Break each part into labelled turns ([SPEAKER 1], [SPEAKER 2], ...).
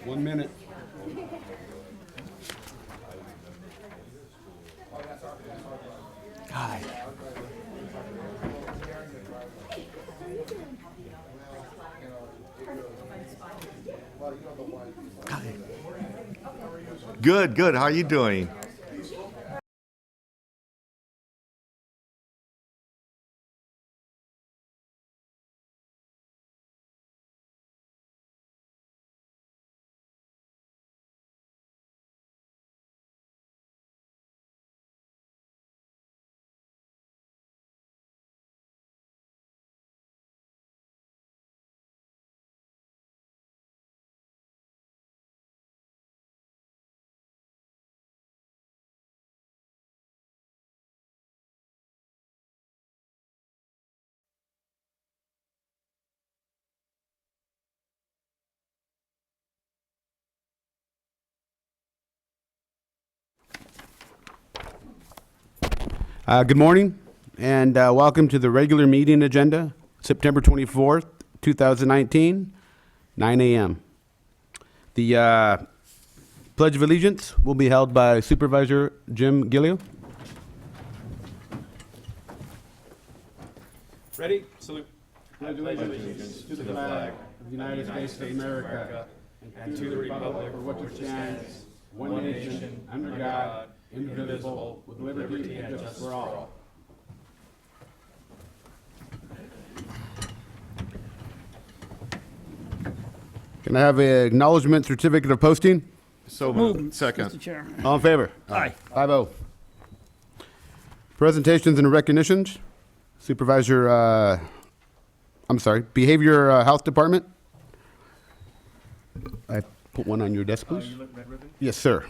[SPEAKER 1] 1 minute.
[SPEAKER 2] Hi. Hi. Good, good. How are you doing?
[SPEAKER 1] Good morning, and welcome to the regular meeting agenda, September 24th, 2019, 9 a.m. The Pledge of Allegiance will be held by Supervisor Jim Gillio.
[SPEAKER 3] Ready? Salute.
[SPEAKER 1] Pledge allegiance to the flag of the United States of America
[SPEAKER 3] And to the republic
[SPEAKER 1] for which it stands, one nation, under God, indivisible, with liberty and justice for all. Can I have an acknowledgement certificate of posting?
[SPEAKER 4] So moved. Second.
[SPEAKER 5] Mr. Chairman.
[SPEAKER 1] All in favor?
[SPEAKER 5] Aye.
[SPEAKER 1] 5-0. Presentations and recognitions. Supervisor, Behavior Health Department. I put one on your desk, please.
[SPEAKER 3] Red ribbon?
[SPEAKER 1] Yes, sir.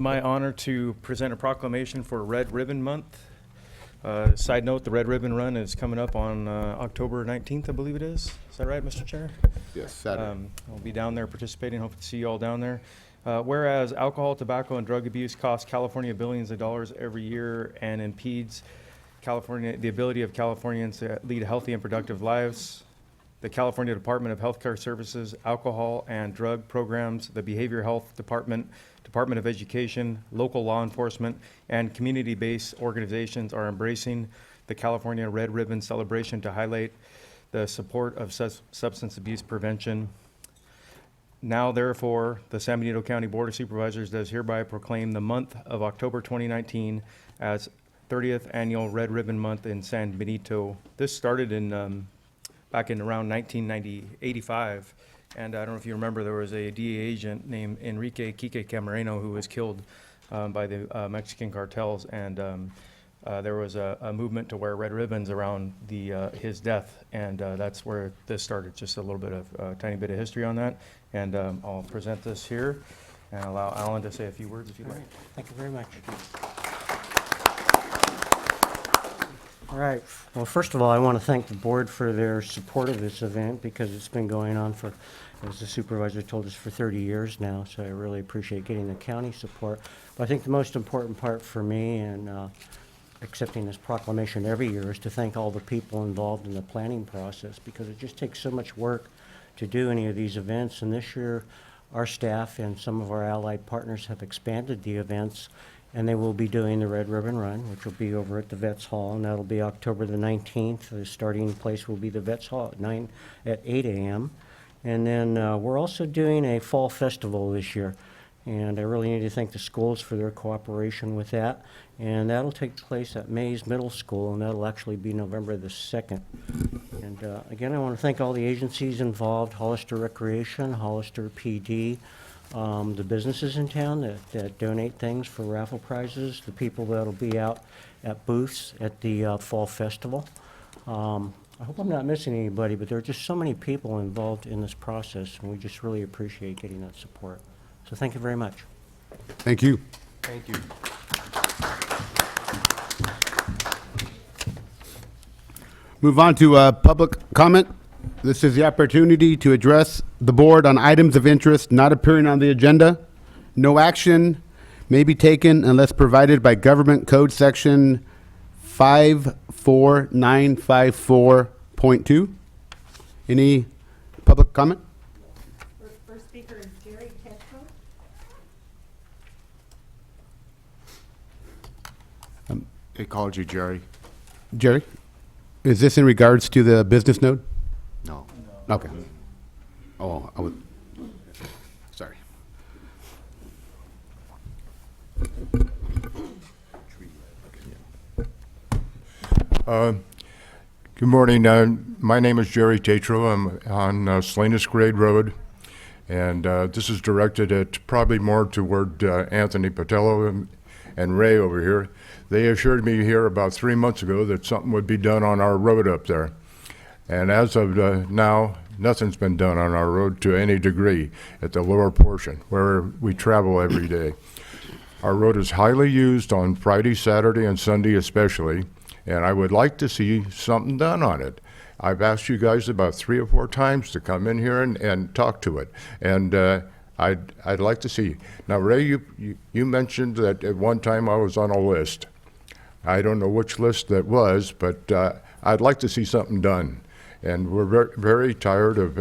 [SPEAKER 3] My honor to present a proclamation for Red Ribbon Month. Side note, the Red Ribbon Run is coming up on October 19th, I believe it is. Is that right, Mr. Chair?
[SPEAKER 1] Yes, Saturday.
[SPEAKER 3] I'll be down there participating. Hope to see you all down there. Whereas alcohol, tobacco, and drug abuse cost California billions of dollars every year and impedes the ability of Californians to lead healthy and productive lives. The California Department of Healthcare Services, Alcohol and Drug Programs, the Behavioral Health Department, Department of Education, local law enforcement, and community-based organizations are embracing the California Red Ribbon celebration to highlight the support of substance abuse prevention. Now, therefore, the San Benito County Board of Supervisors does hereby proclaim the month of October 2019 as 30th Annual Red Ribbon Month in San Benito. This started in back in around 1985. And I don't know if you remember, there was a DEA agent named Enrique Quique Camareno who was killed by the Mexican cartels. And there was a movement to wear red ribbons around his death. And that's where this started. Just a little bit of, tiny bit of history on that. And I'll present this here and allow Alan to say a few words if you'd like.
[SPEAKER 5] Thank you very much. All right. Well, first of all, I want to thank the board for their support of this event because it's been going on for, as the supervisor told us, for 30 years now. So I really appreciate getting the county support. But I think the most important part for me in accepting this proclamation every year is to thank all the people involved in the planning process because it just takes so much work to do any of these events. And this year, our staff and some of our allied partners have expanded the events, and they will be doing the Red Ribbon Run, which will be over at the Vets Hall, and that'll be October the 19th. The starting place will be the Vets Hall at 8 a.m. And then we're also doing a fall festival this year, and I really need to thank the schools for their cooperation with that. And that'll take place at Mays Middle School, and that'll actually be November the 2nd. And again, I want to thank all the agencies involved, Hollister Recreation, Hollister PD, the businesses in town that donate things for raffle prizes, the people that'll be out at booths at the Fall Festival. I hope I'm not missing anybody, but there are just so many people involved in this process, and we just really appreciate getting that support. So thank you very much.
[SPEAKER 1] Thank you.
[SPEAKER 3] Thank you.
[SPEAKER 1] Move on to public comment. This is the opportunity to address the board on items of interest not appearing on the agenda. No action may be taken unless provided by Government Code Section 54954.2. Any public comment?
[SPEAKER 6] First speaker is Jerry Tetro.
[SPEAKER 2] Ecology, Jerry.
[SPEAKER 1] Jerry? Is this in regards to the business node?
[SPEAKER 2] No.
[SPEAKER 1] Okay. Oh, I would, sorry.
[SPEAKER 7] Good morning. My name is Jerry Tatro. I'm on Salinas Grade Road, and this is directed at probably more toward Anthony Patello and Ray over here. They assured me here about 3 months ago that something would be done on our road up there. And as of now, nothing's been done on our road to any degree at the lower portion where we travel every day. Our road is highly used on Friday, Saturday, and Sunday especially, and I would like to see something done on it. I've asked you guys about 3 or 4 times to come in here and talk to it, and I'd like to see. Now, Ray, you mentioned that at one time I was on a list. I don't know which list that was, but I'd like to see something done. And we're very, very tired of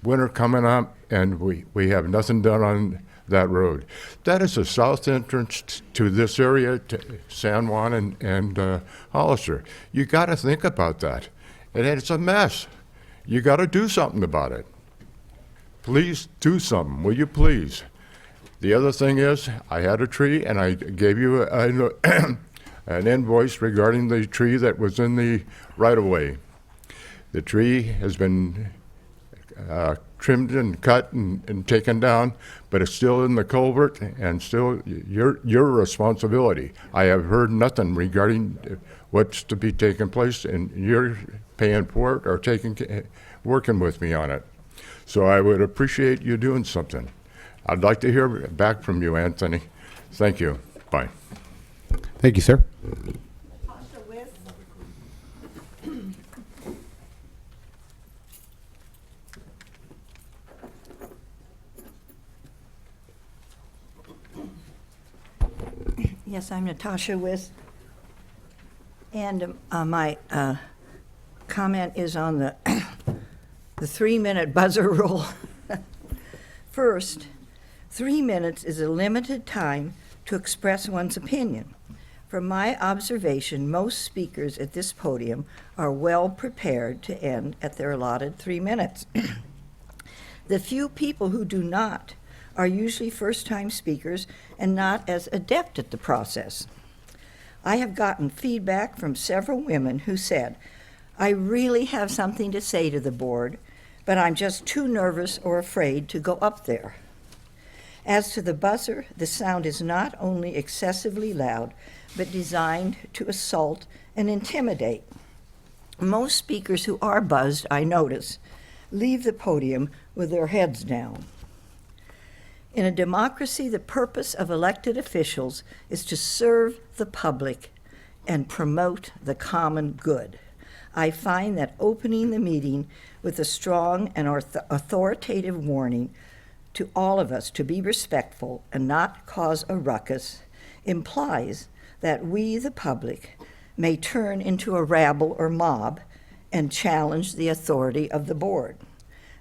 [SPEAKER 7] winter coming up, and we have nothing done on that road. That is the south entrance to this area, to San Juan and Hollister. You got to think about that. And it's a mess. You got to do something about it. Please do something, will you please? The other thing is, I had a tree, and I gave you an invoice regarding the tree that was in the right-of-way. The tree has been trimmed and cut and taken down, but it's still in the culvert and still your responsibility. I have heard nothing regarding what's to be taking place, and you're paying for it or working with me on it. So I would appreciate you doing something. I'd like to hear back from you, Anthony. Thank you. Bye.
[SPEAKER 1] Thank you, sir.
[SPEAKER 6] Natasha Wiss. Yes, I'm Natasha Wiss. And my comment is on the 3-minute buzzer rule. First, 3 minutes is a limited time to express one's opinion. From my observation, most speakers at this podium are well prepared to end at their allotted 3 minutes. The few people who do not are usually first-time speakers and not as adept at the process. I have gotten feedback from several women who said, "I really have something to say to the board, but I'm just too nervous or afraid to go up there." As to the buzzer, the sound is not only excessively loud, but designed to assault and intimidate. Most speakers who are buzzed, I notice, leave the podium with their heads down. In a democracy, the purpose of elected officials is to serve the public and promote the common good. I find that opening the meeting with a strong and authoritative warning to all of us to be respectful and not cause a ruckus implies that we, the public, may turn into a rabble or mob and challenge the authority of the board.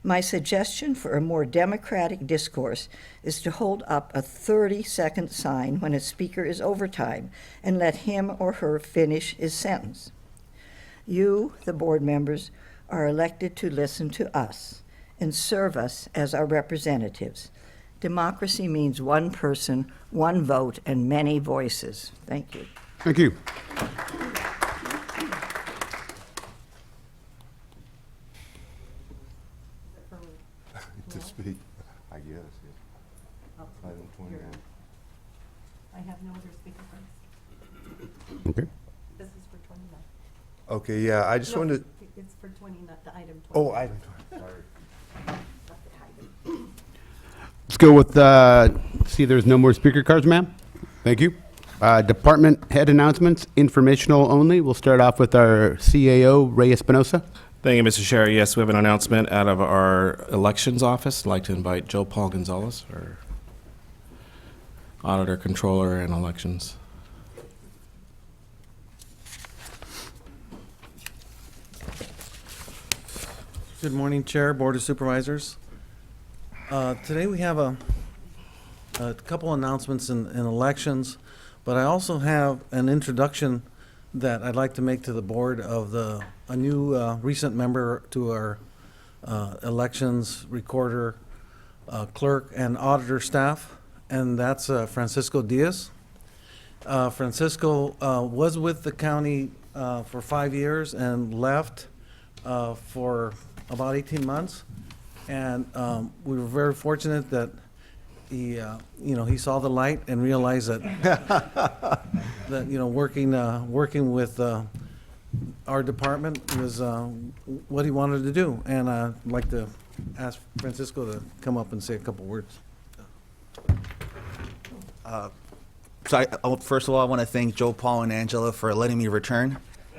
[SPEAKER 6] My suggestion for a more democratic discourse is to hold up a 30-second sign when a speaker is over time and let him or her finish his sentence. You, the board members, are elected to listen to us and serve us as our representatives. Democracy means one person, one vote, and many voices. Thank you.
[SPEAKER 1] Thank you.
[SPEAKER 2] To speak, I guess. Item 29.
[SPEAKER 6] I have no other speaker first.
[SPEAKER 1] Okay.
[SPEAKER 6] This is for 29.
[SPEAKER 2] Okay, yeah, I just wanted,
[SPEAKER 6] It's for 29, the item 29.
[SPEAKER 2] oh, item 20, sorry.
[SPEAKER 1] Let's go with, see there's no more speaker cards, ma'am. Thank you. Department head announcements, informational only. We'll start off with our CAO, Ray Espinosa.
[SPEAKER 8] Thank you, Mr. Chair. Yes, we have an announcement out of our elections office. I'd like to invite Joe Paul Gonzalez, our auditor, controller, and elections.
[SPEAKER 9] Good morning, Chair, Board of Supervisors. Today we have a couple announcements in elections, but I also have an introduction that I'd like to make to the board of a new recent member to our elections recorder, clerk, and auditor staff, and that's Francisco Diaz. Francisco was with the county for 5 years and left for about 18 months. And we were very fortunate that he, he saw the light and realized that, working with our department was what he wanted to do. And I'd like to ask Francisco to come up and say a couple words.
[SPEAKER 10] First of all, I want to thank Joe, Paul, and Angela for letting me return.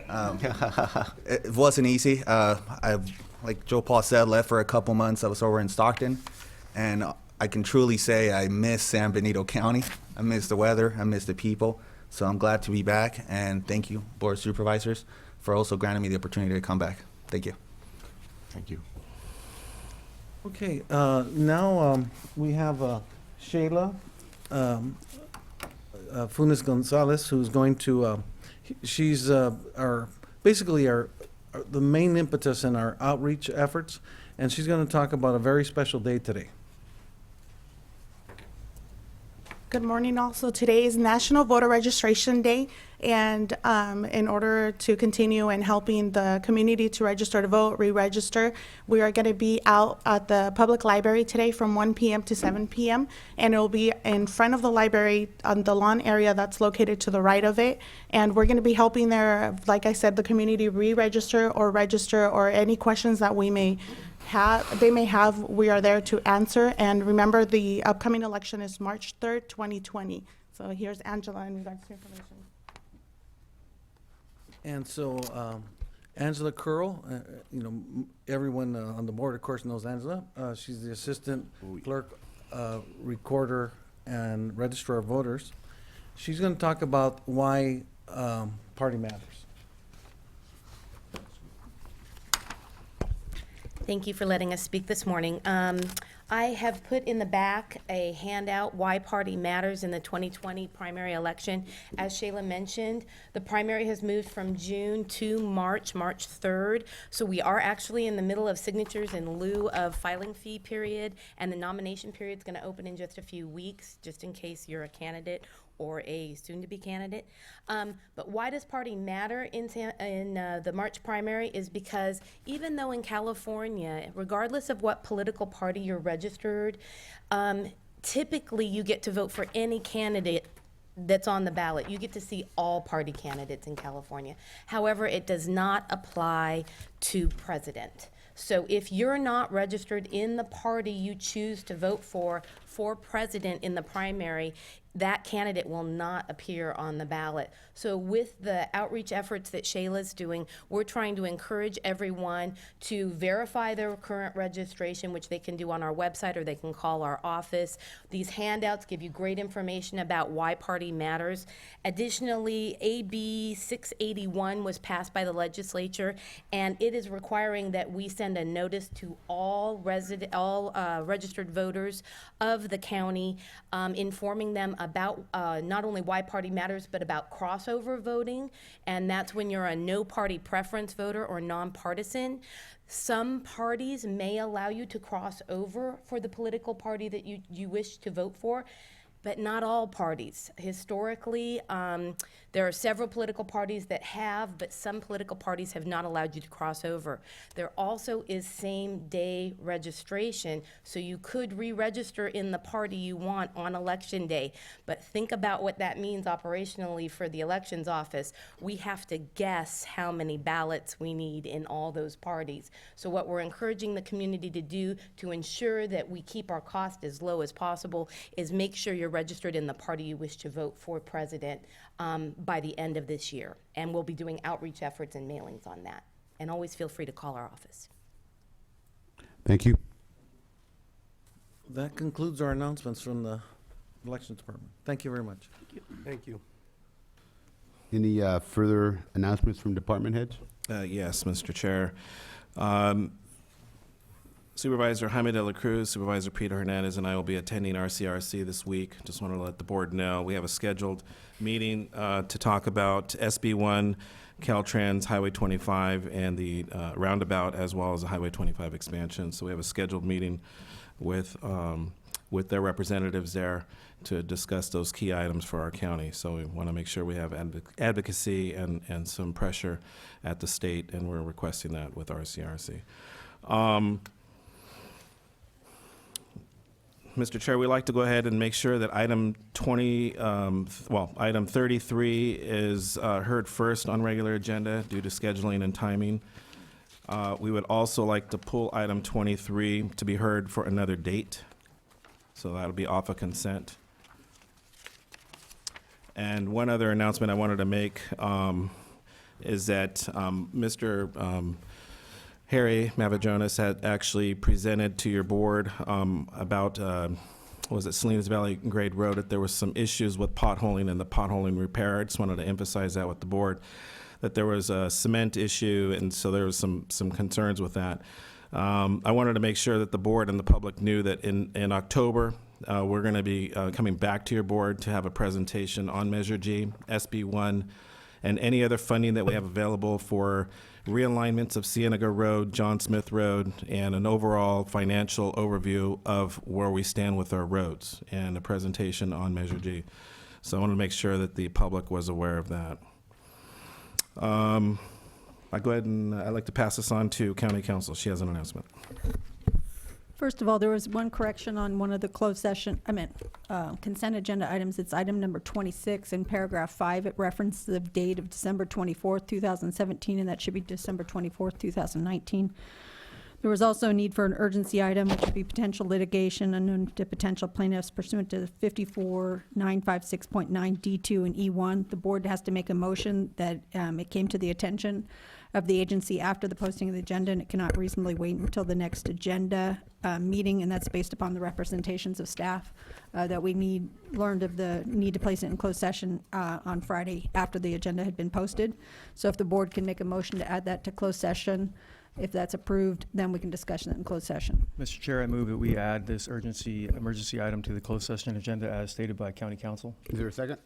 [SPEAKER 10] It wasn't easy. Like Joe Paul said, left for a couple months. I was over in Stockton, and I can truly say I miss San Benito County. I miss the weather. I miss the people. So I'm glad to be back, and thank you, Board of Supervisors, for also granting me the opportunity to come back. Thank you.
[SPEAKER 7] Thank you.
[SPEAKER 9] Okay, now we have Shayla Funes Gonzalez, who's going to, she's basically the main impetus in our outreach efforts, and she's going to talk about a very special day today.
[SPEAKER 11] Good morning. Also, today is National Voter Registration Day, and in order to continue in helping the community to register to vote, re-register, we are going to be out at the public library today from 1 p.m. to 7 p.m., and it will be in front of the library on the lawn area that's located to the right of it, and we're going to be helping there, like I said, the community re-register or register, or any questions that we may have, we are there to answer. And remember, the upcoming election is March 3rd, 2020. So here's Angela in regards to information.
[SPEAKER 9] And so, Angela Curl, everyone on the board, of course, knows Angela. She's the assistant clerk, recorder, and registrar of voters. She's going to talk about why party matters.
[SPEAKER 12] Thank you for letting us speak this morning. I have put in the back a handout, Why Party Matters in the 2020 primary election. As Shayla mentioned, the primary has moved from June to March 3rd. So we are actually in the middle of signatures in lieu of filing fee period, and the nomination period is going to open in just a few weeks, just in case you're a candidate or a soon-to-be candidate. But why does party matter in the March primary is because even though in California, regardless of what political party you're registered, typically you get to vote for any candidate that's on the ballot. You get to see all party candidates in California. However, it does not apply to president. So if you're not registered in the party you choose to vote for president in the primary, that candidate will not appear on the ballot. So with the outreach efforts that Shayla's doing, we're trying to encourage everyone to verify their current registration, which they can do on our website or they can call our office. These handouts give you great information about why party matters. Additionally, AB 681 was passed by the legislature, and it is requiring that we send a notice to all registered voters of the county, informing them about not only why party matters, but about crossover voting, and that's when you're a no party preference voter or nonpartisan. Some parties may allow you to cross over for the political party that you wish to vote for, but not all parties. Historically, there are several political parties that have, but some political parties have not allowed you to cross over. There also is same-day registration, so you could re-register in the party you want on election day. But think about what that means operationally for the elections office. We have to guess how many ballots we need in all those parties. So what we're encouraging the community to do to ensure that we keep our cost as low as possible is make sure you're registered in the party you wish to vote for president by the end of this year. And we'll be doing outreach efforts and mailings on that. And always feel free to call our office.
[SPEAKER 1] Thank you.
[SPEAKER 9] That concludes our announcements from the Elections Department. Thank you very much.
[SPEAKER 5] Thank you.
[SPEAKER 1] Any further announcements from department heads?
[SPEAKER 8] Yes, Mr. Chair. Supervisor Jaime de la Cruz, Supervisor Peter Hernandez, and I will be attending RCRC this week. Just want to let the board know we have a scheduled meeting to talk about SB1, Caltrans, Highway 25, and the roundabout, as well as the Highway 25 expansion. So we have a scheduled meeting with their representatives there to discuss those key items for our county. So we want to make sure we have advocacy and some pressure at the state, and we're requesting that with RCRC. Mr. Chair, we'd like to go ahead and make sure that item 33 is heard first on regular agenda due to scheduling and timing. We would also like to pull item 23 to be heard for another date. So that'll be off of consent. And one other announcement I wanted to make is that Mr. Harry Mavajonas had actually presented to your board about, was it Salinas Valley Grade Road, that there was some issues with potholing and the potholing repair. I just wanted to emphasize that with the board, that there was a cement issue, and so there was some concerns with that. I wanted to make sure that the board and the public knew that in October, we're going to be coming back to your board to have a presentation on Measure G, SB1, and any other funding that we have available for realignments of Cienega Road, John Smith Road, and an overall financial overview of where we stand with our roads, and a presentation on Measure G. So I want to make sure that the public was aware of that. I go ahead and I'd like to pass this on to County Council. She has an announcement.
[SPEAKER 13] First of all, there was one correction on one of the consent agenda items. It's item number 26 in paragraph 5. It referenced the date of December 24th, 2017, and that should be December 24th, 2019. There was also a need for an urgency item, which would be potential litigation unknown to potential plaintiffs pursuant to 54956.9 D2 and E1. The board has to make a motion that it came to the attention of the agency after the posting of the agenda, and it cannot reasonably wait until the next agenda meeting, and that's based upon the representations of staff that we learned of the need to place it in closed session on Friday after the agenda had been posted. So if the board can make a motion to add that to closed session, if that's approved, then we can discuss it in closed session.
[SPEAKER 3] Mr. Chair, I move that we add this emergency item to the closed session agenda as stated by County Council.
[SPEAKER 1] Is there a second?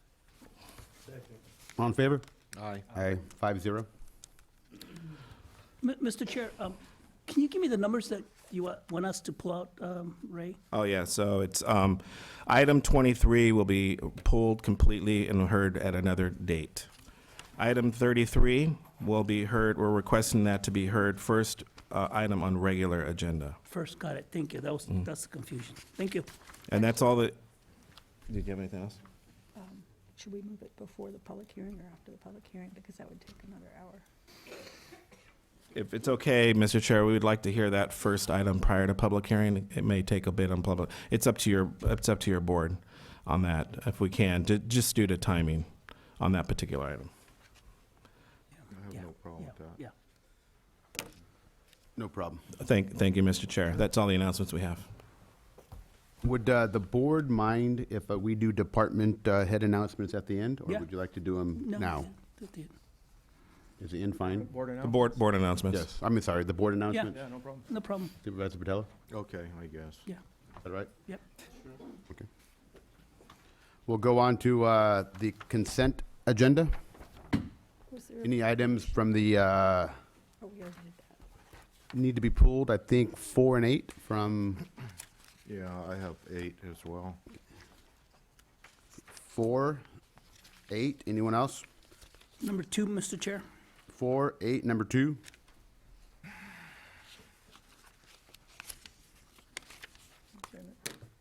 [SPEAKER 1] Second. All in favor?
[SPEAKER 4] Aye.
[SPEAKER 1] Aye, 5-0.
[SPEAKER 14] Mr. Chair, can you give me the numbers that you want us to pull out, Ray?
[SPEAKER 8] Oh, yeah, so it's item 23 will be pulled completely and heard at another date. Item 33 will be heard, we're requesting that to be heard first item on regular agenda.
[SPEAKER 14] First, got it. Thank you. That's the confusion. Thank you.
[SPEAKER 8] And that's all that, did you have anything else?
[SPEAKER 13] Should we move it before the public hearing or after the public hearing? Because that would take another hour.
[SPEAKER 8] If it's okay, Mr. Chair, we would like to hear that first item prior to public hearing. It may take a bit on public. It's up to your board on that, if we can, just due to timing on that particular item.
[SPEAKER 4] I have no problem with that.
[SPEAKER 14] Yeah.
[SPEAKER 1] No problem.
[SPEAKER 8] Thank you, Mr. Chair. That's all the announcements we have.
[SPEAKER 1] Would the board mind if we do department head announcements at the end, or
[SPEAKER 14] Yeah.
[SPEAKER 1] would you like to do them
[SPEAKER 14] No,
[SPEAKER 1] now?
[SPEAKER 14] that's it.
[SPEAKER 1] Is the end fine?
[SPEAKER 3] Board
[SPEAKER 8] The
[SPEAKER 3] announcement?
[SPEAKER 8] board announcements.
[SPEAKER 1] Yes, I'm sorry, the board announcements?
[SPEAKER 3] Yeah, no problem.
[SPEAKER 14] No problem.
[SPEAKER 1] Supervisor Patella, is
[SPEAKER 4] Okay, I guess.
[SPEAKER 14] Yeah.
[SPEAKER 1] that right?
[SPEAKER 14] Yep.
[SPEAKER 1] Okay. We'll go on to the consent agenda.
[SPEAKER 13] Was there,
[SPEAKER 1] Any items from the,
[SPEAKER 13] oh, we already did that.
[SPEAKER 1] need to be pulled? I think 4 and 8 from
[SPEAKER 4] Yeah, I have 8 as well.
[SPEAKER 1] 4, 8, anyone else?
[SPEAKER 14] Number 2, Mr. Chair.
[SPEAKER 1] 4, 8, number 2.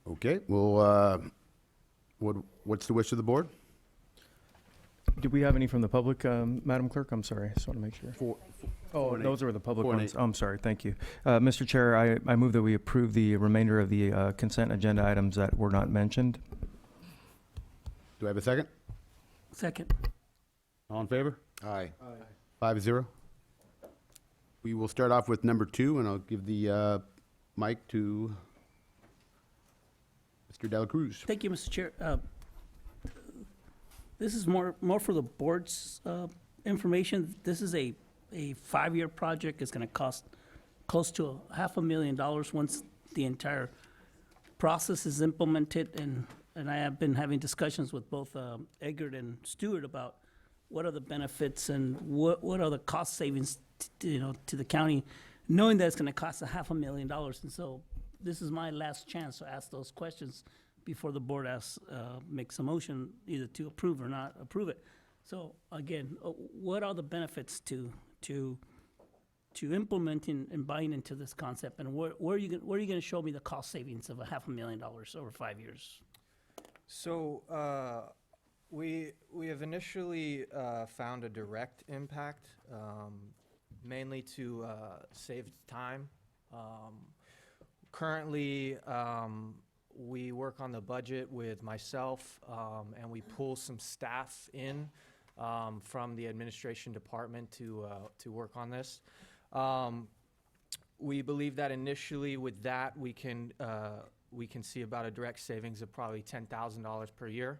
[SPEAKER 1] Okay, well, what's the wish of the board?
[SPEAKER 3] Did we have any from the public, Madam Clerk? I'm sorry, I just want to make sure. Oh,
[SPEAKER 1] and
[SPEAKER 3] those
[SPEAKER 1] eight.
[SPEAKER 3] are the public
[SPEAKER 1] 4 and
[SPEAKER 3] ones.
[SPEAKER 1] 8.
[SPEAKER 3] I'm sorry, thank you. Mr. Chair, I move that we approve the remainder of the consent agenda items that were not mentioned.
[SPEAKER 1] Do I have a second?
[SPEAKER 14] Second.
[SPEAKER 1] All in favor?
[SPEAKER 4] Aye.
[SPEAKER 1] 5-0. We will start off with number 2, and I'll give the mic to Mr. Dela Cruz.
[SPEAKER 14] Thank you, Mr. Chair. This is more for the board's information. This is a 5-year project. It's going to cost close to $500,000 once the entire process is implemented. And I have been having discussions with both Eggert and Stewart about what are the benefits and what are the cost savings to the county, knowing that it's going to cost $500,000. And so this is my last chance to ask those questions before the board makes a motion either to approve or not approve it. So again, what are the benefits to implementing and buying into this concept, and where are you going to show me the cost savings of $500,000 over 5 years?
[SPEAKER 15] So we have initially found a direct impact, mainly to save time. Currently, we work on the budget with myself, and we pull some staff in from the administration department to work on this. We believe that initially with that we can see about a direct savings of probably $10,000 per year.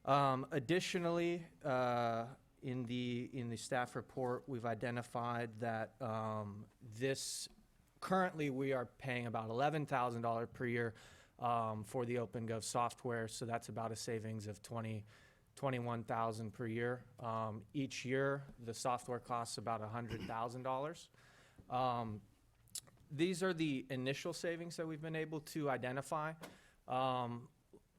[SPEAKER 15] Additionally, in the staff report, we've identified that currently we are paying about $11,000 per year for the OpenGov software, so that's about a savings of $21,000 per year. Each year, the software costs about $100,000. These are the initial savings that we've been able to identify.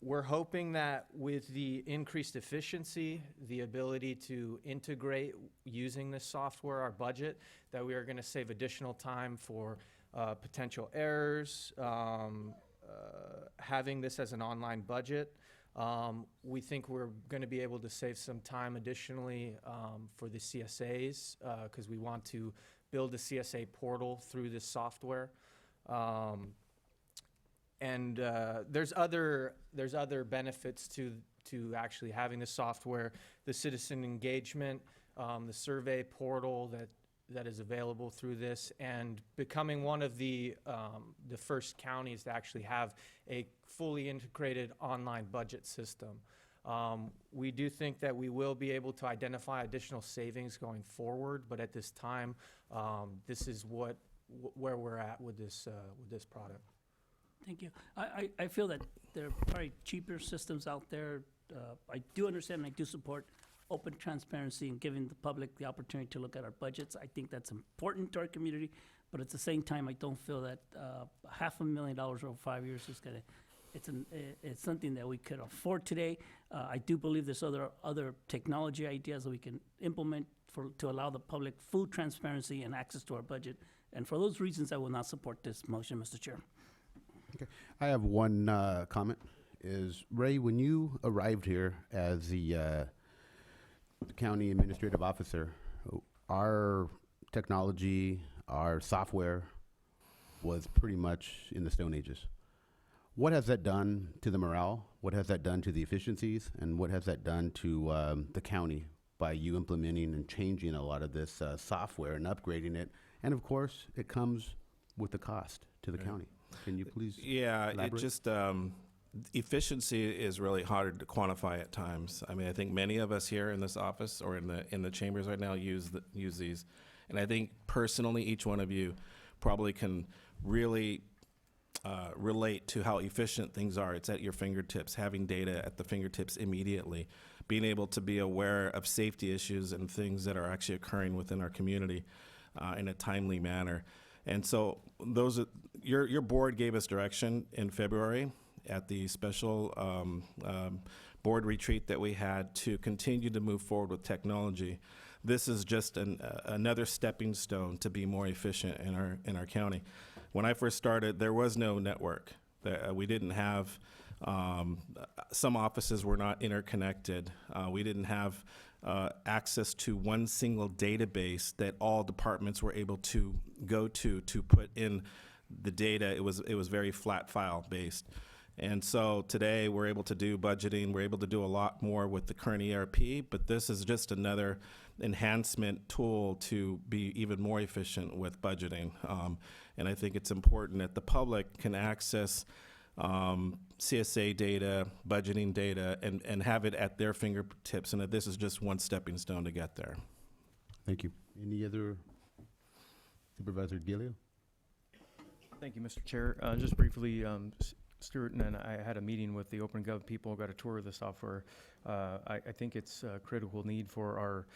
[SPEAKER 15] We're hoping that with the increased efficiency, the ability to integrate using this software, our budget, that we are going to save additional time for potential errors, having this as an online budget. We think we're going to be able to save some time additionally for the CSAs because we want to build a CSA portal through this software. And there's other benefits to actually having the software, the citizen engagement, the survey portal that is available through this, and becoming one of the first counties to actually have a fully integrated online budget system. We do think that we will be able to identify additional savings going forward, but at this time, this is where we're at with this product.
[SPEAKER 14] Thank you. I feel that there are probably cheaper systems out there. I do understand and I do support open transparency and giving the public the opportunity to look at our budgets. I think that's important to our community, but at the same time, I don't feel that $500,000 over 5 years is it's something that we could afford today. I do believe there's other technology ideas that we can implement to allow the public full transparency and access to our budget. And for those reasons, I will not support this motion, Mr. Chair.
[SPEAKER 1] Okay. I have one comment. Ray, when you arrived here as the county administrative officer, our technology, our software was pretty much in the Stone Ages. What has that done to the morale? What has that done to the efficiencies? And what has that done to the county by you implementing and changing a lot of this software and upgrading it? And of course, it comes with the cost to the county. Can you please elaborate?
[SPEAKER 8] It just efficiency is really hard to quantify at times. I mean, I think many of us here in this office or in the chambers right now use these, and I think personally, each one of you probably can really relate to how efficient things are. It's at your fingertips, having data at the fingertips immediately, being able to be aware of safety issues and things that are actually occurring within our community in a timely manner. And so your board gave us direction in February at the special board retreat that we had to continue to move forward with technology. This is just another stepping stone to be more efficient in our county. When I first started, there was no network. We didn't have, some offices were not interconnected. We didn't have access to one single database that all departments were able to go to put in the data. It was very flat file based. And so today, we're able to do budgeting, we're able to do a lot more with the current ERP, but this is just another enhancement tool to be even more efficient with budgeting. And I think it's important that the public can access CSA data, budgeting data, and have it at their fingertips, and that this is just one stepping stone to get there.
[SPEAKER 1] Thank you. Any other? Supervisor Gilio?
[SPEAKER 3] Thank you, Mr. Chair. Just briefly, Stuart and I had a meeting with the Open Gov people, got a tour of the software. I think it's a critical need for our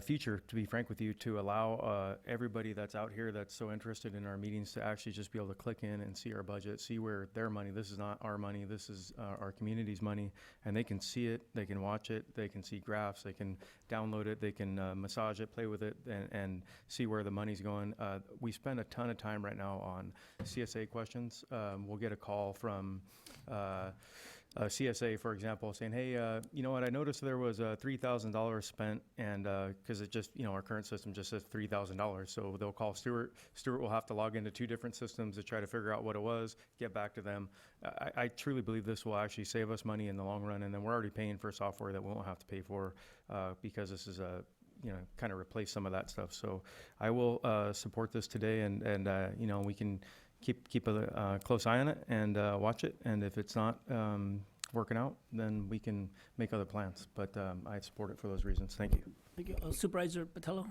[SPEAKER 3] future, to be frank with you, to allow everybody that's out here that's so interested in our meetings to actually just be able to click in and see our budget, see where their money, this is not our money, this is our community's money, and they can see it, they can watch it, they can see graphs, they can download it, they can massage it, play with it, and see where the money's going. We spend a ton of time right now on CSA questions. We'll get a call from CSA, for example, saying, hey, you know what, I noticed there was $3,000 spent, and because it just, our current system just says $3,000. So they'll call Stuart. Stuart will have to log into 2 different systems to try to figure out what it was, get back to them. I truly believe this will actually save us money in the long run, and then we're already paying for software that we won't have to pay for because this is kind of replace some of that stuff. So I will support this today, and we can keep a close eye on it and watch it. And if it's not working out, then we can make other plans. But I support it for those reasons. Thank you.
[SPEAKER 14] Thank you. Supervisor Patello?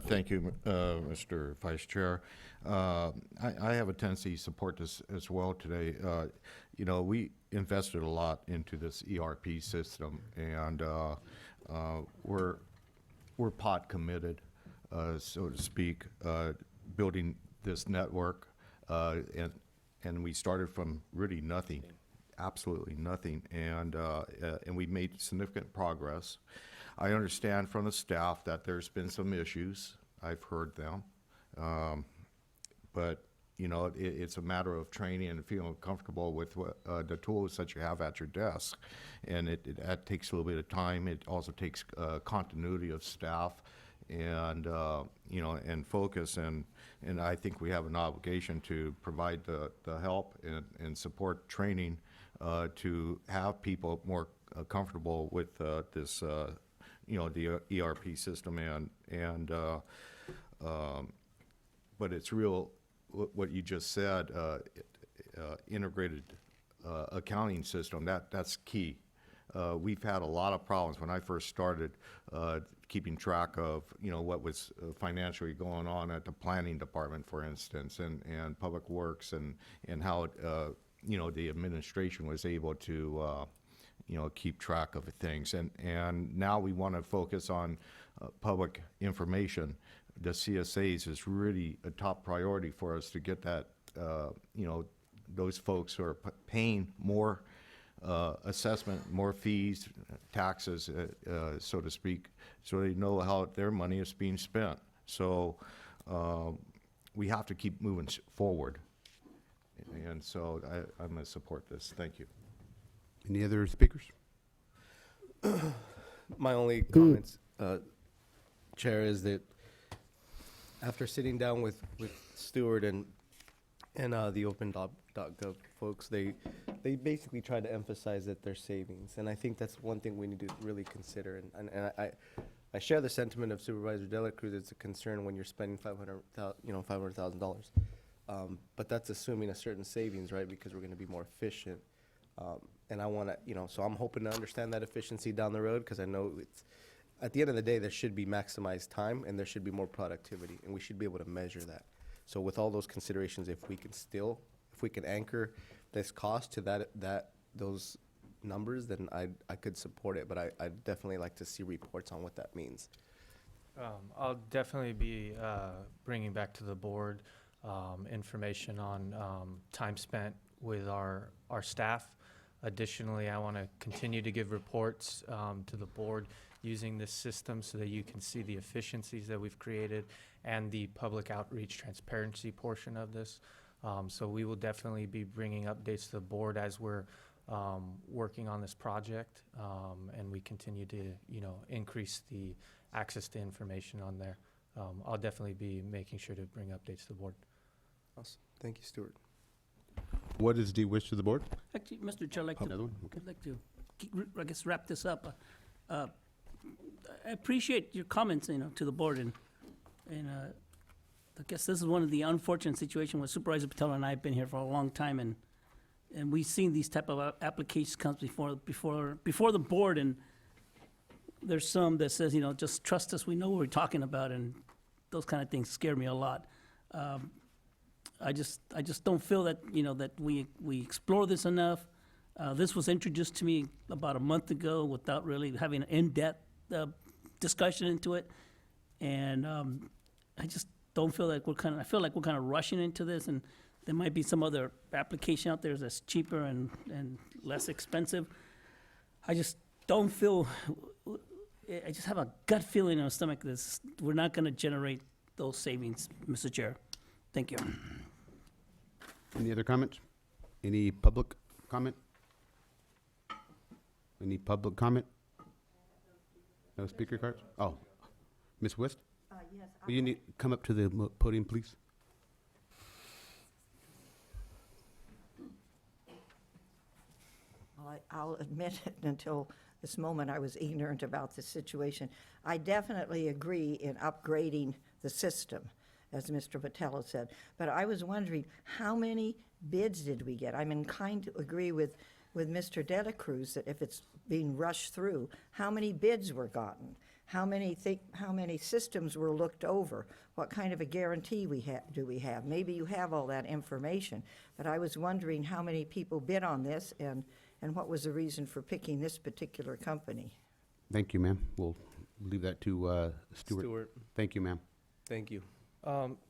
[SPEAKER 7] Thank you, Mr. Vice Chair. I have a tendency to support this as well today. We invested a lot into this ERP system, and we're pot committed, so to speak, building this network, and we started from really nothing, absolutely nothing, and we made significant progress. I understand from the staff that there's been some issues. I've heard them, but it's a matter of training and feeling comfortable with the tools that you have at your desk, and that takes a little bit of time. It also takes continuity of staff and and focus, and I think we have an obligation to provide the help and support training to have people more comfortable with this the ERP system, but it's real what you just said, integrated accounting system, that's key. We've had a lot of problems when I first started keeping track of what was financially going on at the planning department, for instance, and public works, and how the administration was able to keep track of things, and now we want to focus on public information. The CSAs is really a top priority for us to get that those folks who are paying more assessment, more fees, taxes, so to speak, so they know how their money is being spent. So we have to keep moving forward, and so I'm going to support this. Thank you.
[SPEAKER 1] Any other speakers?
[SPEAKER 16] My only comments, Chair, is that after sitting down with Stuart and the open.gov folks, they basically tried to emphasize that there's savings, and I think that's one thing we need to really consider. And I share the sentiment of Supervisor Dela Cruz. It's a concern when you're spending $500,000, but that's assuming a certain savings, right? Because we're going to be more efficient. And I want to, so I'm hoping to understand that efficiency down the road, because I know at the end of the day, there should be maximized time and there should be more productivity, and we should be able to measure that. So with all those considerations, if we can anchor this cost to those numbers, then I could support it, but I'd definitely like to see reports on what that means.
[SPEAKER 15] I'll definitely be bringing back to the board information on time spent with our staff. Additionally, I want to continue to give reports to the board using this system so that you can see the efficiencies that we've created and the public outreach transparency portion of this. So we will definitely be bringing updates to the board as we're working on this project, and we continue to increase the access to information on there. I'll definitely be making sure to bring updates to the board.
[SPEAKER 16] Awesome. Thank you, Stuart.
[SPEAKER 1] What is the wish of the board?
[SPEAKER 14] Actually, Mr. Chair,
[SPEAKER 1] Oh, another one? Okay.
[SPEAKER 14] I'd like to, I guess, wrap this up. I appreciate your comments, to the board, and I guess this is one of the unfortunate situations where Supervisor Patel and I have been here for a long time, and we've seen these type of applications come before the board, and there's some that says, just trust us, we know what we're talking about, and those kind of things scare me a lot. I just don't feel that, that we explore this enough. This was introduced to me about a month ago without really having an in-depth discussion into it. And I just don't feel like I feel like we're kind of rushing into this, and there might be some other application out there that's cheaper and less expensive. I just don't feel, I just have a gut feeling in my stomach that we're not going to generate those savings, Mr. Chair. Thank you.
[SPEAKER 1] Any other comments? Any public comment? Any public comment? No speaker cards? Oh, Ms. West?
[SPEAKER 6] Yes.
[SPEAKER 1] Will you need, come up to the podium, please?
[SPEAKER 6] Well, I'll admit it, until this moment, I was ignorant about the situation. I definitely agree in upgrading the system, as Mr. Patello said. But I was wondering, how many bids did we get? I'm inclined to agree with Mr. De La Cruz that if it's being rushed through, how many bids were gotten? How many systems were looked over? What kind of a guarantee do we have? Maybe you have all that information, but I was wondering how many people bid on this, and what was the reason for picking this particular company?
[SPEAKER 1] Thank you, ma'am. We'll leave that to Stuart.
[SPEAKER 16] Stuart.
[SPEAKER 1] Thank you, ma'am.
[SPEAKER 16] Thank you.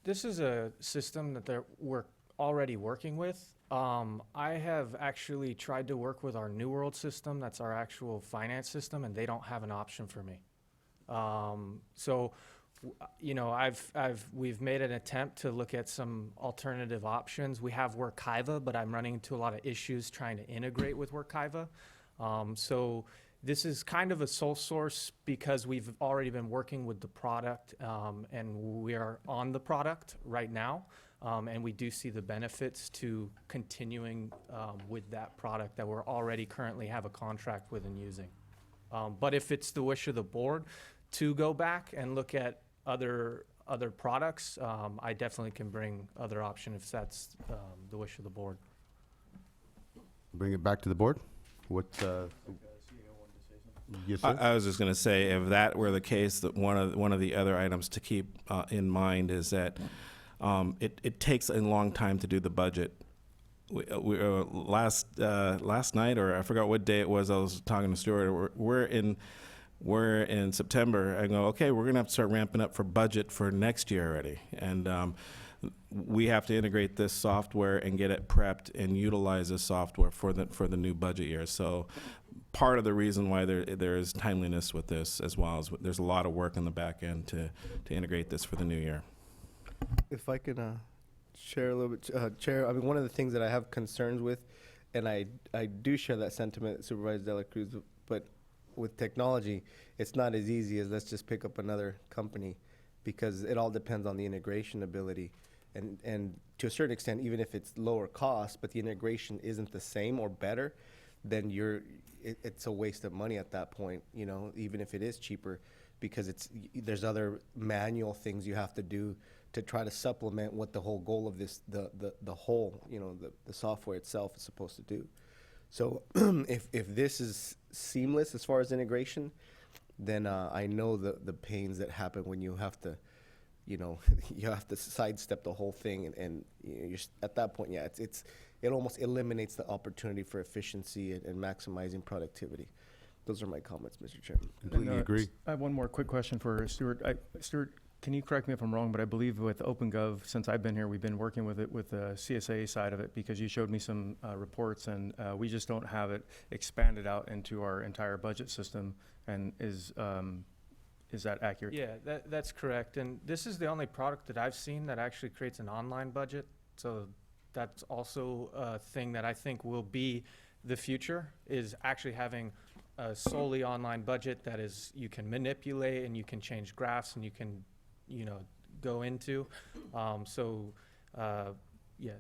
[SPEAKER 15] This is a system that we're already working with. I have actually tried to work with our New World system. That's our actual finance system, and they don't have an option for me. We've made an attempt to look at some alternative options. We have Workiva, but I'm running into a lot of issues trying to integrate with Workiva. So this is kind of a sole source because we've already been working with the product, and we are on the product right now. And we do see the benefits to continuing with that product that we're already currently have a contract with and using. But if it's the wish of the board to go back and look at other products, I definitely can bring other option if that's the wish of the board.
[SPEAKER 1] Bring it back to the board. What? Yes, sir.
[SPEAKER 8] I was just going to say, if that were the case, that one of the other items to keep in mind is that it takes a long time to do the budget. Last night, or I forgot what day it was, I was talking to Stuart. We're in September. I go, okay, we're going to have to start ramping up for budget for next year already, and we have to integrate this software and get it prepped and utilize this software for the new budget year. So part of the reason why there is timeliness with this, as well as there's a lot of work in the back end to integrate this for the new year.
[SPEAKER 16] If I can share a little bit, Chair, I mean, one of the things that I have concerns with, and I do share that sentiment, Supervisor De La Cruz, but with technology, it's not as easy as let's just pick up another company, because it all depends on the integration ability. And to a certain extent, even if it's lower cost, but the integration isn't the same or better, then it's a waste of money at that point, even if it is cheaper, because there's other manual things you have to do to try to supplement what the whole goal of this, the whole, the software itself is supposed to do. So if this is seamless as far as integration, then I know the pains that happen when you have to, you have to sidestep the whole thing, and you're at that point, yeah, it almost eliminates the opportunity for efficiency and maximizing productivity. Those are my comments, Mr. Chairman.
[SPEAKER 1] Completely agree.
[SPEAKER 3] I have one more quick question for Stuart. Stuart, can you correct me if I'm wrong, but I believe with OpenGov, since I've been here, we've been working with it with the CSA side of it, because you showed me some reports, and we just don't have it expanded out into our entire budget system. And is that accurate?
[SPEAKER 15] Yeah, that's correct. And this is the only product that I've seen that actually creates an online budget. So that's also a thing that I think will be the future, is actually having a solely online budget that is, you can manipulate and you can change graphs and you can, go into. Yeah.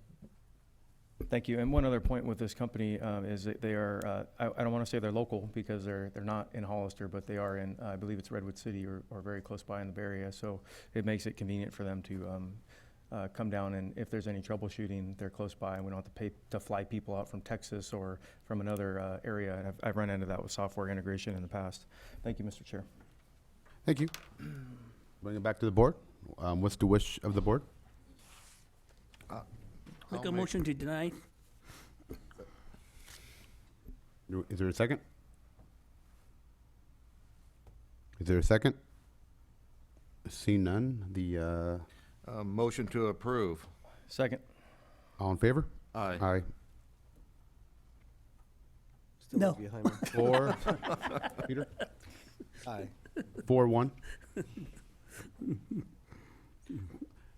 [SPEAKER 3] Thank you. And one other point with this company is that they are, I don't want to say they're local because they're not in Hollister, but they are in, I believe it's Redwood City or very close by in the Bay Area. So it makes it convenient for them to come down, and if there's any troubleshooting, they're close by and we don't have to pay to fly people out from Texas or from another area. And I've run into that with software integration in the past. Thank you, Mr. Chair.
[SPEAKER 1] Thank you. Bring it back to the board. What's the wish of the board?
[SPEAKER 14] Make a motion to deny.
[SPEAKER 1] Is there a second? Is there a second? See none. The
[SPEAKER 4] Motion to approve.
[SPEAKER 3] Second.
[SPEAKER 1] all in favor?
[SPEAKER 4] Aye.
[SPEAKER 1] Aye.
[SPEAKER 16] Still
[SPEAKER 14] No.
[SPEAKER 16] behind me.
[SPEAKER 1] 4. Peter?
[SPEAKER 16] Aye.
[SPEAKER 1] 4-1.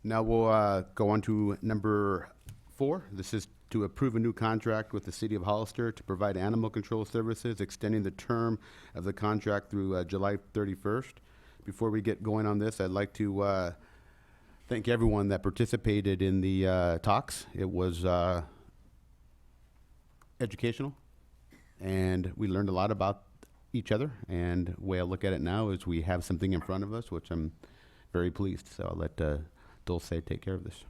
[SPEAKER 1] Now we'll go on to number 4. This is to approve a new contract with the City of Hollister to provide animal control services, extending the term of the contract through July 31st. Before we get going on this, I'd like to thank everyone that participated in the talks. It was educational, and we learned a lot about each other. And the way I look at it now is we have something in front of us, which I'm very pleased. So I'll let Dulce take care of this.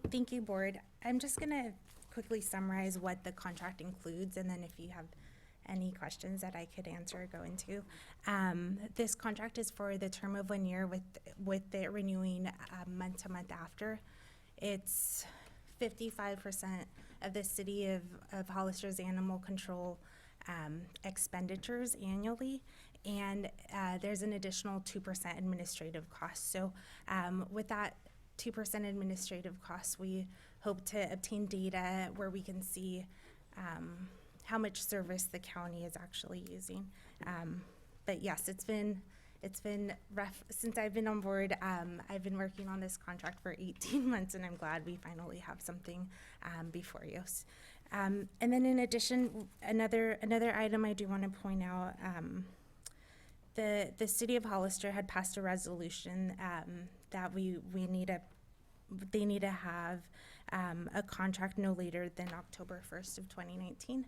[SPEAKER 17] Thank you, Board. I'm just going to quickly summarize what the contract includes, and then if you have any questions that I could answer or go into. This contract is for the term of 1 year with the renewing month to month after. It's 55% of the City of Hollister's animal control expenditures annually, and there's an additional 2% administrative cost. So with that 2% administrative costs, we hope to obtain data where we can see how much service the county is actually using. But yes, it's been rough since I've been on board. I've been working on this contract for 18 months, and I'm glad we finally have something before you. And then in addition, another item I do want to point out, the City of Hollister had passed a resolution that they need to have a contract no later than October 1st of 2019.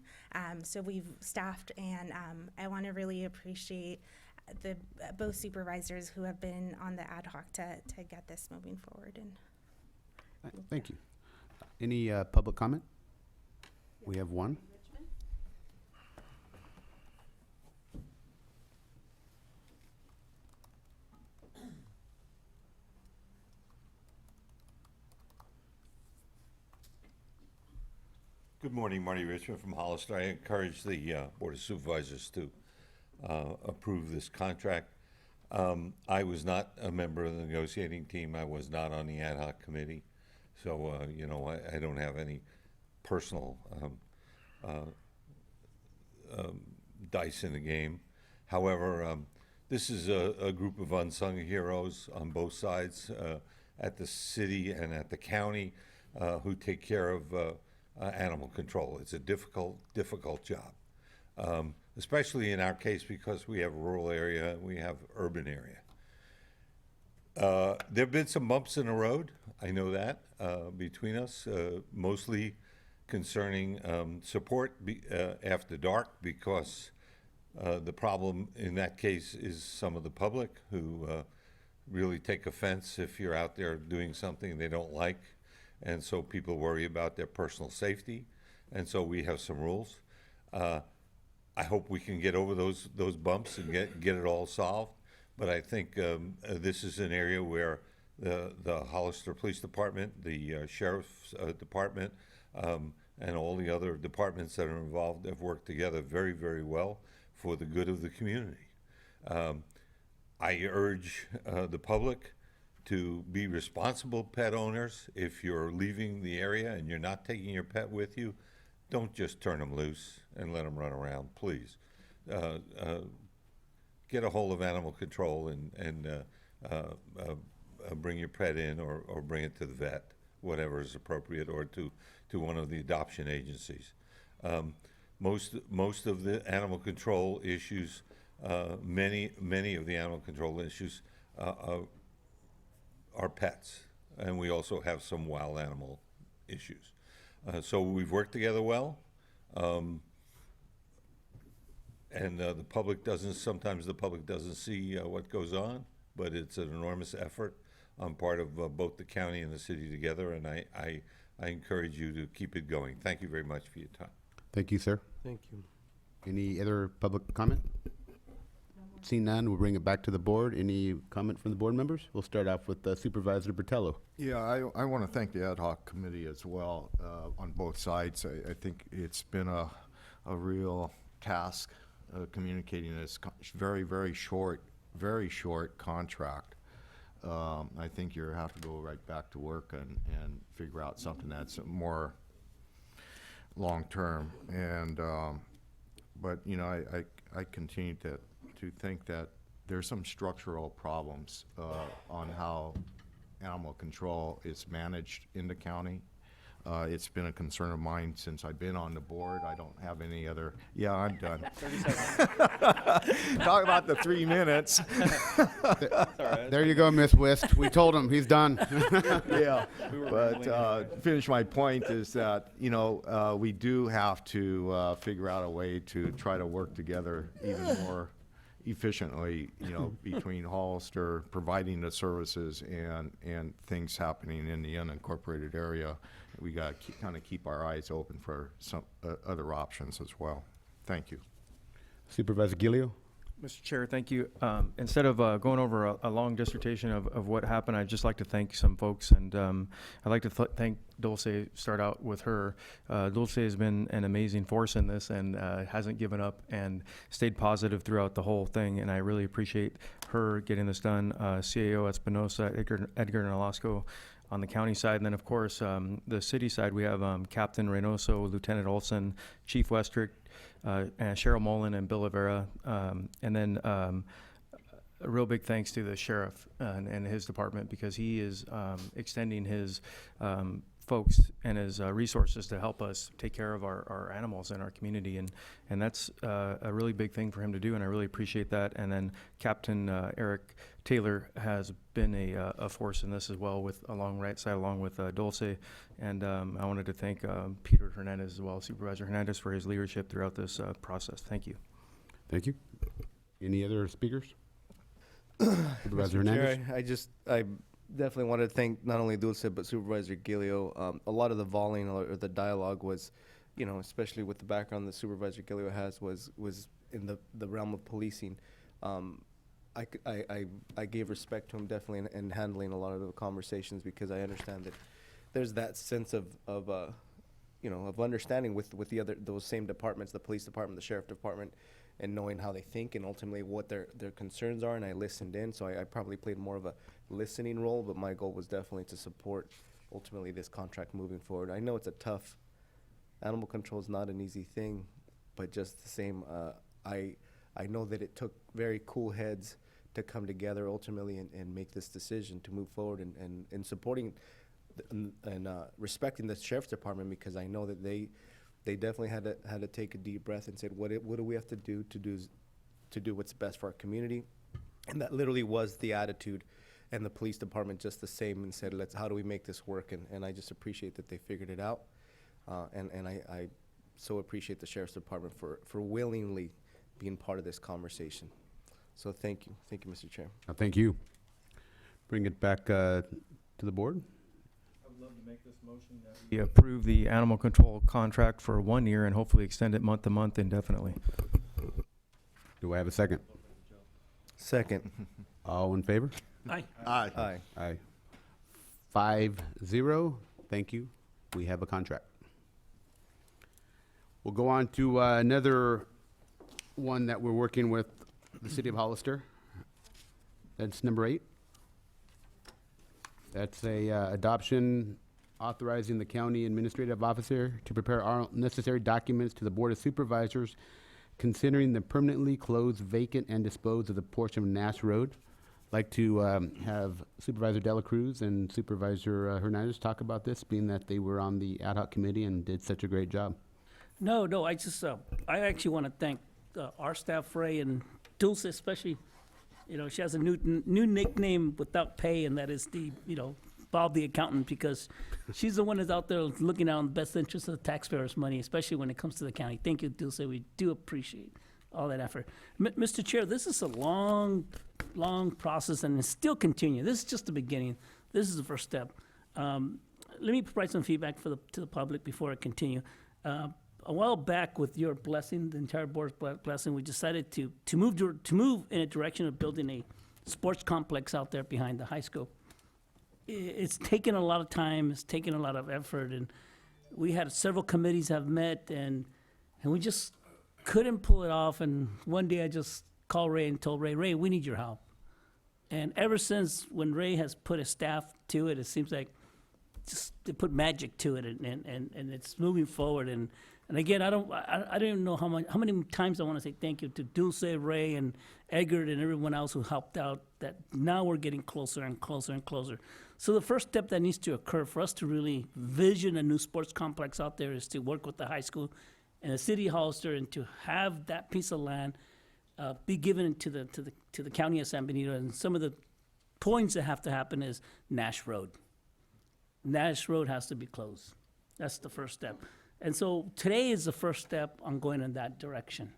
[SPEAKER 17] So we've staffed, and I want to really appreciate both supervisors who have been on the ad hoc to get this moving forward. And
[SPEAKER 1] Thank you. Any public comment? We have one.
[SPEAKER 18] Good morning, Marty Richmond from Hollister. I encourage the Board of Supervisors to approve this contract. I was not a member of the negotiating team. I was not on the ad hoc committee. So, I don't have any personal dice in the game. However, this is a group of unsung heroes on both sides, at the city and at the county, who take care of animal control. It's a difficult job, especially in our case because we have rural area and we have urban area. There have been some bumps in the road, I know that, between us, mostly concerning support after dark, because the problem in that case is some of the public who really take offense if you're out there doing something they don't like. And so people worry about their personal safety, and so we have some rules. I hope we can get over those bumps and get it all solved. But I think this is an area where the Hollister Police Department, the Sheriff's Department, and all the other departments that are involved have worked together very, very well for the good of the community. I urge the public to be responsible pet owners. If you're leaving the area and you're not taking your pet with you, don't just turn them loose and let them run around, please. Get a hold of animal control and bring your pet in, or bring it to the vet, whatever is appropriate, or to one of the adoption agencies. Most of the animal control issues, many of the animal control issues are pets, and we also have some wild animal issues. So we've worked together well. And sometimes the public doesn't see what goes on, but it's an enormous effort on part of both the county and the city together, and I encourage you to keep it going. Thank you very much for your time.
[SPEAKER 1] Thank you, sir.
[SPEAKER 16] Thank you.
[SPEAKER 1] Any other public comment? Seeing none, we'll bring it back to the board. Any comment from the board members? We'll start off with Supervisor Bertello.
[SPEAKER 4] Yeah, I want to thank the ad hoc committee as well, on both sides. I think it's been a real task communicating this very short contract. I think you have to go right back to work and figure out something that's more long-term. And, but, you know, I continue to think that there's some structural problems on how animal control is managed in the county. It's been a concern of mine since I've been on the board. I don't have any other. Yeah, I'm done.
[SPEAKER 3] 30 seconds.
[SPEAKER 4] Talk about the 3 minutes.
[SPEAKER 1] There you go, Miss Wist. We told him he's done.
[SPEAKER 4] Yeah, but finish my point is that, you know, we do have to figure out a way to try to work together even more efficiently, you know, between Hollister providing the services and things happening in the unincorporated area. We got to kind of keep our eyes open for some other options as well. Thank you.
[SPEAKER 1] Supervisor Gilio?
[SPEAKER 3] Mr. Chair, thank you. Instead of going over a long dissertation of what happened, I'd just like to thank some folks, and I'd like to thank Dulce, start out with her. Dulce has been an amazing force in this and hasn't given up and stayed positive throughout the whole thing, and I really appreciate her getting this done. CAO Espinosa, Edgar Nolasco on the county side, and then of course the city side, we have Captain Reynoso, Lieutenant Olson, Chief Westrick, and Cheryl Mullen and Bill Rivera, and then a real big thanks to the sheriff and his department, because he is extending his folks and his resources to help us take care of our animals in our community, and that's a really big thing for him to do, and I really appreciate that. And then Captain Eric Taylor has been a force in this as well, along with Dulce, and I wanted to thank Peter Hernandez as well, Supervisor Hernandez, for his leadership throughout this process. Thank you.
[SPEAKER 1] Thank you. Any other speakers? Supervisor
[SPEAKER 16] Mr.
[SPEAKER 1] Hernandez?
[SPEAKER 16] Chair, I definitely wanted to thank not only Dulce but Supervisor Gilio. A lot of the volleying or the dialogue was, you know, especially with the background that Supervisor Gilio has, was in the realm of policing. I gave respect to him definitely in handling a lot of the conversations, because I understand that there's that sense of you know, of understanding with those same departments, the police department, the sheriff department, and knowing how they think and ultimately what their concerns are. And I listened in, so I probably played more of a listening role, but my goal was definitely to support ultimately this contract moving forward. I know it's a tough, animal control is not an easy thing, but just the same, I know that it took very cool heads to come together ultimately and make this decision to move forward and supporting and respecting the sheriff's department, because I know that they definitely had to take a deep breath and said, what do we have to do what's best for our community? And that literally was the attitude. And the police department just the same, and said, how do we make this work? And I just appreciate that they figured it out. And I so appreciate the sheriff's department for willingly being part of this conversation. So thank you. Thank you, Mr. Chair.
[SPEAKER 1] Thank you. Bring it back to the board.
[SPEAKER 3] I would love to make this motion that we approve the animal control contract for 1 year and hopefully extend it month to month indefinitely.
[SPEAKER 1] Do I have a second?
[SPEAKER 16] Second.
[SPEAKER 1] All in favor?
[SPEAKER 14] Aye.
[SPEAKER 4] Aye.
[SPEAKER 1] Aye. 5-0. Thank you. We have a contract. We'll go on to another one that we're working with the city of Hollister. That's number 8. That's a adoption authorizing the county administrative officer to prepare all necessary documents to the Board of Supervisors considering the permanently closed, vacant, and dispose of the portion of Nash Road. Like to have Supervisor Dela Cruz and Supervisor Hernandez talk about this, being that they were on the ad hoc committee and did such a great job.
[SPEAKER 14] No, I actually want to thank our staff, Ray and Dulce especially. You know, she has a new nickname without pay, and that is the Bob the accountant, because she's the one that's out there looking out on the best interest of the taxpayers' money, especially when it comes to the county. Thank you, Dulce. We do appreciate all that effort. Mr. Chair, this is a long, long process, and it's still continuing. This is just the beginning. This is the first step. Let me provide some feedback to the public before I continue. A while back, with your blessing, the entire board's blessing, we decided to move in a direction of building a sports complex out there behind the high school. It's taken a lot of time, it's taken a lot of effort, and we had several committees have met, and we just couldn't pull it off. And one day I just called Ray and told Ray, we need your help. And ever since, when Ray has put a staff to it, it seems like just they put magic to it, and it's moving forward. And again, I don't even know how many times I want to say thank you to Dulce, Ray, and Edgar, and everyone else who helped out. That now we're getting closer and closer and closer. So the first step that needs to occur for us to really vision a new sports complex out there is to work with the high school and the city Hollister, and to have that piece of land be given to the county of San Benito. And some of the points that have to happen is Nash Road. Nash Road has to be closed. That's the first step. And so today is the first step on going in that direction.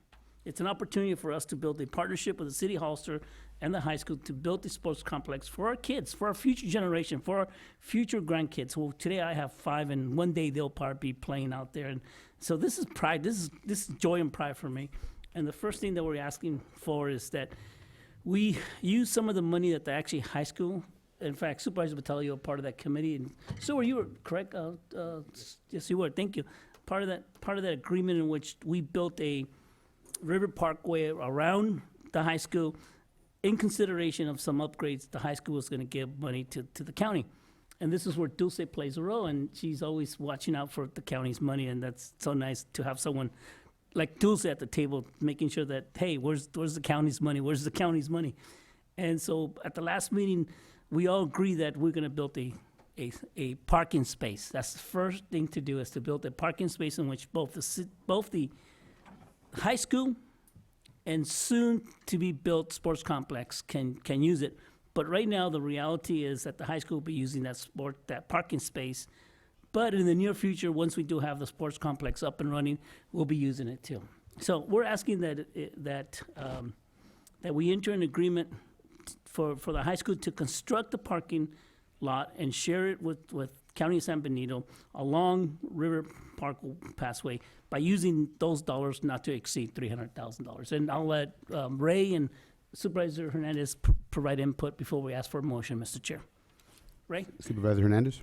[SPEAKER 14] It's an opportunity for us to build a partnership with the city Hollister and the high school to build the sports complex for our kids, for our future generation, for our future grandkids. Well, today I have 5, and one day they'll probably be playing out there. And so this is pride. This is joy and pride for me. And the first thing that we're asking for is that we use some of the money that the actually high school. In fact, Supervisor Botello, you were part of that committee, and so were you, correct? Yes, you were. Thank you. Part of that agreement in which we built a River Parkway around the high school, in consideration of some upgrades, the high school was going to give money to the county. And this is where Dulce plays a role, and she's always watching out for the county's money, and that's so nice to have someone like Dulce at the table, making sure that, hey, where's the county's money? Where's the county's money? And so at the last meeting, we all agree that we're going to build a parking space. That's the first thing to do, is to build a parking space in which both the high school and soon to be built sports complex can use it. But right now, the reality is that the high school will be using that parking space. But in the near future, once we do have the sports complex up and running, we'll be using it too. So we're asking that we enter an agreement for the high school to construct the parking lot and share it with County of San Benito along River Park Passway by using those dollars not to exceed $300,000. And I'll let Ray and Supervisor Hernandez provide input before we ask for a motion, Mr. Chair. Ray?
[SPEAKER 1] Supervisor Hernandez?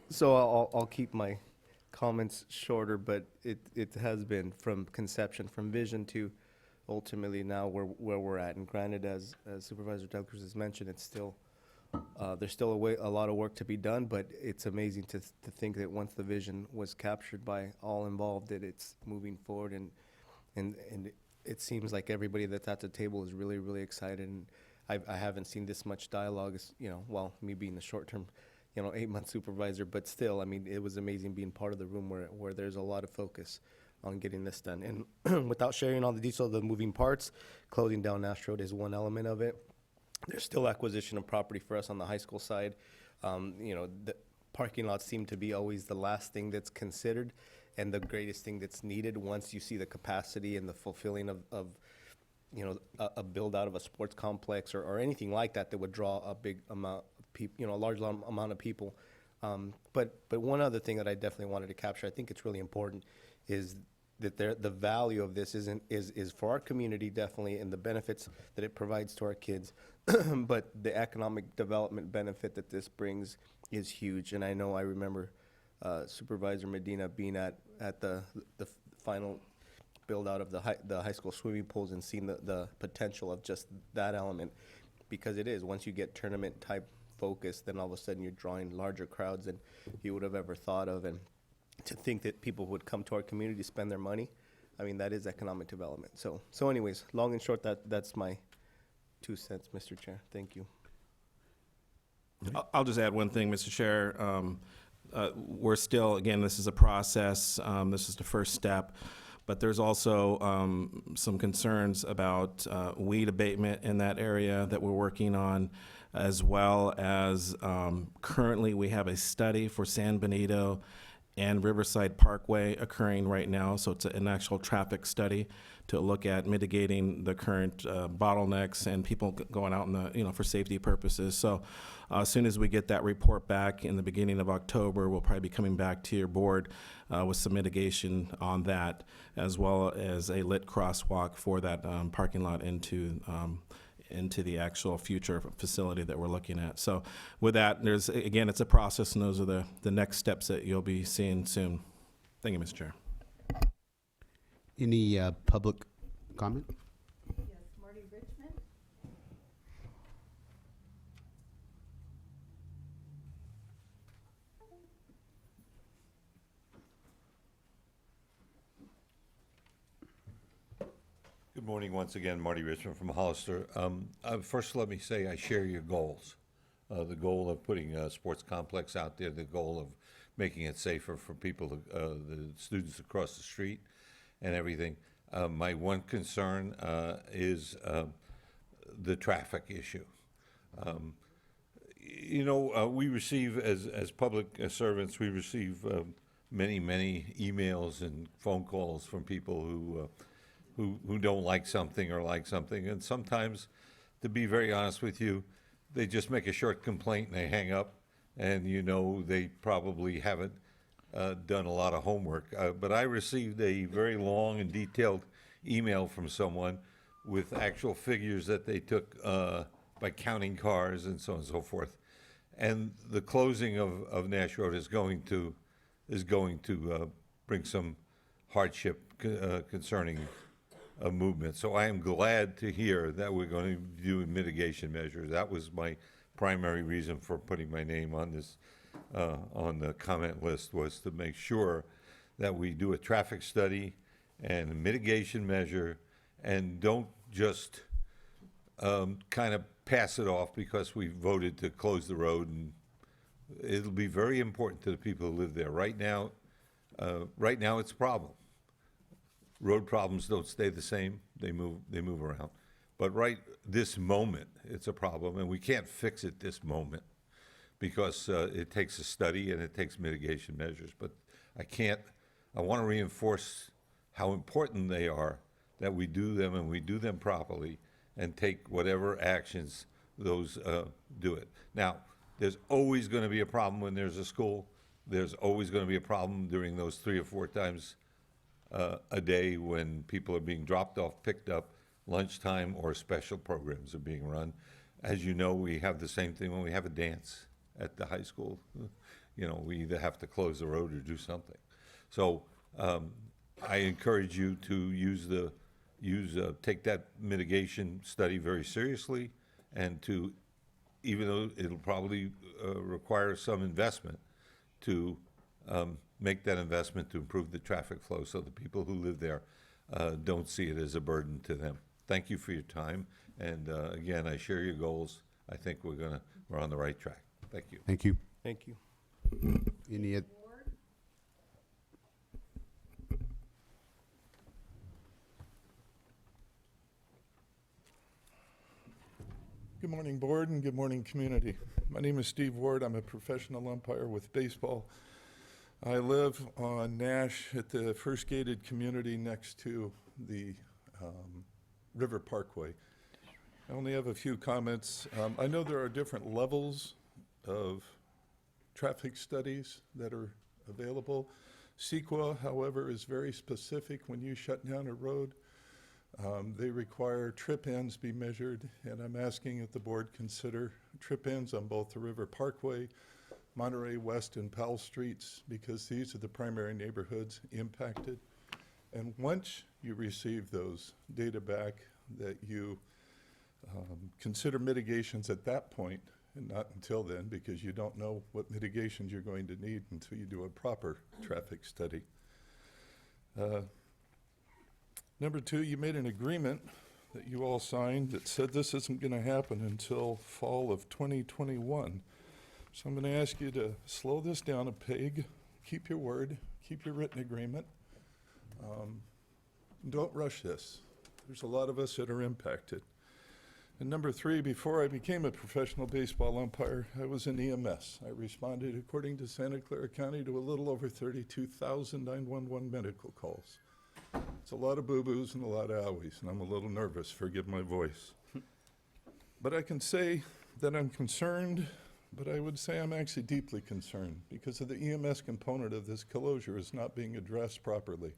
[SPEAKER 16] So I'll keep my comments shorter, but it has been from conception, from vision to ultimately now where we're at. And granted, as Supervisor Delcruz has mentioned, it's still there's still a lot of work to be done, but it's amazing to think that once the vision was captured by all involved, that it's moving forward, and it seems like everybody that's at the table is really, really excited. And I haven't seen this much dialogue, well, me being the short-term 8-month supervisor, but still, I mean, it was amazing being part of the room where there's a lot of focus on getting this done. And without sharing all the details of the moving parts, closing down Nash Road is one element of it. There's still acquisition of property for us on the high school side. The parking lots seem to be always the last thing that's considered and the greatest thing that's needed once you see the capacity and the fulfilling of a build out of a sports complex or anything like that would draw a big amount of people, a large amount of people. But one other thing that I definitely wanted to capture, I think it's really important, is that the value of this is for our community, definitely, and the benefits that it provides to our kids. But the economic development benefit that this brings is huge. And I remember Supervisor Medina being at the final build out of the high school swimming pools and seeing the potential of just that element, because it is, once you get tournament type focus, then all of a sudden you're drawing larger crowds than you would have ever thought of. And to think that people would come to our community to spend their money, I mean, that is economic development. So anyways, long and short, that's my 2 cents, Mr. Chair. Thank you.
[SPEAKER 8] I'll just add one thing, Mr. Chair. We're still, again, this is a process. This is the first step. But there's also some concerns about weed abatement in that area that we're working on. as well as currently we have a study for San Benito and Riverside Parkway occurring right now. So it's an actual traffic study to look at mitigating the current bottlenecks and people going out in the, for safety purposes. So as soon as we get that report back in the beginning of October, we'll probably be coming back to your board with some mitigation on that, as well as a lit crosswalk for that parking lot into the actual future facility that we're looking at. So with that, again, it's a process, and those are the next steps that you'll be seeing soon. Thank you, Mr. Chair.
[SPEAKER 1] Any public comment?
[SPEAKER 13] Yes, Marty Richmond.
[SPEAKER 18] Good morning once again, Marty Richmond from Hollister. First, let me say I share your goals. The goal of putting a sports complex out there, the goal of making it safer for people, the students across the street and everything. My one concern is the traffic issue. We receive, as public servants, we receive many emails and phone calls from people who don't like something or like something. And sometimes, to be very honest with you, they just make a short complaint and they hang up, and they probably haven't done a lot of homework. But I received a very long and detailed email from someone with actual figures that they took by counting cars and so on and so forth. And the closing of Nash Road is going to bring some hardship concerning movement. So I am glad to hear that we're going to do mitigation measures. That was my primary reason for putting my name on this, on the comment list, was to make sure that we do a traffic study and a mitigation measure, and don't just kind of pass it off because we voted to close the road. And it'll be very important to the people who live there. Right now it's a problem. Road problems don't stay the same; they move around. But right this moment, it's a problem, and we can't fix it this moment because it takes a study and it takes mitigation measures. But I want to reinforce how important they are, that we do them and we do them properly, and take whatever actions those do it. Now, there's always going to be a problem when there's a school. There's always going to be a problem during those 3 or 4 times a day when people are being dropped off, picked up, lunchtime, or special programs are being run. As you know, we have the same thing when we have a dance at the high school. We either have to close the road or do something. So I encourage you to take that mitigation study very seriously, and to, even though it'll probably require some investment, to make that investment to improve the traffic flow so the people who live there don't see it as a burden to them. Thank you for your time, and again, I share your goals. I think we're on the right track. Thank you.
[SPEAKER 1] Thank you.
[SPEAKER 16] Thank you.
[SPEAKER 1] Any oth-
[SPEAKER 19] Good morning, board, and good morning, community. My name is Steve Ward. I'm a professional umpire with baseball. I live on Nash at the first gated community next to the River Parkway. I only have a few comments. I know there are different levels of traffic studies that are available. CEQA, however, is very specific. When you shut down a road, they require trip ends be measured, and I'm asking that the board consider trip ends on both the River Parkway, Monterey West, and Powell Streets, because these are the primary neighborhoods impacted. And once you receive those data back, that you consider mitigations at that point, and not until then, because you don't know what mitigations you're going to need until you do a proper traffic study. Number 2, you made an agreement that you all signed that said this isn't going to happen until fall of 2021. So I'm going to ask you to slow this down a peg, keep your word, keep your written agreement. Don't rush this. There's a lot of us that are impacted. And number three, before I became a professional baseball umpire, I was in EMS. I responded, according to Santa Clara County, to a little over 32,000 911 medical calls. It's a lot of boo-boos and a lot of owies, and I'm a little nervous, forgive my voice. But I can say that I'm concerned, but I would say I'm actually deeply concerned because of the EMS component of this closure is not being addressed properly.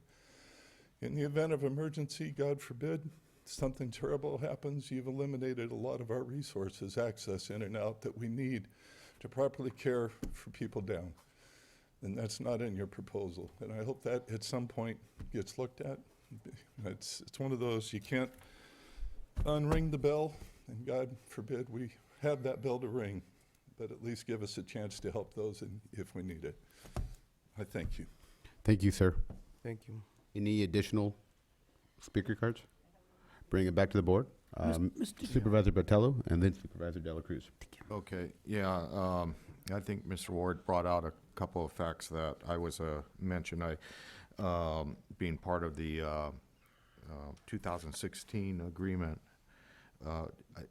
[SPEAKER 19] In the event of emergency, God forbid, something terrible happens, you've eliminated a lot of our resources, access in and out that we need to properly care for people down. And that's not in your proposal. And I hope that at some point gets looked at. It's one of those, you can't unring the bell, and God forbid we have that bell to ring, but at least give us a chance to help those if we need it. I thank you.
[SPEAKER 1] Thank you, sir.
[SPEAKER 16] Thank you.
[SPEAKER 1] Any additional speaker cards? Bring it back to the board.
[SPEAKER 14] Mr.
[SPEAKER 1] Supervisor Botello and then Supervisor Dela Cruz.
[SPEAKER 4] Okay, yeah, I think Mr. Ward brought out a couple of facts that I was mentioned. Being part of the 2016 agreement,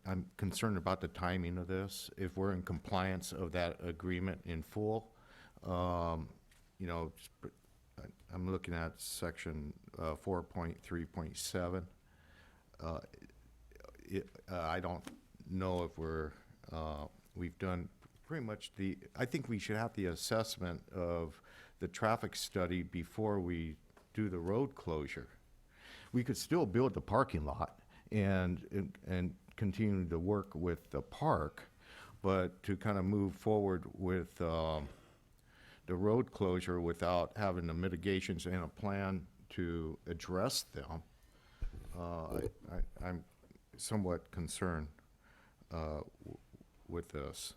[SPEAKER 4] I'm concerned about the timing of this. If we're in compliance of that agreement in full, you know, I'm looking at section 4.3.7. I don't know if we've done pretty much I think we should have the assessment of the traffic study before we do the road closure. We could still build the parking lot and continue to work with the park, but to kind of move forward with the road closure without having the mitigations and a plan to address them, I'm somewhat concerned with this.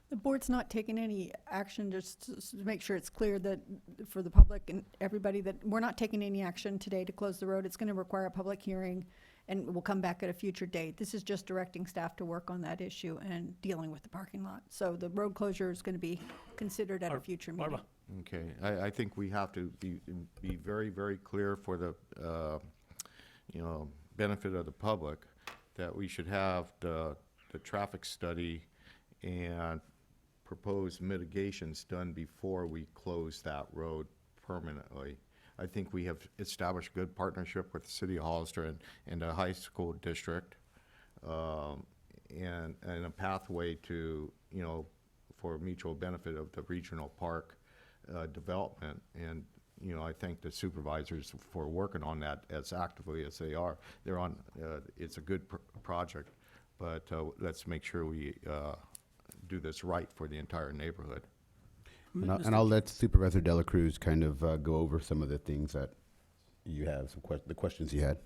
[SPEAKER 13] The board's not taking any action, just to make sure it's clear that for the public and everybody that we're not taking any action today to close the road. It's going to require a public hearing and we'll come back at a future date. This is just directing staff to work on that issue and dealing with the parking lot. So the road closure is going to be considered at a future meeting.
[SPEAKER 14] Barbara.
[SPEAKER 4] Okay, I think we have to be very, very clear for the, you know, benefit of the public that we should have the traffic study and proposed mitigations done before we close that road permanently. I think we have established good partnership with the City of Hollister and the high school district, and a pathway to, you know, for mutual benefit of the regional park development. And, you know, I thank the supervisors for working on that as actively as they are. They're on, it's a good project, but let's make sure we do this right for the entire neighborhood.
[SPEAKER 1] And I'll let Supervisor Dela Cruz kind of go over some of the things that you have, the questions you had.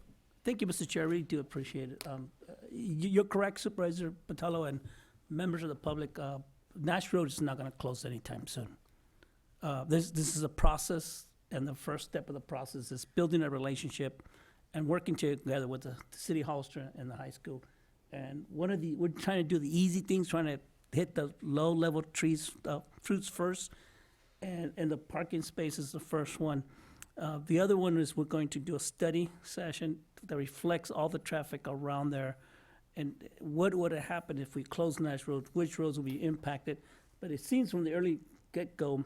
[SPEAKER 14] Thank you, Mr. Chair. Really do appreciate it. You're correct, Supervisor Botello and members of the public. Nash Road is not going to close anytime soon. This is a process, and the first step of the process is building a relationship and working together with the City of Hollister and the high school. And we're trying to do the easy things, trying to hit the low-level trees, fruits first, and the parking space is the first one. The other one is we're going to do a study session that reflects all the traffic around there and what would have happened if we closed Nash Road, which roads will be impacted. But it seems from the early get-go,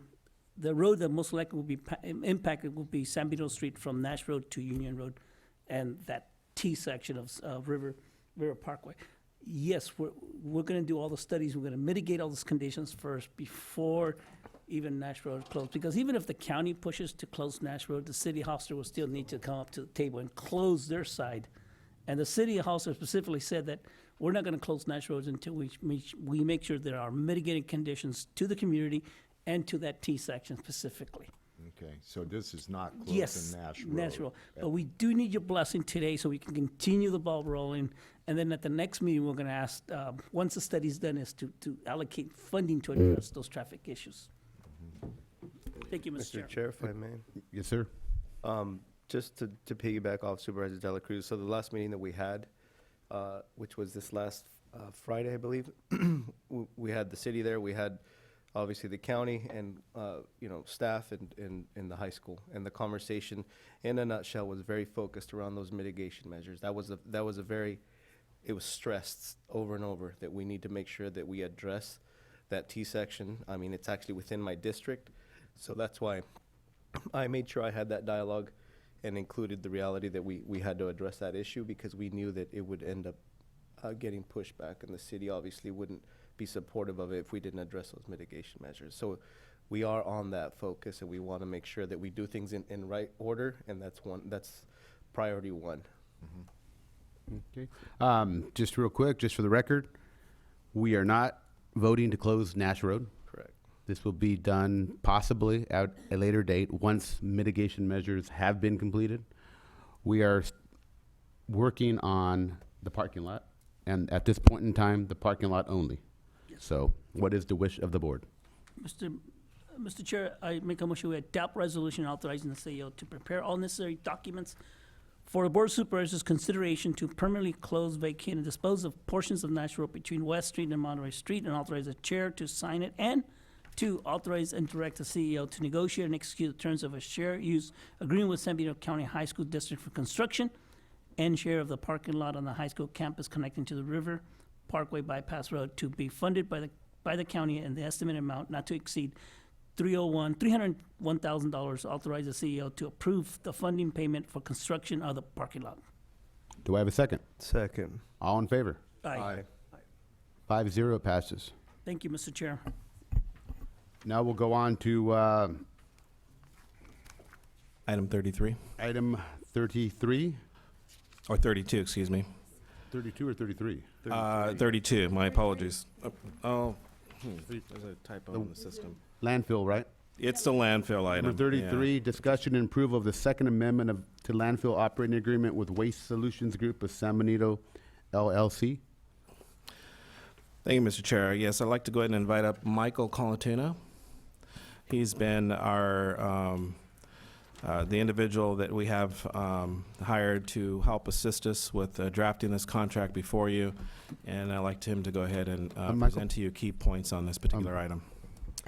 [SPEAKER 14] the road that most likely will be impacted will be San Benito Street from Nash Road to Union Road and that T section of River Parkway. Yes, we're going to do all the studies. We're going to mitigate all those conditions first before even Nash Road is closed. Because even if the county pushes to close Nash Road, the City of Hollister will still need to come up to the table and close their side. And the City of Hollister specifically said that we're not going to close Nash Road until we make sure there are mitigating conditions to the community and to that T section specifically.
[SPEAKER 4] Okay, so this is not
[SPEAKER 14] Yes,
[SPEAKER 4] closing Nash Road.
[SPEAKER 14] Nash Road. But we do need your blessing today so we can continue the ball rolling. And then at the next meeting, we're going to ask, once the study's done, is to allocate funding to address those traffic issues. Thank you, Mr. Chair.
[SPEAKER 16] Mr. Chair, if I may.
[SPEAKER 1] Yes, sir.
[SPEAKER 16] Just to piggyback off Supervisor Dela Cruz, so the last meeting that we had, which was this last Friday, I believe, we had the city there, we had obviously the county and, you know, staff and the high school. And the conversation, in a nutshell, was very focused around those mitigation measures. That was a very it was stressed over and over that we need to make sure that we address that T section. I mean, it's actually within my district, so that's why I made sure I had that dialogue and included the reality that we had to address that issue, because we knew that it would end up getting pushed back, and the city obviously wouldn't be supportive of it if we didn't address those mitigation measures. So we are on that focus, and we want to make sure that we do things in right order, and that's priority one.
[SPEAKER 1] Okay. Just real quick, just for the record, we are not voting to close Nash Road.
[SPEAKER 16] Correct.
[SPEAKER 1] This will be done possibly at a later date once mitigation measures have been completed. We are working on the parking lot, and at this point in time, the parking lot only. So what is the wish of the board?
[SPEAKER 14] Mr. Chair, I make a motion we adopt resolution authorizing the CEO to prepare all necessary documents for the Board of Supervisors' consideration to permanently close, vacate, and dispose of portions of Nash Road between West Street and Monterey Street, and authorize the chair to sign it, and to authorize and direct the CEO to negotiate and execute the terms of a share use agreement with San Benito County High School District for construction and share of the parking lot on the high school campus connecting to the River Parkway Bypass Road to be funded by the county, and the estimated amount not to exceed $301,000. Authorize the CEO to approve the funding payment for construction of the parking lot.
[SPEAKER 1] Do I have a second?
[SPEAKER 16] Second.
[SPEAKER 1] All in favor?
[SPEAKER 14] Aye.
[SPEAKER 1] 5-0, it passes.
[SPEAKER 14] Thank you, Mr. Chair.
[SPEAKER 1] Now we'll go on to
[SPEAKER 8] Item 33,
[SPEAKER 1] item 33,
[SPEAKER 8] or 32, excuse me.
[SPEAKER 1] 32 or 33?
[SPEAKER 8] 32, my apologies. There's a typo in the system.
[SPEAKER 1] Landfill, right?
[SPEAKER 8] It's the landfill item.
[SPEAKER 1] Number 33,
[SPEAKER 8] yeah.
[SPEAKER 1] Discussion and approval of the Second Amendment to Landfill Operating Agreement with Waste Solutions Group of San Benito, LLC.
[SPEAKER 8] Thank you, Mr. Chair. Yes, I'd like to go ahead and invite up Michael Colantuno. He's been our the individual that we have hired to help assist us with drafting this contract before you, and I'd like him to go ahead and present to you key points on this particular item.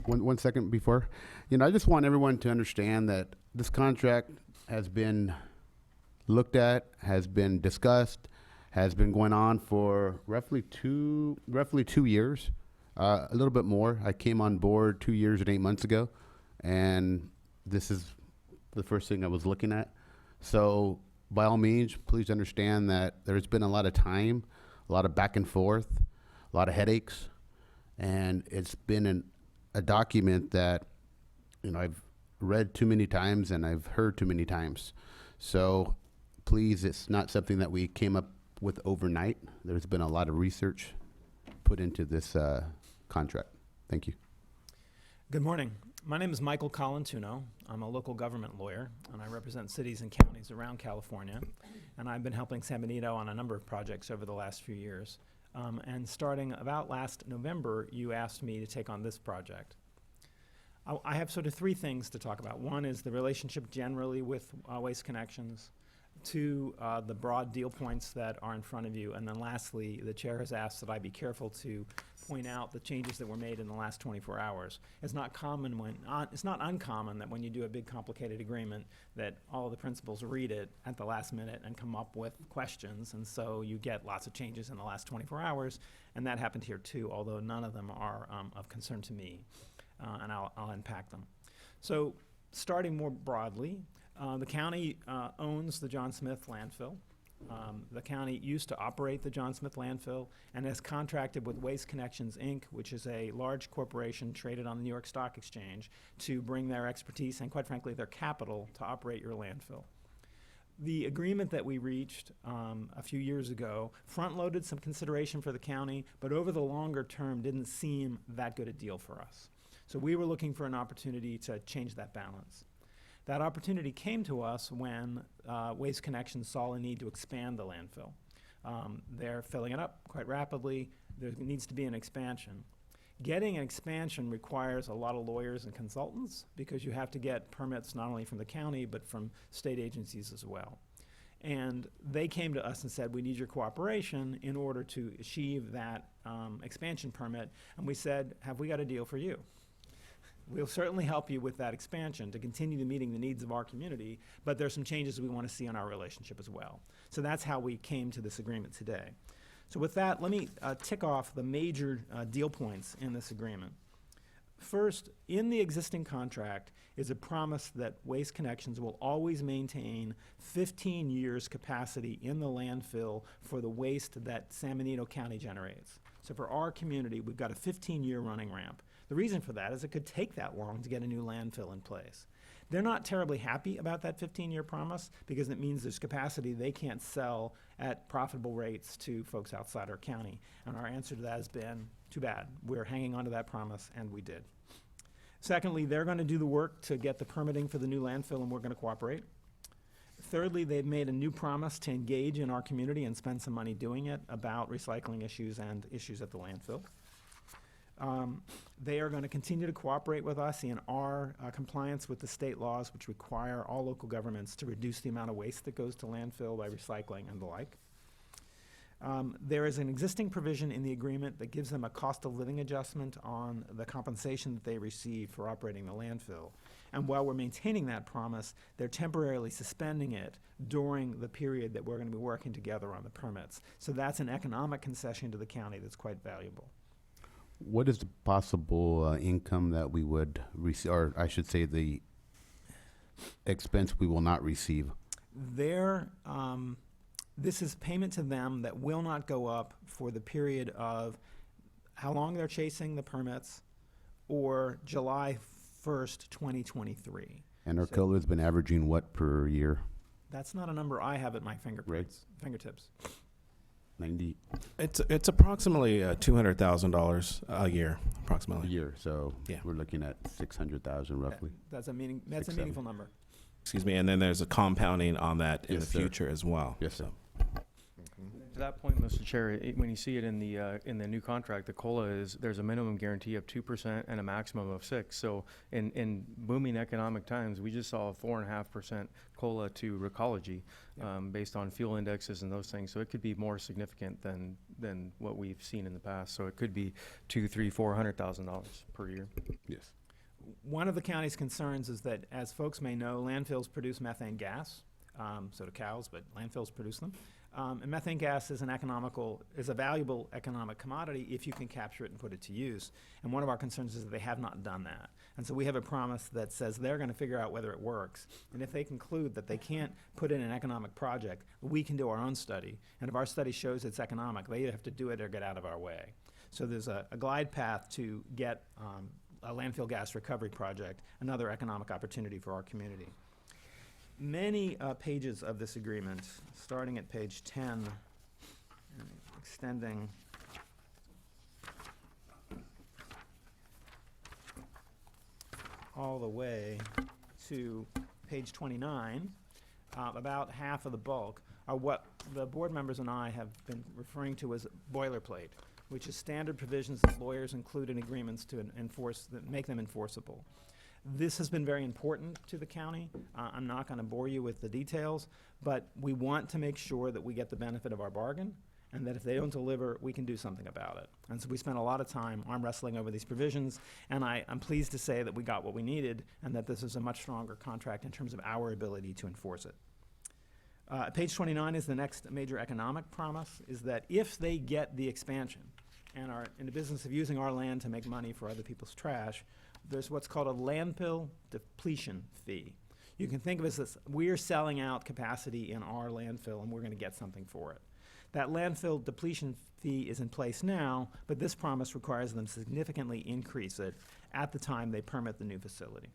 [SPEAKER 1] One second before. I just want everyone to understand that this contract has been looked at, has been discussed, has been going on for roughly two years, a little bit more. I came on board 2 years and 8 months ago, and this is the first thing I was looking at. So by all means, please understand that there's been a lot of time, a lot of back and forth, a lot of headaches, and it's been a document that I've read too many times and I've heard too many times. So please, it's not something that we came up with overnight. There's been a lot of research put into this contract. Thank you.
[SPEAKER 15] Good morning. My name is Michael Colantuno. I'm a local government lawyer, and I represent cities and counties around California. And I've been helping San Benito on a number of projects over the last few years. And starting about last November, you asked me to take on this project. I have sort of three things to talk about. One is the relationship generally with Waste Connections. Two, the broad deal points that are in front of you. And then lastly, the chair has asked that I be careful to point out the changes that were made in the last 24 hours. It's not uncommon that when you do a big complicated agreement that all of the principals read it at the last minute and come up with questions, and so you get lots of changes in the last 24 hours, and that happened here too, although none of them are of concern to me, and I'll unpack them. So starting more broadly, the county owns the John Smith landfill. The county used to operate the John Smith landfill and has contracted with Waste Connections, Inc., which is a large corporation traded on the New York Stock Exchange, to bring their expertise and, quite frankly, their capital to operate your landfill. The agreement that we reached a few years ago front-loaded some consideration for the county, but over the longer term didn't seem that good a deal for us. So we were looking for an opportunity to change that balance. That opportunity came to us when Waste Connections saw a need to expand the landfill. They're filling it up quite rapidly. There needs to be an expansion. Getting an expansion requires a lot of lawyers and consultants because you have to get permits not only from the county but from state agencies as well. And they came to us and said, we need your cooperation in order to achieve that expansion permit. And we said, have we got a deal for you? We'll certainly help you with that expansion to continue meeting the needs of our community, but there's some changes we want to see in our relationship as well. So that's how we came to this agreement today.
[SPEAKER 20] So with that, let me tick off the major deal points in this agreement. First, in the existing contract is a promise that Waste Connections will always maintain 15 years capacity in the landfill for the waste that San Benito County generates. So for our community, we've got a 15-year running ramp. The reason for that is it could take that long to get a new landfill in place. They're not terribly happy about that 15-year promise because it means there's capacity they can't sell at profitable rates to folks outside our county. And our answer to that has been, too bad. We're hanging on to that promise, and we did. Secondly, they're going to do the work to get the permitting for the new landfill, and we're going to cooperate. Thirdly, they've made a new promise to engage in our community and spend some money doing it about recycling issues and issues at the landfill. They are going to continue to cooperate with us in our compliance with the state laws, which require all local governments to reduce the amount of waste that goes to landfill by recycling and the like. There is an existing provision in the agreement that gives them a cost of living adjustment on the compensation that they receive for operating the landfill. And while we're maintaining that promise, they're temporarily suspending it during the period that we're going to be working together on the permits. So that's an economic concession to the county that's quite valuable.
[SPEAKER 1] What is the possible income that we would receive, or I should say the expense we will not receive?
[SPEAKER 20] This is payment to them that will not go up for the period of how long they're chasing the permits or July 1st, 2023.
[SPEAKER 1] And Arcola been averaging what per year?
[SPEAKER 20] That's not a number I have at my fingertips.
[SPEAKER 1] 90
[SPEAKER 8] It's approximately $200,000 a year, approximately.
[SPEAKER 1] a year, so
[SPEAKER 8] Yeah.
[SPEAKER 1] we're looking at 600,000 roughly.
[SPEAKER 20] That's a
[SPEAKER 1] 6, 7.
[SPEAKER 20] meaningful number.
[SPEAKER 8] Excuse me, and then there's a compounding on that in
[SPEAKER 1] Yes,
[SPEAKER 8] the
[SPEAKER 1] sir.
[SPEAKER 8] future as well.
[SPEAKER 1] Yes, sir.
[SPEAKER 3] To that point, Mr. Chair, when you see it in the new contract, the COLA there's a minimum guarantee of 2% and a maximum of 6%. So in booming economic times, we just saw a 4.5% COLA to Recology based on fuel indexes and those things. So it could be more significant than what we've seen in the past. So it could be $200,000, $300,000, $400,000 per year.
[SPEAKER 1] Yes.
[SPEAKER 20] One of the county's concerns is that, as folks may know, landfills produce methane gas. So do cows, but landfills produce them. And methane gas is a valuable economic commodity if you can capture it and put it to use. And one of our concerns is that they have not done that. And so we have a promise that says they're going to figure out whether it works. And if they conclude that they can't put in an economic project, we can do our own study. And if our study shows it's economic, they either have to do it or get out of our way. So there's a glide path to get a landfill gas recovery project, another economic opportunity for our community. Many pages of this agreement, starting at page 10, and extending all the way to page 29, about half of the bulk, are what the board members and I have been referring to as boilerplate, which is standard provisions that lawyers include in agreements to enforce, that make them enforceable. This has been very important to the county. I'm not going to bore you with the details, but we want to make sure that we get the benefit of our bargain, and that if they don't deliver, we can do something about it. And so we spent a lot of time arm wrestling over these provisions, and I'm pleased to say that we got what we needed, and that this is a much stronger contract in terms of our ability to enforce it. Page 29 is the next major economic promise, is that if they get the expansion and are in the business of using our land to make money for other people's trash, there's what's called a landfill depletion fee. You can think of it as we're selling out capacity in our landfill and we're going to get something for it. That landfill depletion fee is in place now, but this promise requires them to significantly increase it at the time they permit the new facility.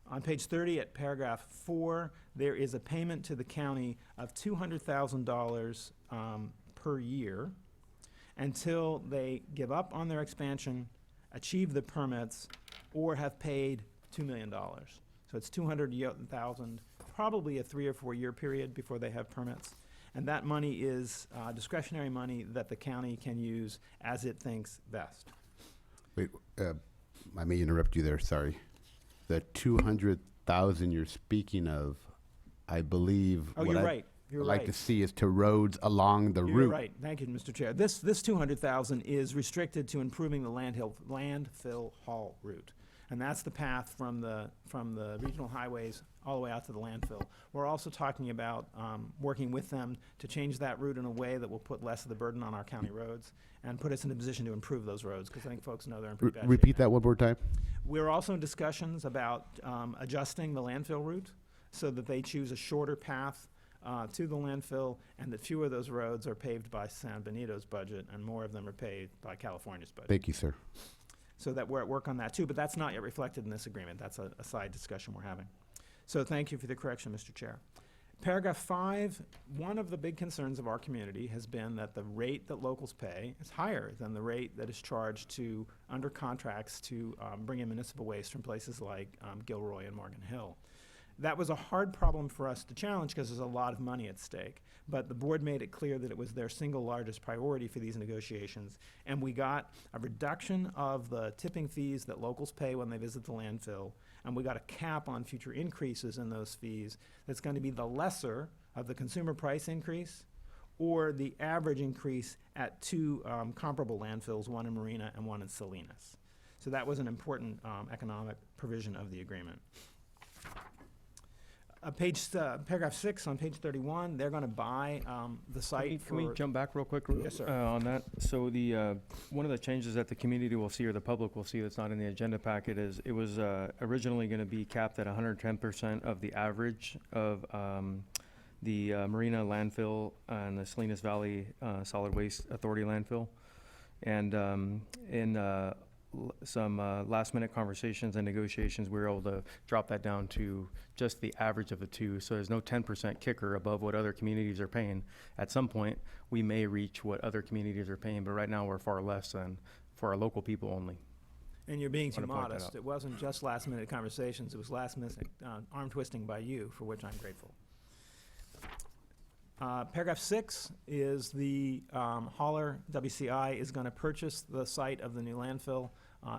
[SPEAKER 20] On page 30 at paragraph 4, there is a payment to the county of $200,000 per year until they give up on their expansion, achieve the permits, or have paid $2 million. So it's $200,000, probably a 3 or 4 year period before they have permits. And that money is discretionary money that the county can use as it thinks best.
[SPEAKER 1] Wait, I may interrupt you there, sorry. The 200,000 you're speaking of, I believe.
[SPEAKER 20] Oh, you're right. You're
[SPEAKER 1] I'd like
[SPEAKER 20] right.
[SPEAKER 1] to see is to roads along the route.
[SPEAKER 20] You're right. Thank you, Mr. Chair. This $200,000 is restricted to improving the landfill haul route. And that's the path from the regional highways all the way out to the landfill. We're also talking about working with them to change that route in a way that will put less of the burden on our county roads and put us in a position to improve those roads, because I think folks know they're in pretty bad shape.
[SPEAKER 1] Repeat that one more time.
[SPEAKER 20] We're also in discussions about adjusting the landfill route so that they choose a shorter path to the landfill, and that fewer of those roads are paved by San Benito's budget and more of them are paved by California's budget.
[SPEAKER 1] Thank you, sir.
[SPEAKER 20] So that we're at work on that too, but that's not yet reflected in this agreement. That's a side discussion we're having. So thank you for the correction, Mr. Chair. Paragraph 5, one of the big concerns of our community has been that the rate that locals pay is higher than the rate that is charged to under contracts to bring in municipal waste from places like Gilroy and Morgan Hill. That was a hard problem for us to challenge because there's a lot of money at stake. But the board made it clear that it was their single largest priority for these negotiations. And we got a reduction of the tipping fees that locals pay when they visit the landfill. And we got a cap on future increases in those fees that's going to be the lesser of the consumer price increase or the average increase at two comparable landfills, one in Marina and one in Salinas. So that was an important economic provision of the agreement. Paragraph 6 on page 31, they're going to buy the site.
[SPEAKER 3] Can we jump back real quick
[SPEAKER 20] Yes, sir.
[SPEAKER 3] on that? So the one of the changes that the community will see or the public will see that's not in the agenda packet is it was originally going to be capped at 110% of the average of the Marina landfill and the Salinas Valley Solid Waste Authority landfill. And in some last-minute conversations and negotiations, we were able to drop that down to just the average of the two. So there's no 10% kicker above what other communities are paying. At some point, we may reach what other communities are paying, but right now we're far less than for our local people only.
[SPEAKER 20] And you're being too
[SPEAKER 3] Wanna point that
[SPEAKER 20] modest.
[SPEAKER 3] out.
[SPEAKER 20] It wasn't just last-minute conversations. It was last-minute arm-twisting by you, for which I'm grateful. Paragraph 6 is the hauler, WCI, is going to purchase the site of the new landfill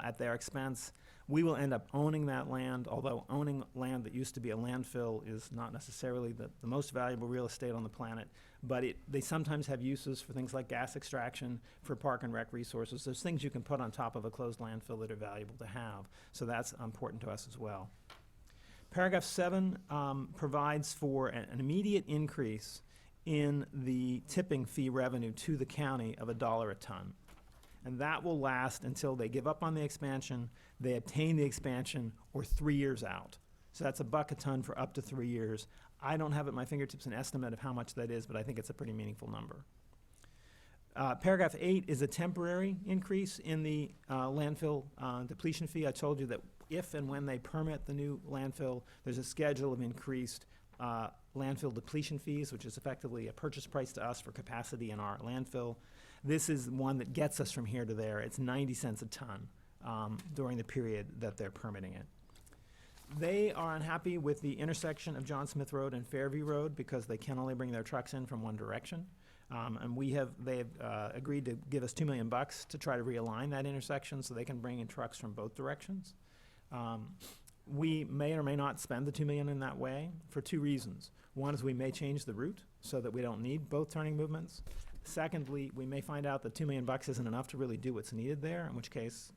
[SPEAKER 20] at their expense. We will end up owning that land, although owning land that used to be a landfill is not necessarily the most valuable real estate on the planet, but they sometimes have uses for things like gas extraction, for park and rec resources. There's things you can put on top of a closed landfill that are valuable to have, so that's important to us as well. Paragraph 7 provides for an immediate increase in the tipping fee revenue to the county of $1 a ton. And that will last until they give up on the expansion, they obtain the expansion, or 3 years out. So that's $1 a ton for up to 3 years. I don't have at my fingertips an estimate of how much that is, but I think it's a pretty meaningful number. Paragraph 8 is a temporary increase in the landfill depletion fee. I told you that if and when they permit the new landfill, there's a schedule of increased landfill depletion fees, which is effectively a purchase price to us for capacity in our landfill. This is one that gets us from here to there. It's 90 cents a ton during the period that they're permitting it. They are unhappy with the intersection of John Smith Road and Fairview Road because they can only bring their trucks in from one direction. And they've agreed to give us $2 million to try to realign that intersection so they can bring in trucks from both directions. We may or may not spend the $2 million in that way for two reasons. One is we may change the route so that we don't need both turning movements. Secondly, we may find out that $2 million isn't enough to really do what's needed there, in which case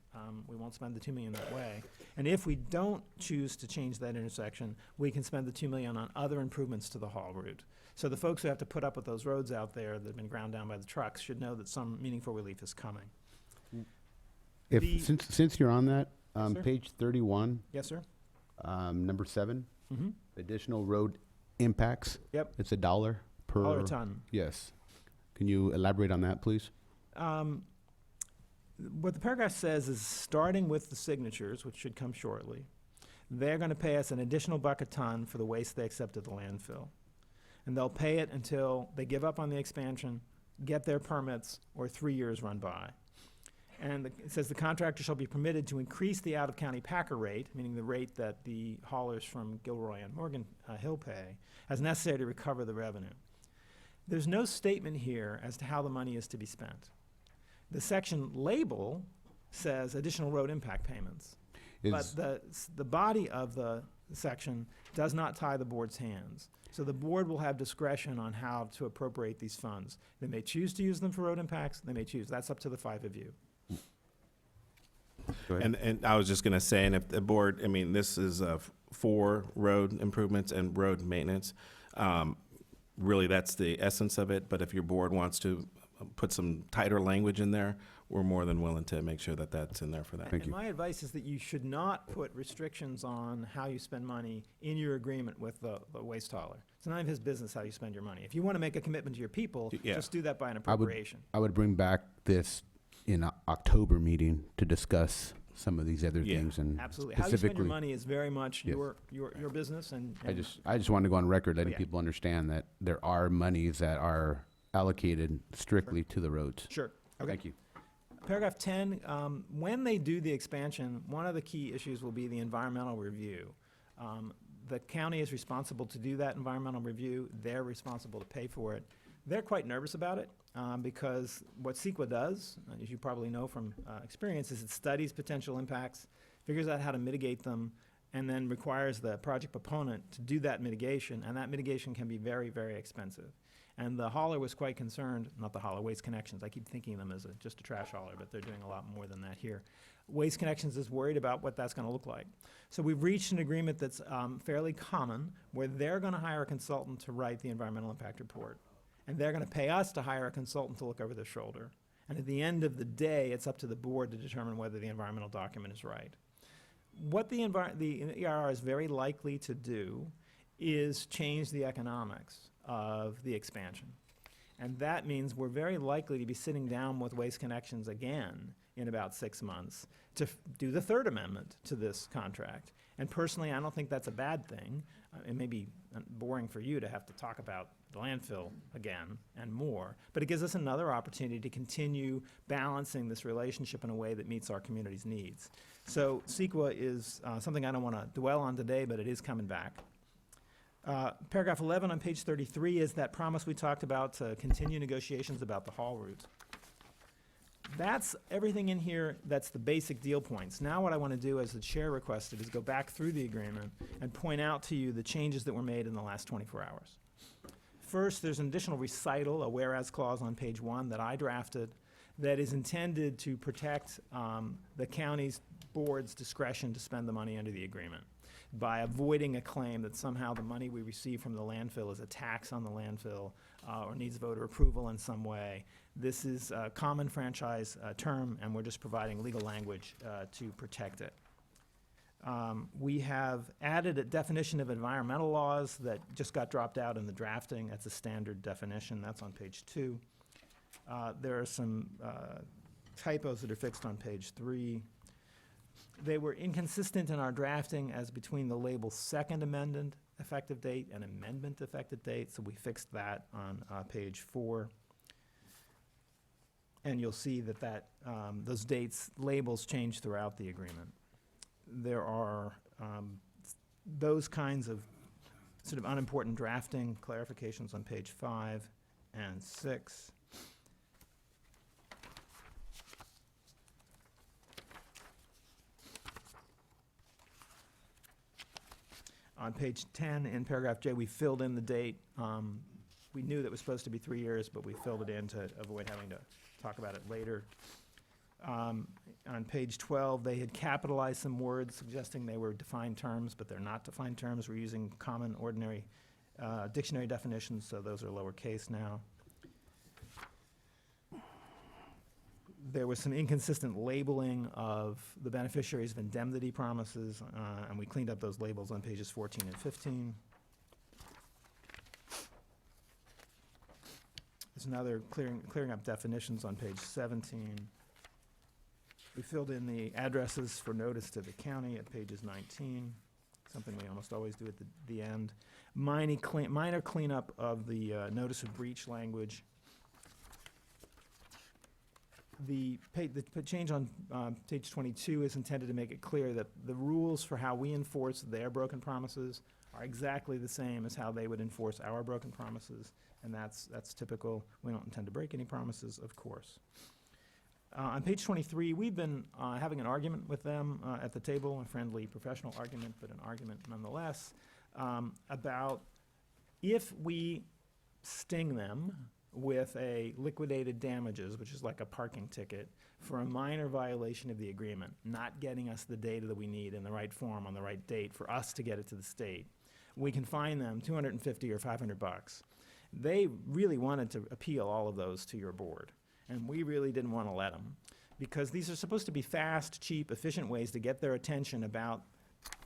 [SPEAKER 20] we won't spend the $2 million that way. And if we don't choose to change that intersection, we can spend the $2 million on other improvements to the haul route. So the folks who have to put up with those roads out there that have been ground down by the trucks should know that some meaningful relief is coming.
[SPEAKER 1] Since you're on that,
[SPEAKER 20] Yes, sir.
[SPEAKER 1] page 31,
[SPEAKER 20] Yes, sir?
[SPEAKER 1] number 7,
[SPEAKER 20] Mhm.
[SPEAKER 1] additional road impacts.
[SPEAKER 20] Yep.
[SPEAKER 1] It's $1 per.
[SPEAKER 20] $1 a ton.
[SPEAKER 1] Yes. Can you elaborate on that, please?
[SPEAKER 20] What the paragraph says is, starting with the signatures, which should come shortly, they're going to pay us an additional $1 a ton for the waste they accept at the landfill. And they'll pay it until they give up on the expansion, get their permits, or 3 years run by. And it says the contractor shall be permitted to increase the out-of-county packer rate, meaning the rate that the haulers from Gilroy and Morgan Hill pay, as necessary to recover the revenue. There's no statement here as to how the money is to be spent. The section label says additional road impact payments. But the body of the section does not tie the board's hands. So the board will have discretion on how to appropriate these funds. They may choose to use them for road impacts. They may choose. That's up to the 5 of you.
[SPEAKER 1] Go ahead.
[SPEAKER 8] And I was just gonna say, and if the board, I mean, this is for road improvements and road maintenance. Really, that's the essence of it, but if your board wants to put some tighter language in there, we're more than willing to make sure that that's in there for that.
[SPEAKER 20] And my advice is that you should not put restrictions on how you spend money in your agreement with the waste hauler. It's none of his business how you spend your money. If you want to make a commitment to your people,
[SPEAKER 8] Yeah.
[SPEAKER 20] just do that by an appropriation.
[SPEAKER 1] I would bring back this in October meeting to discuss some of these other
[SPEAKER 8] Yeah.
[SPEAKER 1] things and
[SPEAKER 20] Absolutely. How you spend your
[SPEAKER 1] specifically.
[SPEAKER 20] money is very much
[SPEAKER 1] Yes.
[SPEAKER 20] your business and.
[SPEAKER 1] I just want to go on record letting
[SPEAKER 20] yeah.
[SPEAKER 1] people understand that there are monies that are allocated strictly to the roads.
[SPEAKER 20] Sure. Okay.
[SPEAKER 1] Thank you.
[SPEAKER 20] Paragraph 10, when they do the expansion, one of the key issues will be the environmental review. The county is responsible to do that environmental review. They're responsible to pay for it. They're quite nervous about it because what CEQA does, as you probably know from experience, is it studies potential impacts, figures out how to mitigate them, and then requires the project proponent to do that mitigation, and that mitigation can be very, very expensive. And the hauler was quite concerned, not the hauler, Waste Connections. I keep thinking of them as just a trash hauler, but they're doing a lot more than that here. Waste Connections is worried about what that's going to look like. So we've reached an agreement that's fairly common, where they're going to hire a consultant to write the environmental impact report. And they're going to pay us to hire a consultant to look over their shoulder. And at the end of the day, it's up to the board to determine whether the environmental document is right. What the ERR is very likely to do is change the economics of the expansion. And that means we're very likely to be sitting down with Waste Connections again in about 6 months to do the third amendment to this contract. And personally, I don't think that's a bad thing. It may be boring for you to have to talk about the landfill again and more, but it gives us another opportunity to continue balancing this relationship in a way that meets our community's needs. So CEQA is something I don't want to dwell on today, but it is coming back. Paragraph 11 on page 33 is that promise we talked about to continue negotiations about the haul route. That's everything in here that's the basic deal points. Now what I want to do, as the chair requested, is go back through the agreement and point out to you the changes that were made in the last 24 hours. First, there's an additional recital, a whereas clause on page 1 that I drafted that is intended to protect the county's board's discretion to spend the money under the agreement by avoiding a claim that somehow the money we receive from the landfill is a tax on the landfill or needs voter approval in some way. This is a common franchise term, and we're just providing legal language to protect it. We have added a definition of environmental laws that just got dropped out in the drafting. That's a standard definition. That's on page 2. There are some typos that are fixed on page 3. They were inconsistent in our drafting as between the label second amendment effective date and amendment effective date, so we fixed that on page 4. And you'll see that those dates, labels change throughout the agreement. There are those kinds of sort of unimportant drafting clarifications on page 5 and 6. On page 10, in paragraph J, we filled in the date. We knew that it was supposed to be 3 years, but we filled it in to avoid having to talk about it later. On page 12, they had capitalized some words suggesting they were defined terms, but they're not defined terms. We're using common, ordinary dictionary definitions, so those are lowercase now. There was some inconsistent labeling of the beneficiaries of indemnity promises, and we cleaned up those labels on pages 14 and 15. There's another clearing up definitions on page 17. We filled in the addresses for notice to the county at pages 19, something we almost always do at the end. Minor cleanup of the notice of breach language. The change on page 22 is intended to make it clear that the rules for how we enforce their broken promises are exactly the same as how they would enforce our broken promises, and that's typical. We don't intend to break any promises, of course. On page 23, we've been having an argument with them at the table, a friendly professional argument, but an argument nonetheless, about if we sting them with a liquidated damages, which is like a parking ticket, for a minor violation of the agreement, not getting us the data that we need in the right form on the right date for us to get it to the state, we can fine them $250 or $500. They really wanted to appeal all of those to your board, and we really didn't want to let them, because these are supposed to be fast, cheap, efficient ways to get their attention about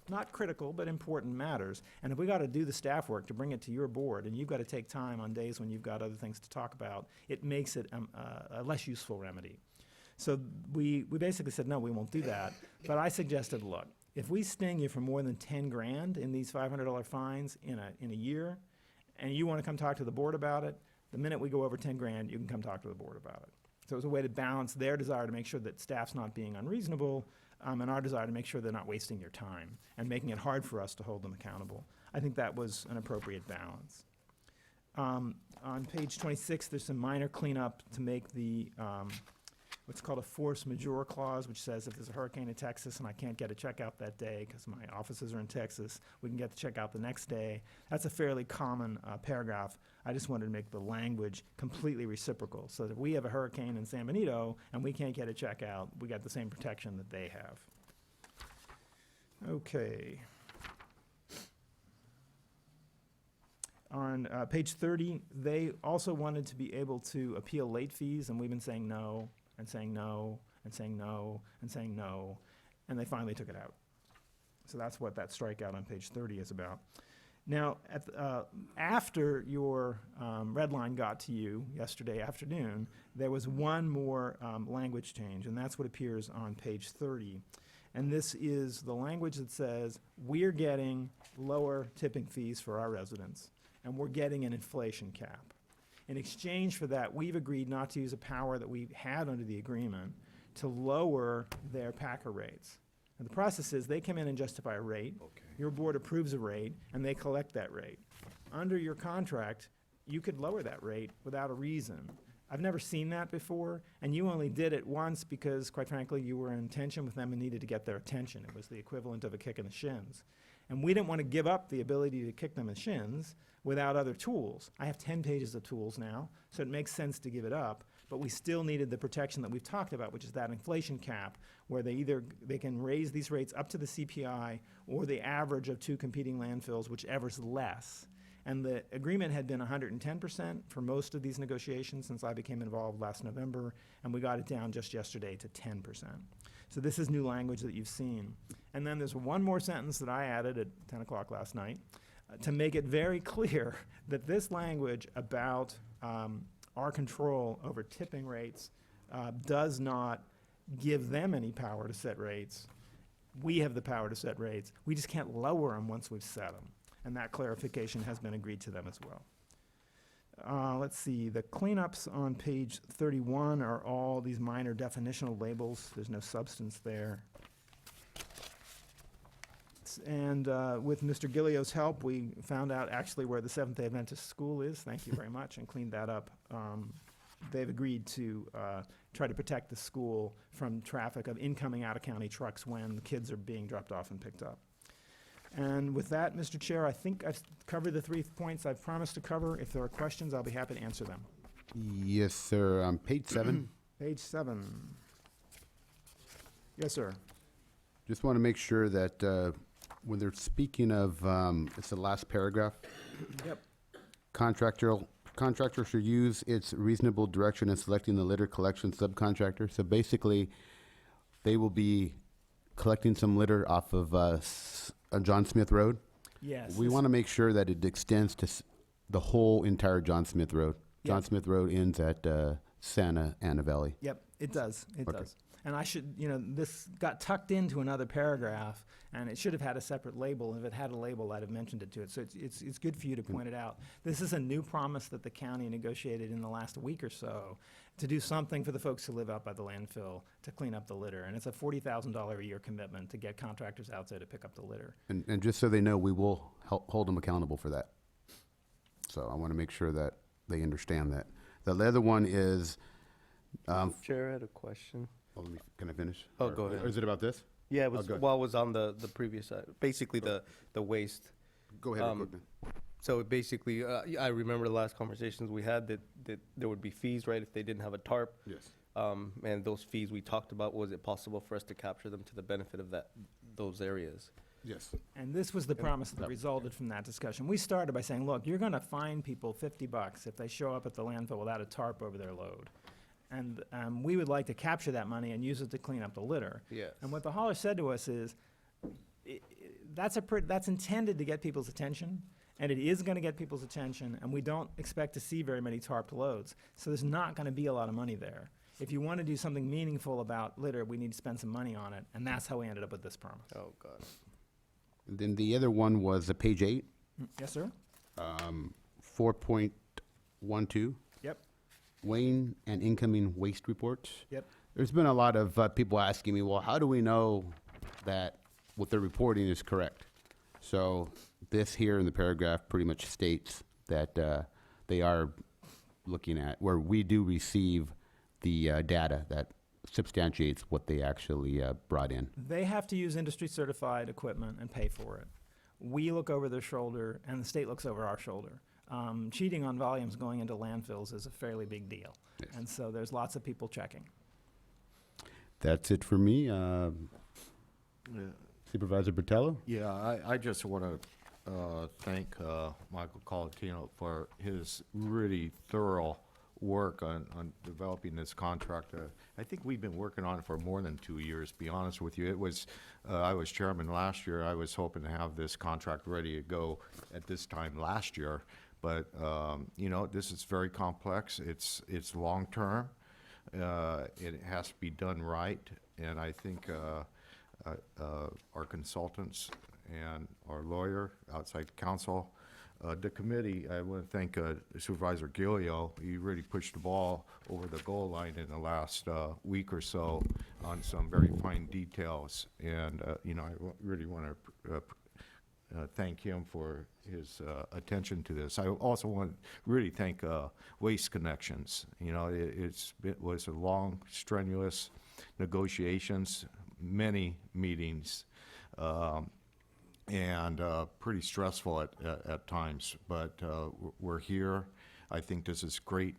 [SPEAKER 20] not critical, but important matters. And if we got to do the staff work to bring it to your board, and you've got to take time on days when you've got other things to talk about, it makes it a less useful remedy. So we basically said, no, we won't do that. But I suggested, look, if we sting you for more than 10 grand in these $500 fines in a year, and you want to come talk to the board about it, the minute we go over 10 grand, you can come talk to the board about it. So it was a way to balance their desire to make sure that staff's not being unreasonable, and our desire to make sure they're not wasting your time and making it hard for us to hold them accountable. I think that was an appropriate balance. On page 26, there's some minor cleanup to make the what's called a force majeure clause, which says if there's a hurricane in Texas and I can't get a check out that day because my offices are in Texas, we can get the check out the next day. That's a fairly common paragraph. I just wanted to make the language completely reciprocal, so that if we have a hurricane in San Benito and we can't get a check out, we got the same protection that they have. Okay. On page 30, they also wanted to be able to appeal late fees, and we've been saying no, and saying no, and saying no, and saying no, and they finally took it out. So that's what that strikeout on page 30 is about. Now, after your red line got to you yesterday afternoon, there was one more language change, and that's what appears on page 30. And this is the language that says, we're getting lower tipping fees for our residents, and we're getting an inflation cap. In exchange for that, we've agreed not to use a power that we had under the agreement to lower their packer rates. And the process is they come in and justify a rate, your board approves a rate, and they collect that rate. Under your contract, you could lower that rate without a reason. I've never seen that before, and you only did it once because, quite frankly, you were in tension with them and needed to get their attention. It was the equivalent of a kick in the shins. And we didn't want to give up the ability to kick them in the shins without other tools. I have 10 pages of tools now, so it makes sense to give it up, but we still needed the protection that we've talked about, which is that inflation cap, where they can raise these rates up to the CPI or the average of two competing landfills, whichever's less. And the agreement had been 110% for most of these negotiations since I became involved last November, and we got it down just yesterday to 10%. So this is new language that you've seen. And then there's one more sentence that I added at 10 o'clock last night to make it very clear that this language about our control over tipping rates does not give them any power to set rates. We have the power to set rates. We just can't lower them once we've set them. And that clarification has been agreed to them as well. Let's see, the cleanups on page 31 are all these minor definitional labels. There's no substance there. And with Mr. Gillio's help, we found out actually where the Seventh-day Adventist school is. Thank you very much, and cleaned that up. They've agreed to try to protect the school from traffic of incoming out-of-county trucks when the kids are being dropped off and picked up. And with that, Mr. Chair, I think I've covered the 3 points I've promised to cover. If there are questions, I'll be happy to answer them.
[SPEAKER 1] Yes, sir. Page 7.
[SPEAKER 20] Page 7. Yes, sir.
[SPEAKER 1] Just want to make sure that when they're speaking of, it's the last paragraph.
[SPEAKER 20] Yep.
[SPEAKER 1] Contractor should use its reasonable direction in selecting the litter collection subcontractor. So basically, they will be collecting some litter off of John Smith Road.
[SPEAKER 20] Yes.
[SPEAKER 1] We want to make sure that it extends to the whole entire John Smith Road. John
[SPEAKER 20] Yep.
[SPEAKER 1] Smith Road ends at Santa Ana Valley.
[SPEAKER 20] Yep, it does. It
[SPEAKER 1] Okay.
[SPEAKER 20] does. And I should, this got tucked into another paragraph, and it should have had a separate label. If it had a label, I'd have mentioned it to it. So it's good for you to point it out. This is a new promise that the county negotiated in the last week or so to do something for the folks who live out by the landfill to clean up the litter. And it's a $40,000 a year commitment to get contractors out there to pick up the litter.
[SPEAKER 1] And just so they know, we will hold them accountable for that. So I want to make sure that they understand that. The other one is.
[SPEAKER 16] Chair, I had a question.
[SPEAKER 1] Oh, can I finish?
[SPEAKER 16] Oh,
[SPEAKER 1] Or-
[SPEAKER 16] go ahead.
[SPEAKER 1] Or is it about this?
[SPEAKER 16] Yeah, it was,
[SPEAKER 1] go ahead.
[SPEAKER 16] well, it was on the previous side, basically the waste.
[SPEAKER 1] Go ahead, quick then.
[SPEAKER 16] So basically, I remember the last conversations we had that there would be fees, right, if they didn't have a tarp.
[SPEAKER 1] Yes.
[SPEAKER 16] And those fees we talked about, was it possible for us to capture them to the benefit of those areas?
[SPEAKER 1] Yes.
[SPEAKER 20] And this was the promise that resulted from that discussion. We started by saying, look, you're going to fine people $50 if they show up at the landfill without a tarp over their load. And we would like to capture that money and use it to clean up the litter.
[SPEAKER 16] Yes.
[SPEAKER 20] And what the hauler said to us is, that's intended to get people's attention, and it is going to get people's attention, and we don't expect to see very many tarped loads. So there's not going to be a lot of money there. If you want to do something meaningful about litter, we need to spend some money on it, and that's how we ended up with this promise.
[SPEAKER 16] Oh, God.
[SPEAKER 1] And then the other one was page 8,
[SPEAKER 20] Yes, sir?
[SPEAKER 1] 4.12,
[SPEAKER 20] Yep.
[SPEAKER 1] Wayne and incoming waste reports.
[SPEAKER 20] Yep.
[SPEAKER 1] There's been a lot of people asking me, well, how do we know that what they're reporting is correct? So this here in the paragraph pretty much states that they are looking at, where we do receive the data that substantiates what they actually brought in.
[SPEAKER 20] They have to use industry-certified equipment and pay for it. We look over their shoulder, and the state looks over our shoulder. Cheating on volumes going into landfills is a fairly big deal.
[SPEAKER 1] Yes.
[SPEAKER 20] And so there's lots of people checking.
[SPEAKER 1] That's it for me. Supervisor Bertello?
[SPEAKER 4] Yeah, I just want to thank Michael Colatino for his really thorough work on developing this contract. I think we've been working on it for more than 2 years, to be honest with you. It was, I was chairman last year. I was hoping to have this contract ready to go at this time last year. But, you know, this is very complex. It's long-term. It has to be done right. And I think our consultants and our lawyer, outside counsel, the committee, I want to thank Supervisor Gilio. He really pushed the ball over the goal line in the last week or so on some very fine details. And, you know, I really want to thank him for his attention to this. I also want to really thank Waste Connections. You know, it was a long, strenuous negotiations, many meetings, and pretty stressful at times. But we're here. I think this is great.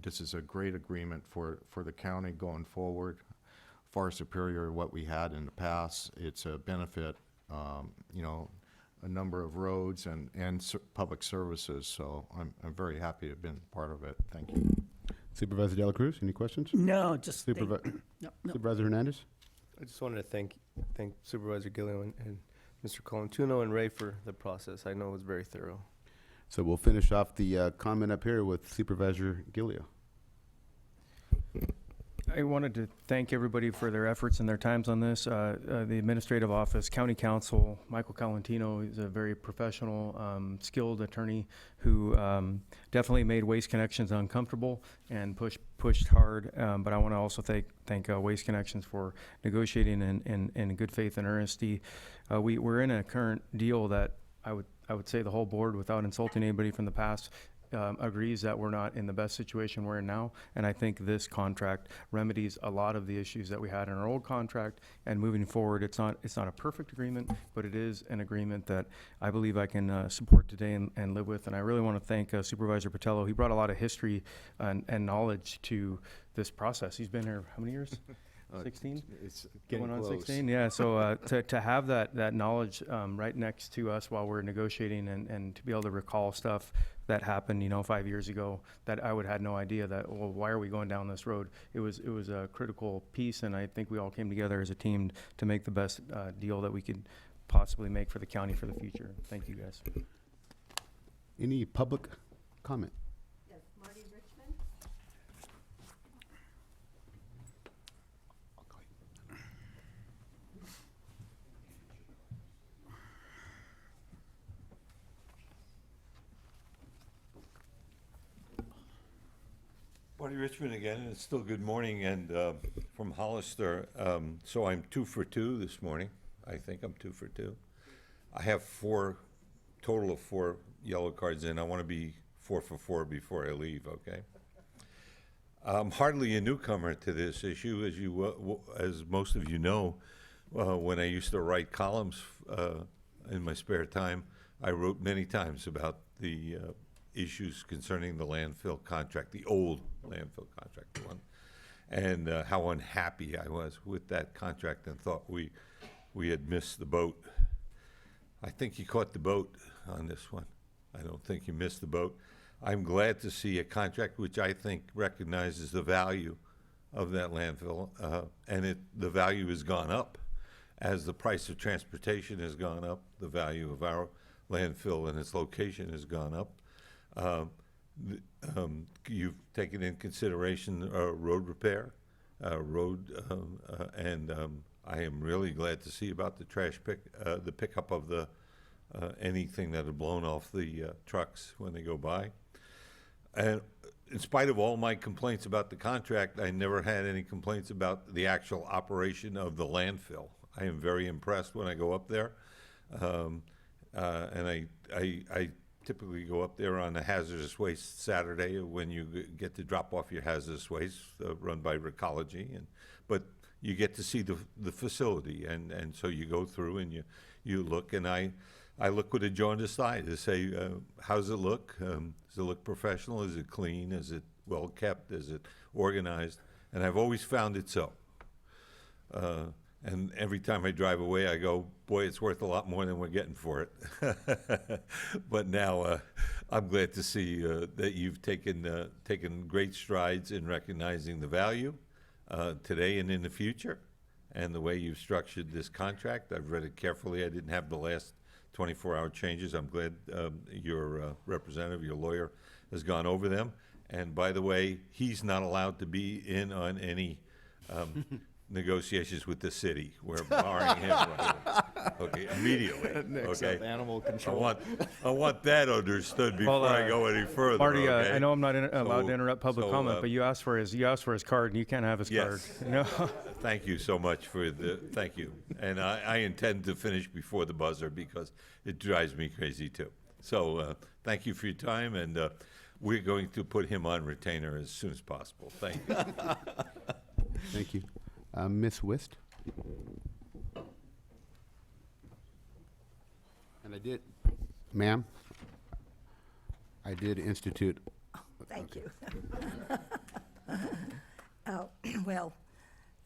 [SPEAKER 4] This is a great agreement for the county going forward, far superior to what we had in the past. It's a benefit, you know, a number of roads and public services. So I'm very happy to have been part of it. Thank you.
[SPEAKER 1] Supervisor Dela Cruz, any questions?
[SPEAKER 14] No, just
[SPEAKER 1] No. Supervisor Hernandez?
[SPEAKER 16] I just wanted to thank Supervisor Gilliam and Mr. Colantuno and Ray for the process. I know it was very thorough.
[SPEAKER 1] So we'll finish off the comment up here with Supervisor Gilio.
[SPEAKER 3] I wanted to thank everybody for their efforts and their times on this. The administrative office, county counsel, Michael Calentino is a very professional, skilled attorney who definitely made Waste Connections uncomfortable and pushed hard. But I want to also thank Waste Connections for negotiating in good faith and earnesty. We're in a current deal that I would say the whole board, without insulting anybody from the past, agrees that we're not in the best situation we're in now, and I think this contract remedies a lot of the issues that we had in our old contract. And moving forward, it's not a perfect agreement, but it is an agreement that I believe I can support today and live with. And I really want to thank Supervisor Patello. He brought a lot of history and knowledge to this process. He's been here how many years? 16?
[SPEAKER 4] It's getting
[SPEAKER 3] Going on
[SPEAKER 4] close.
[SPEAKER 3] 16, yeah. So to have that knowledge right next to us while we're negotiating and to be able to recall stuff that happened, 5 years ago that I would had no idea that, well, why are we going down this road? It was a critical piece, and I think we all came together as a team to make the best deal that we could possibly make for the county for the future. Thank you, guys.
[SPEAKER 1] Any public comment?
[SPEAKER 13] Yes, Marty Richmond?
[SPEAKER 18] Marty Richmond again, and it's still good morning, and from Hollister. So I'm 2 for 2 this morning. I think I'm 2 for 2. I have total of 4 yellow cards in. I want to be 4 for 4 before I leave, okay? I'm hardly a newcomer to this issue, as most of you know. When I used to write columns in my spare time, I wrote many times about the issues concerning the landfill contract, the old landfill contract one, and how unhappy I was with that contract and thought we had missed the boat. I think you caught the boat on this one. I don't think you missed the boat. I'm glad to see a contract which I think recognizes the value of that landfill, and the value has gone up. As the price of transportation has gone up, the value of our landfill and its location has gone up. You've taken in consideration road repair, and I am really glad to see about the pickup of anything that had blown off the trucks when they go by. And in spite of all my complaints about the contract, I never had any complaints about the actual operation of the landfill. I am very impressed when I go up there. And I typically go up there on a hazardous waste Saturday when you get to drop off your hazardous waste run by Recology. But you get to see the facility, and so you go through and you look, and I look with a jaundiced eye to say, how does it look? Does it look professional? Is it clean? Is it well kept? Is it organized? And I've always found it so. And every time I drive away, I go, boy, it's worth a lot more than we're getting for it. But now I'm glad to see that you've taken great strides in recognizing the value today and in the future, and the way you've structured this contract. I've read it carefully. I didn't have the last 24-hour changes. I'm glad your representative, your lawyer, has gone over them. And by the way, he's not allowed to be in on any negotiations with the city. We're barring him right away. Okay, immediately.
[SPEAKER 4] Next
[SPEAKER 18] Okay,
[SPEAKER 4] up, animal control.
[SPEAKER 18] I want that understood before I go any further.
[SPEAKER 3] Marty,
[SPEAKER 18] okay?
[SPEAKER 3] I know I'm not allowed
[SPEAKER 18] So-
[SPEAKER 3] to interrupt public
[SPEAKER 18] so,
[SPEAKER 3] comment, but you asked for his card, and you can't have his card.
[SPEAKER 18] Yes.
[SPEAKER 3] You know?
[SPEAKER 18] Thank you so much thank you. And I intend to finish before the buzzer because it drives me crazy too. So thank you for your time, and we're going to put him on retainer as soon as possible. Thank you.
[SPEAKER 1] Thank you. Ms. Wist? And ma'am, I did institute.
[SPEAKER 6] Thank you. Well,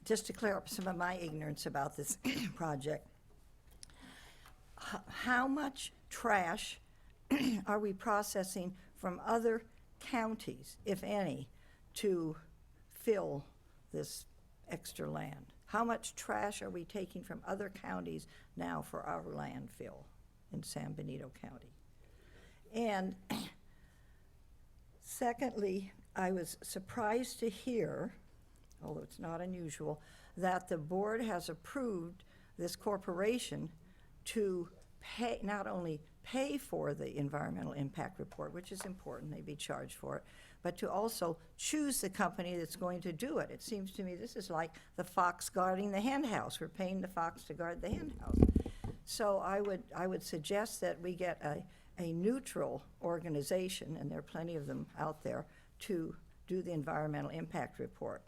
[SPEAKER 6] just to clear up some of my ignorance about this project, how much trash are we processing from other counties, if any, to fill this extra land? How much trash are we taking from other counties now for our landfill in San Benito County? And secondly, I was surprised to hear, although it's not unusual, that the board has approved this corporation to pay, not only pay for the environmental impact report, which is important, they'd be charged for it, but to also choose the company that's going to do it. It seems to me this is like the fox guarding the hen house. We're paying the fox to guard the hen house. So I would suggest that we get a neutral organization, and there are plenty of them out there, to do the environmental impact report.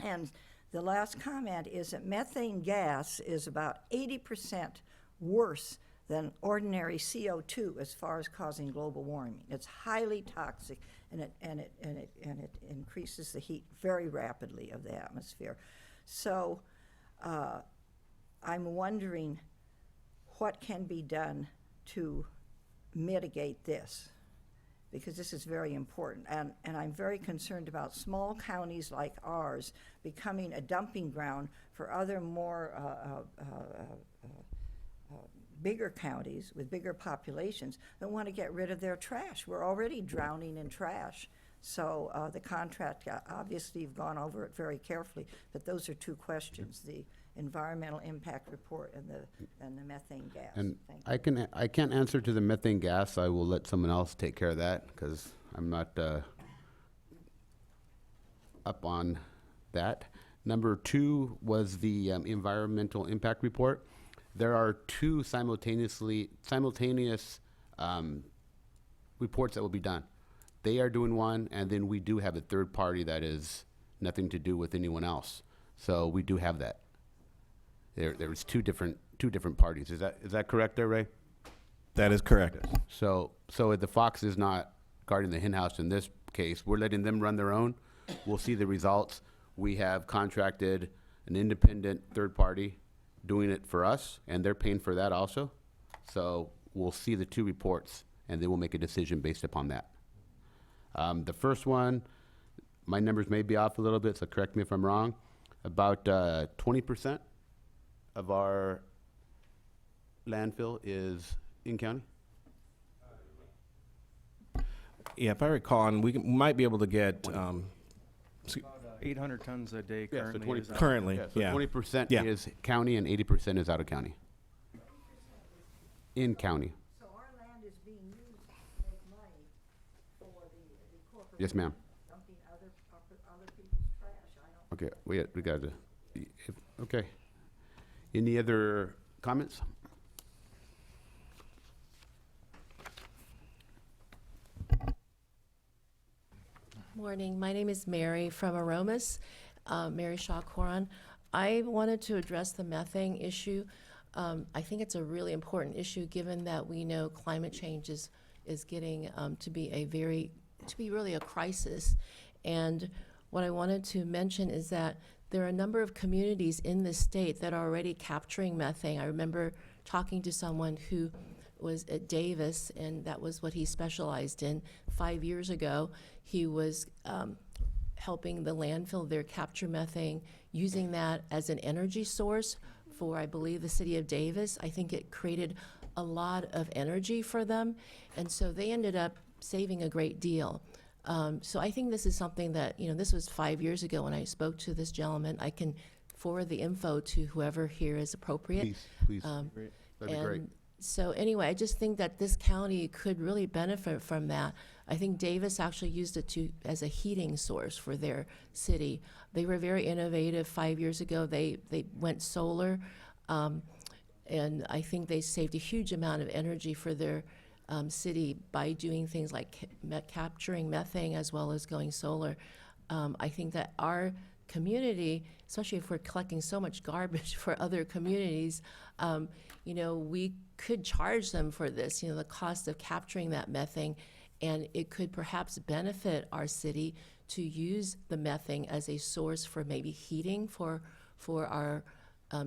[SPEAKER 6] And the last comment is that methane gas is about 80% worse than ordinary CO2 as far as causing global warming. It's highly toxic, and it increases the heat very rapidly of the atmosphere. So I'm wondering what can be done to mitigate this, because this is very important. And I'm very concerned about small counties like ours becoming a dumping ground for other more bigger counties with bigger populations that want to get rid of their trash. We're already drowning in trash. So the contract, obviously you've gone over it very carefully, but those are two questions, the environmental impact report and the methane gas.
[SPEAKER 1] And
[SPEAKER 6] Thank you.
[SPEAKER 1] I can't answer to the methane gas. I will let someone else take care of that because I'm not up on that. Number two was the environmental impact report. There are two simultaneous reports that will be done. They are doing one, and then we do have a third party that is nothing to do with anyone else. So we do have that. There was two different parties. Is that correct there, Ray?
[SPEAKER 8] That is correct.
[SPEAKER 1] So if the Fox is not guarding the hen house in this case, we're letting them run their own. We'll see the results. We have contracted an independent third party doing it for us, and they're paying for that also. So we'll see the two reports, and then we'll make a decision based upon that. The first one, my numbers may be off a little bit, so correct me if I'm wrong. About 20% of our landfill is in county.
[SPEAKER 8] Yeah, if I recall, and we might be able to get,
[SPEAKER 3] 800 tons a day
[SPEAKER 1] Yeah, so
[SPEAKER 3] currently.
[SPEAKER 1] 20
[SPEAKER 3] is out.
[SPEAKER 8] currently,
[SPEAKER 1] Yeah, so
[SPEAKER 8] yeah.
[SPEAKER 1] 20%
[SPEAKER 8] Yeah.
[SPEAKER 1] is county and 80% is out of county. In county.
[SPEAKER 6] So our land is being used to make money for the corporation.
[SPEAKER 1] Yes, ma'am.
[SPEAKER 6] Dumping other people's trash. I don't.
[SPEAKER 1] Okay, we got to, okay. Any other comments?
[SPEAKER 21] Morning. My name is Mary from Aromas, Mary Shaw Coron. I wanted to address the methane issue. I think it's a really important issue given that we know climate change is getting to be really a crisis. And what I wanted to mention is that there are a number of communities in the state that are already capturing methane. I remember talking to someone who was at Davis, and that was what he specialized in. 5 years ago, he was helping the landfill there capture methane, using that as an energy source for, I believe, the city of Davis. I think it created a lot of energy for them, and so they ended up saving a great deal. So I think this is something that, this was 5 years ago when I spoke to this gentleman. I can forward the info to whoever here is appropriate.
[SPEAKER 1] Please. That'd be great.
[SPEAKER 21] So anyway, I just think that this county could really benefit from that. I think Davis actually used it as a heating source for their city. They were very innovative 5 years ago. They went solar, and I think they saved a huge amount of energy for their city by doing things like capturing methane as well as going solar. I think that our community, especially if we're collecting so much garbage for other communities, we could charge them for this, the cost of capturing that methane, and it could perhaps benefit our city to use the methane as a source for maybe heating for our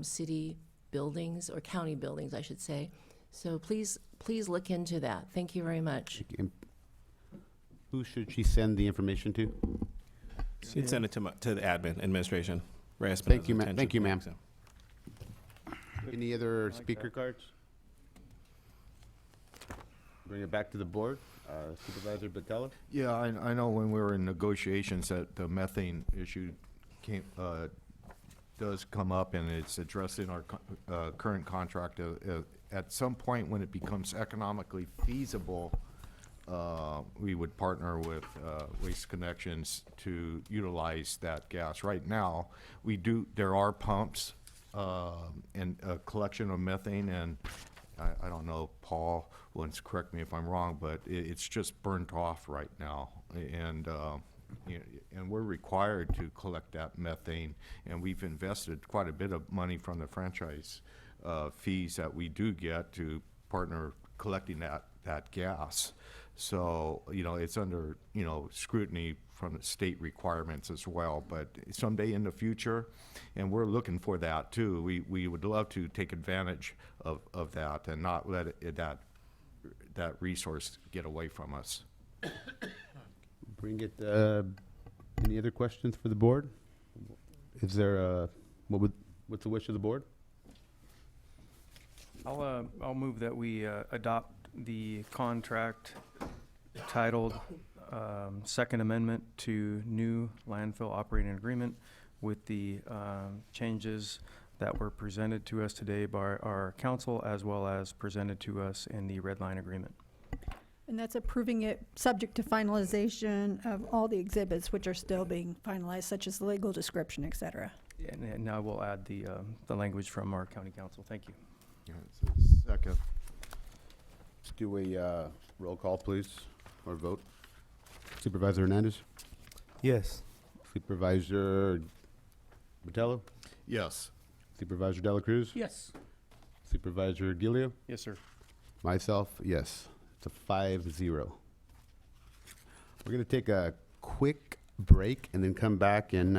[SPEAKER 21] city buildings, or county buildings, I should say. So please look into that. Thank you very much.
[SPEAKER 1] Who should she send the information to?
[SPEAKER 8] You'd send it to the admin administration.
[SPEAKER 1] Thank you, ma'am. Thank you, ma'am. Any other speaker cards? Bring it back to the board. Supervisor Batella?
[SPEAKER 4] Yeah, I know when we were in negotiations that the methane issue does come up, and it's addressed in our current contract. At some point when it becomes economically feasible, we would partner with Waste Connections to utilize that gas. Right now, there are pumps and a collection of methane, and I don't know, Paul, once correct me if I'm wrong, but it's just burnt off right now. And we're required to collect that methane, and we've invested quite a bit of money from the franchise fees that we do get to partner collecting that gas. So, it's under, scrutiny from the state requirements as well, but someday in the future, and we're looking for that too, we would love to take advantage of that and not let that resource get away from us.
[SPEAKER 1] Bring it, any other questions for the board? Is there what's the wish of the board?
[SPEAKER 3] I'll move that we adopt the contract titled Second Amendment to New Landfill Operating Agreement with the changes that were presented to us today by our council, as well as presented to us in the red line agreement.
[SPEAKER 13] And that's approving it subject to finalization of all the exhibits which are still being finalized, such as the legal description, et cetera.
[SPEAKER 3] And now we'll add the language from our county council. Thank you.
[SPEAKER 4] Yeah, it's a second.
[SPEAKER 1] Let's do a roll call, please, or vote. Supervisor Hernandez?
[SPEAKER 16] Yes.
[SPEAKER 1] Supervisor Botello?
[SPEAKER 4] Yes.
[SPEAKER 1] Supervisor Dela Cruz?
[SPEAKER 14] Yes.
[SPEAKER 1] Supervisor Gilio?
[SPEAKER 3] Yes, sir.
[SPEAKER 1] Myself, yes. It's a 5-0. We're going to take a quick break and then come back and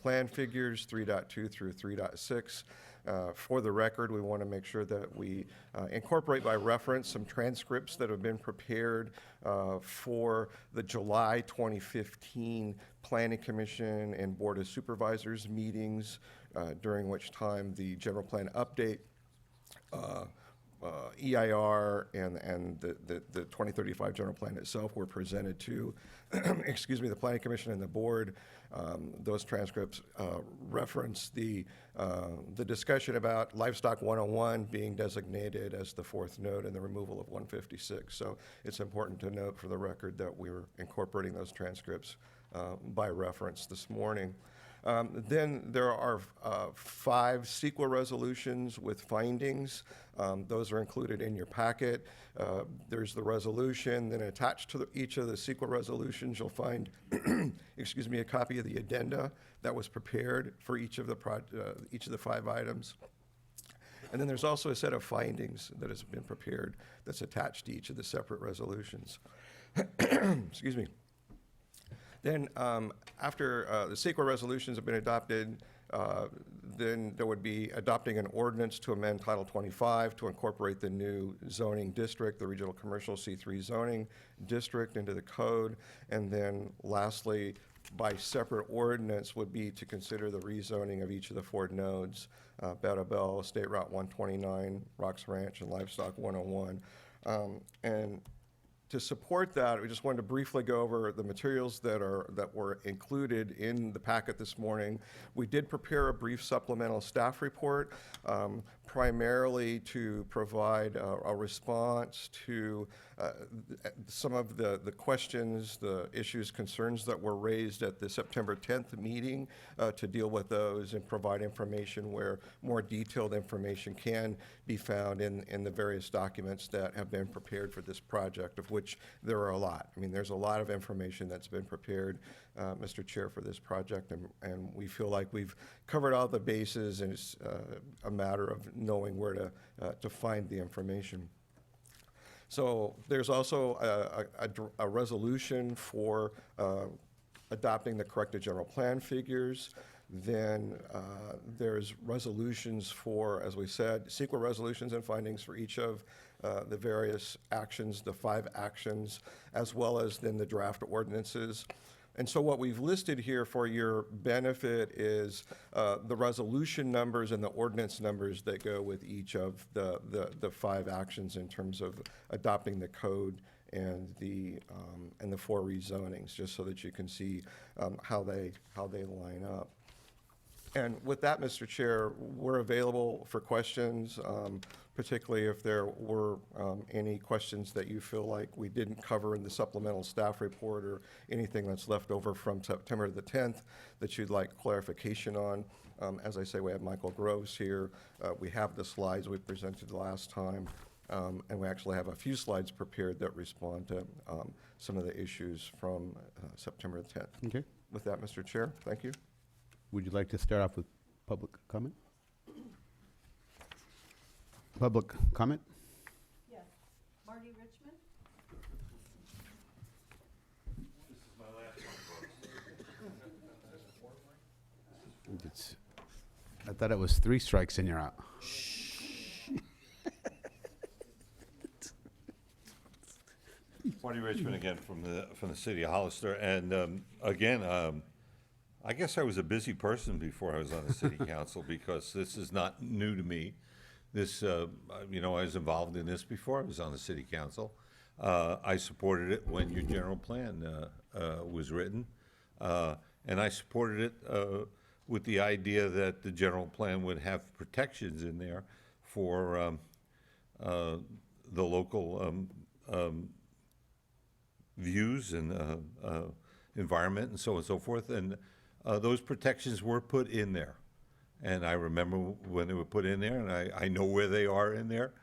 [SPEAKER 2] plan figures 3.2 through 3.6. For the record, we want to make sure that we incorporate by reference some transcripts that have been prepared for the July 2015 Planning Commission and Board of Supervisors meetings, during which time the general plan update, EIR, and the 2035 general plan itself were presented to, excuse me, the Planning Commission and the board. Those transcripts reference the discussion about Livestock 101 being designated as the fourth node and the removal of 156. So it's important to note for the record that we're incorporating those transcripts by reference this morning. Then there are 5 CEQA resolutions with findings. Those are included in your packet. There's the resolution, then attached to each of the CEQA resolutions, you'll find, excuse me, a copy of the addenda that was prepared for each of the 5 items. And then there's also a set of findings that has been prepared that's attached to each of the separate resolutions. Excuse me. Then after the CEQA resolutions have been adopted, then there would be adopting an ordinance to amend Title 25 to incorporate the new zoning district, the Regional Commercial C3 zoning district, into the code. And then lastly, by separate ordinance would be to consider the rezoning of each of the 4 nodes, Betta Bell, State Route 129, Rocks Ranch, and Livestock 101. And to support that, we just wanted to briefly go over the materials that were included in the packet this morning. We did prepare a brief supplemental staff report, primarily to provide a response to some of the questions, the issues, concerns that were raised at the September 10th meeting, to deal with those and provide information where more detailed information can be found in the various documents that have been prepared for this project, of which there are a lot. I mean, there's a lot of information that's been prepared, Mr. Chair, for this project, and we feel like we've covered all the bases, and it's a matter of knowing where to find the information. So there's also a resolution for adopting the corrected general plan figures. Then there's resolutions for, as we said, CEQA resolutions and findings for each of the various actions, the 5 actions, as well as then the draft ordinances. And so what we've listed here for your benefit is the resolution numbers and the ordinance numbers that go with each of the 5 actions in terms of adopting the code and the 4 rezonings, just so that you can see how they line up. And with that, Mr. Chair, we're available for questions, particularly if there were any questions that you feel like we didn't cover in the supplemental staff report, or anything that's left over from September the 10th that you'd like clarification on. As I say, we have Michael Groves here. We have the slides we presented last time, and we actually have a few slides prepared that respond to some of the issues from September the 10th.
[SPEAKER 1] Okay.
[SPEAKER 2] With that, Mr. Chair, thank you.
[SPEAKER 1] Would you like to start off with public comment? Public comment?
[SPEAKER 13] Yes. Marty Richmond?
[SPEAKER 18] This is my last one.
[SPEAKER 1] I thought it was 3 strikes and you're out.
[SPEAKER 18] Marty Richmond again from the city of Hollister, and again, I guess I was a busy person before I was on the city council, because this is not new to me. This, you know, I was involved in this before I was on the city council. I supported it when your general plan was written, and I supported it with the idea that the general plan would have protections in there for the local views and environment and so on and so forth. And those protections were put in there. And I remember when they were put in there, and I know where they are in there.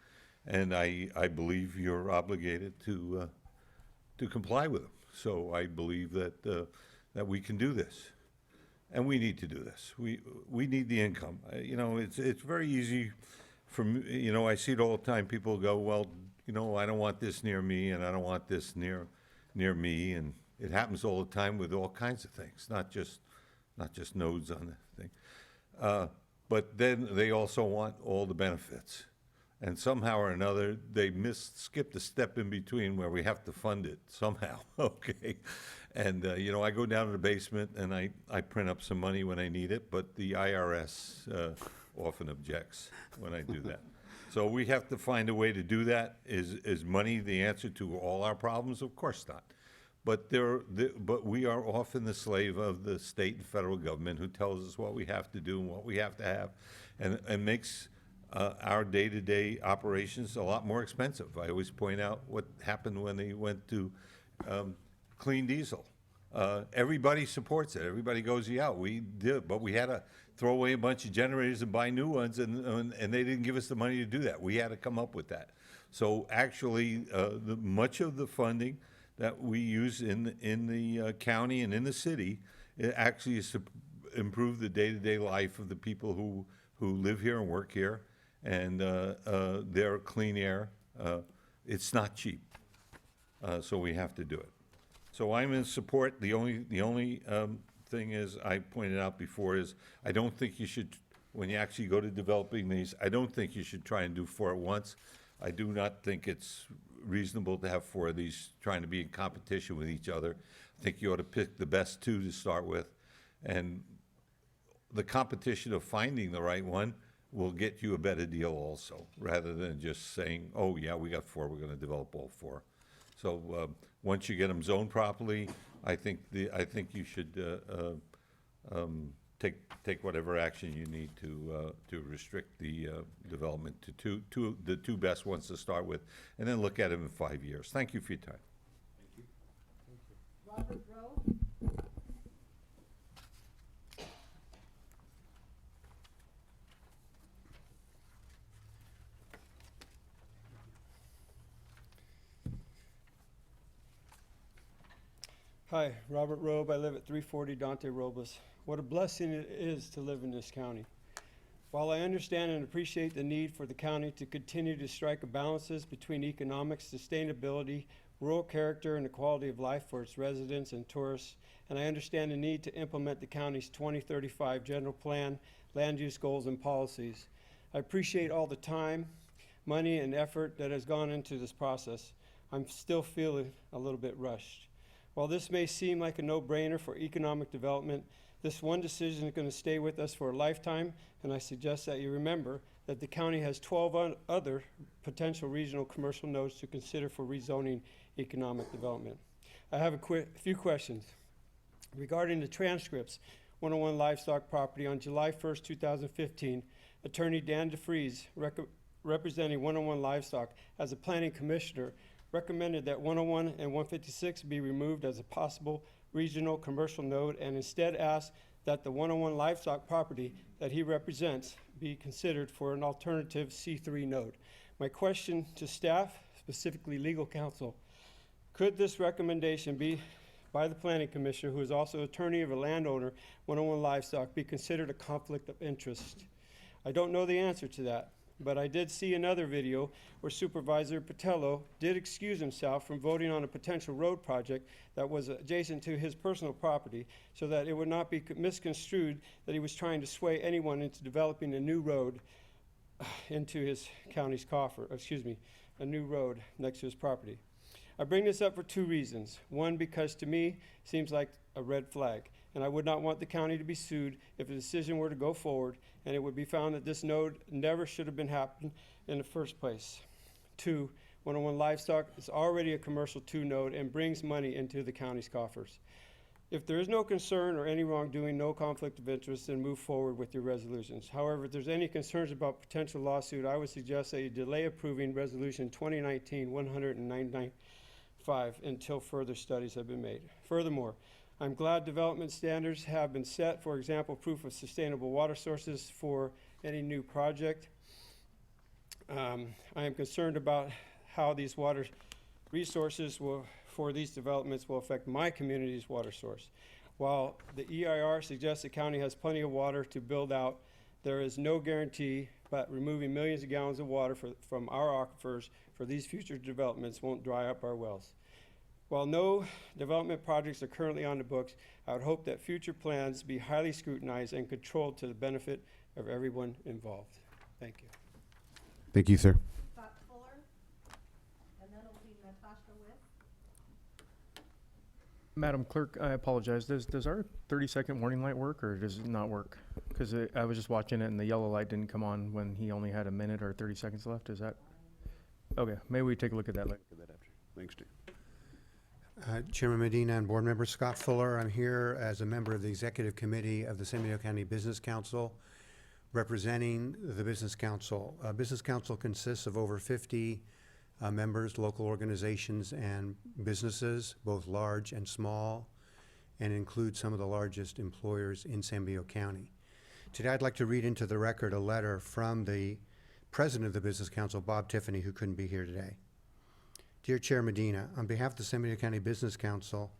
[SPEAKER 18] And I believe you're obligated to comply with them. So I believe that that we can do this. And we need to do this. We need the income. You know, it's very easy for me. You know, I see it all the time. People go, well, you know, I don't want this near me, and I don't want this near me. And it happens all the time with all kinds of things, not just not just nodes on the thing. But then they also want all the benefits. And somehow or another, they skipped a step in between where we have to fund it somehow, okay? And, you know, I go down to the basement and I print up some money when I need it, but the IRS often objects when I do that. So we have to find a way to do that. Is money the answer to all our problems? Of course not. But but we are often the slave of the state and federal government who tells us what we have to do and what we have to have, and makes our day-to-day operations a lot more expensive. I always point out what happened when they went to clean diesel. Everybody supports it. Everybody goes, yeah, we did, but we had to throw away a bunch of generators and buy new ones, and they didn't give us the money to do that. We had to come up with that. So actually, much of the funding that we use in the county and in the city, it actually is to improve the day-to-day life of the people who live here and work here, and their clean air. It's not cheap, so we have to do it. So I'm in support. The only thing is, I pointed out before, is I don't think you should, when you actually go to developing these, I don't think you should try and do 4 at once. I do not think it's reasonable to have 4 of these trying to be in competition with each other. I think you ought to pick the best 2 to start with, and the competition of finding the right one will get you a better deal also, rather than just saying, oh yeah, we got 4, we're going to develop all 4. So once you get them zoned properly, I think you should take whatever action you need to restrict the development to the 2 best ones to start with, and then look at them in 5 years. Thank you for your time.
[SPEAKER 13] Robert Rowe?
[SPEAKER 10] Hi, Robert Robe. I live at 340 Dante Robles. What a blessing it is to live in this county. While I understand and appreciate the need for the county to continue to strike a balances between economic sustainability, rural character, and the quality of life for its residents and tourists, and I understand the need to implement the county's 2035 general plan, land use goals, and policies, I appreciate all the time, money, and effort that has gone into this process. I'm still feeling a little bit rushed. While this may seem like a no-brainer for economic development, this one decision is going to stay with us for a lifetime, and I suggest that you remember that the county has 12 other potential regional commercial nodes to consider for rezoning economic development. I have a few questions. Regarding the transcripts, 101 Livestock Property, on July 1st, 2015, Attorney Dan DeFries, representing 101 Livestock as a planning commissioner, recommended that 101 and 156 be removed as a possible regional commercial node, and instead asked that the 101 Livestock Property that he represents be considered for an alternative C3 node. My question to staff, specifically legal counsel, could this recommendation be by the planning commissioner, who is also attorney of a landowner, 101 Livestock, be considered a conflict of interest? I don't know the answer to that, but I did see another video where Supervisor Patello did excuse himself from voting on a potential road project that was adjacent to his personal property, so that it would not be misconstrued that he was trying to sway anyone into developing a new road into his county's coffer, a new road next to his property. I bring this up for 2 reasons. One, because to me, seems like a red flag, and I would not want the county to be sued if a decision were to go forward and it would be found that this node never should have been happened in the first place. 2, 101 Livestock is already a commercial 2 node and brings money into the county's coffers. If there is no concern or any wrongdoing, no conflict of interest, then move forward with your resolutions. However, if there's any concerns about potential lawsuit, I would suggest that you delay approving Resolution 2019-199 until further studies have been made. Furthermore, I'm glad development standards have been set, for example, proof of sustainable water sources for any new project. I am concerned about how these water resources for these developments will affect my community's water source. While the EIR suggests the county has plenty of water to build out, there is no guarantee that removing millions of gallons of water from our aquifers for these future developments won't dry up our wells. While no development projects are currently on the books, I would hope that future plans be highly scrutinized and controlled to the benefit of everyone involved. Thank you.
[SPEAKER 1] Thank you, sir.
[SPEAKER 13] Scott Fuller, and then it'll be Natasha Witt.
[SPEAKER 3] Madam Clerk, I apologize. Does our 30-second warning light work, or does it not work? Because I was just watching it, and the yellow light didn't come on when he only had a minute or 30 seconds left. Is that? Okay, maybe we take a look at that later.
[SPEAKER 1] Thanks, Steve.
[SPEAKER 11] Chairman Medina and Board Member Scott Fuller. I'm here as a member of the Executive Committee of the San Benito County Business Council, representing the Business Council. Business Council consists of over 50 members, local organizations, and businesses, both large and small, and includes some of the largest employers in San Benito County. Today, I'd like to read into the record a letter from the President of the Business Council, Bob Tiffany, who couldn't be here today. Dear Chair Medina, on behalf of the San Benito County Business Council,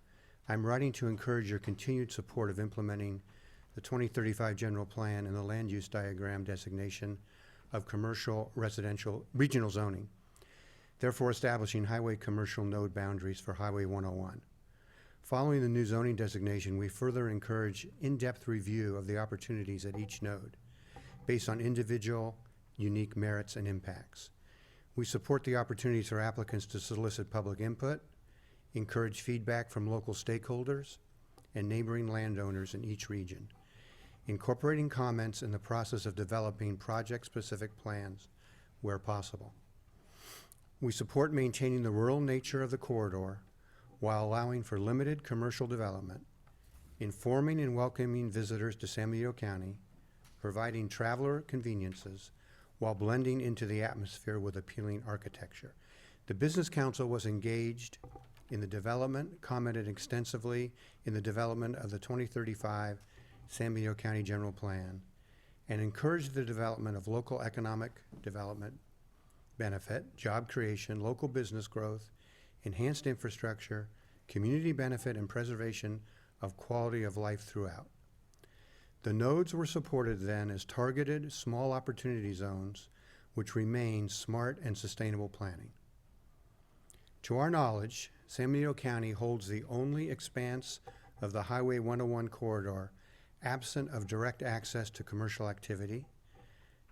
[SPEAKER 11] I'm writing to encourage your continued support of implementing the 2035 General Plan and the land use diagram designation of commercial, residential, regional zoning, therefore establishing highway commercial node boundaries for Highway 101. Following the new zoning designation, we further encourage in-depth review of the opportunities at each node based on individual, unique merits and impacts. We support the opportunities for applicants to solicit public input, encourage feedback from local stakeholders and neighboring landowners in each region, incorporating comments in the process of developing project-specific plans where possible. We support maintaining the rural nature of the corridor while allowing for limited commercial development, informing and welcoming visitors to San Benito County, providing traveler conveniences, while blending into the atmosphere with appealing architecture. The Business Council was engaged in the development, commented extensively in the development of the 2035 San Benito County General Plan, and encouraged the development of local economic development benefit, job creation, local business growth, enhanced infrastructure, community benefit, and preservation of quality of life throughout. The nodes were supported then as targeted small opportunity zones, which remain smart and sustainable planning. To our knowledge, San Benito County holds the only expanse of the Highway 101 corridor absent of direct access to commercial activity,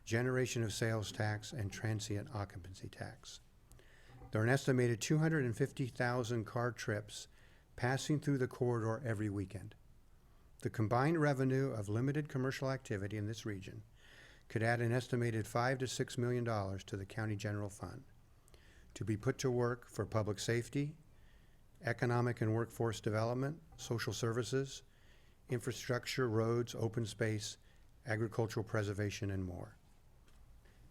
[SPEAKER 11] generation of sales tax, and transient occupancy tax. There are an estimated 250,000 car trips passing through the corridor every weekend. The combined revenue of limited commercial activity in this region could add an estimated $5 to $6 million to the county general fund to be put to work for public safety, economic and workforce development, social services, infrastructure, roads, open space, agricultural preservation, and more.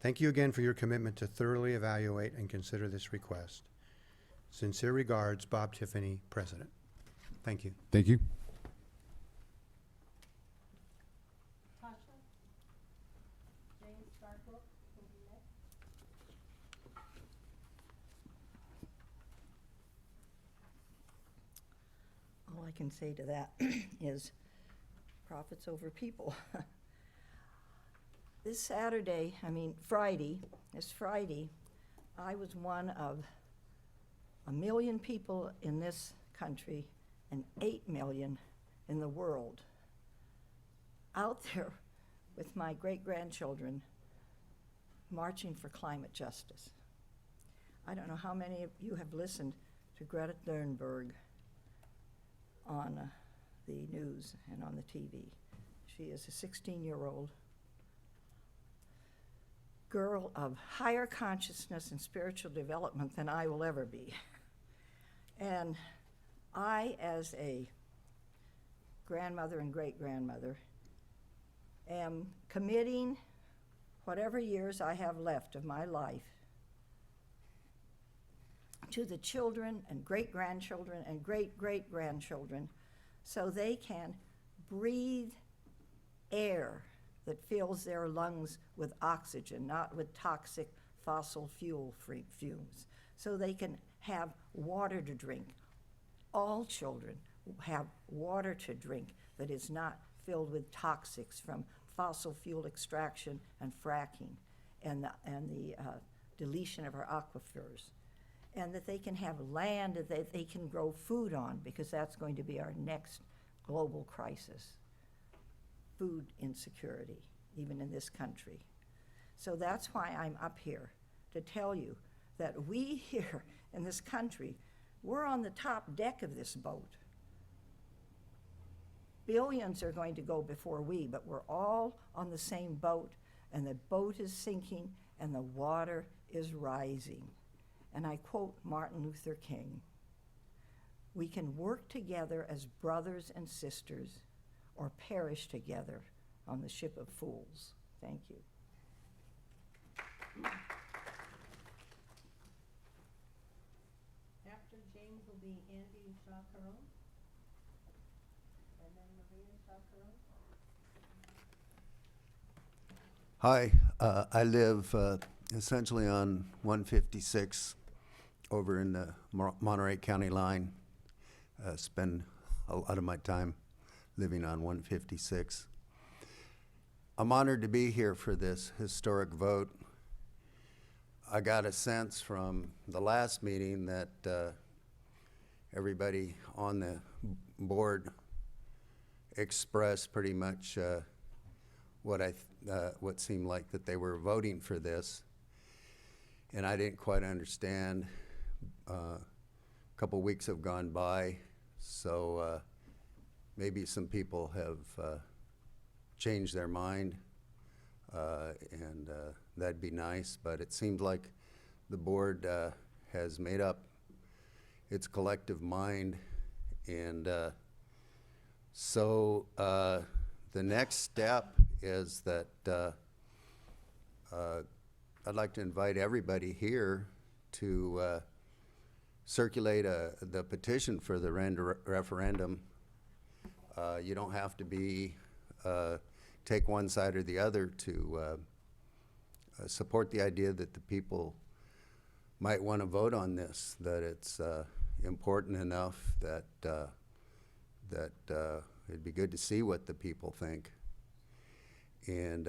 [SPEAKER 11] Thank you again for your commitment to thoroughly evaluate and consider this request. Sincere regards, Bob Tiffany, President. Thank you.
[SPEAKER 1] Thank you.
[SPEAKER 6] All I can say to that is profits over people. This Friday, I was one of 1 million people in this country and 8 million in the world out there with my great-grandchildren marching for climate justice. I don't know how many of you have listened to Greta Thunberg on the news and on the TV. She is a 16-year-old girl of higher consciousness and spiritual development than I will ever be. And I, as a grandmother and great-grandmother, am committing whatever years I have left of my life to the children and great-grandchildren and great-great-grandchildren so they can breathe air that fills their lungs with oxygen, not with toxic fossil fuel fumes, so they can have water to drink. All children have water to drink that is not filled with toxics from fossil fuel extraction and fracking and the deletion of our aquifers. and that they can have land that they can grow food on, because that's going to be our next global crisis, food insecurity, even in this country. So that's why I'm up here, to tell you that we here in this country, we're on the top deck of this boat. Billions are going to go before we, but we're all on the same boat, and the boat is sinking and the water is rising. And I quote Martin Luther King, "We can work together as brothers and sisters or perish together on the ship of fools." Thank you.
[SPEAKER 12] After James will be Andy Shaw-Caron, and then Maria Shaw-Caron.
[SPEAKER 22] Hi, I live essentially on 156 over in the Monterey County line. Spend a lot of my time living on 156. I'm honored to be here for this historic vote. I got a sense from the last meeting that everybody on the board expressed pretty much what seemed like that they were voting for this, and I didn't quite understand. A couple weeks have gone by, so maybe some people have changed their mind, and that'd be nice, but it seemed like the board has made up its collective mind, and so the next step is that I'd like to invite everybody here to circulate the petition for the referendum. You don't have to be take one side or the other to support the idea that the people might want to vote on this, that it's important enough that it'd be good to see what the people think. And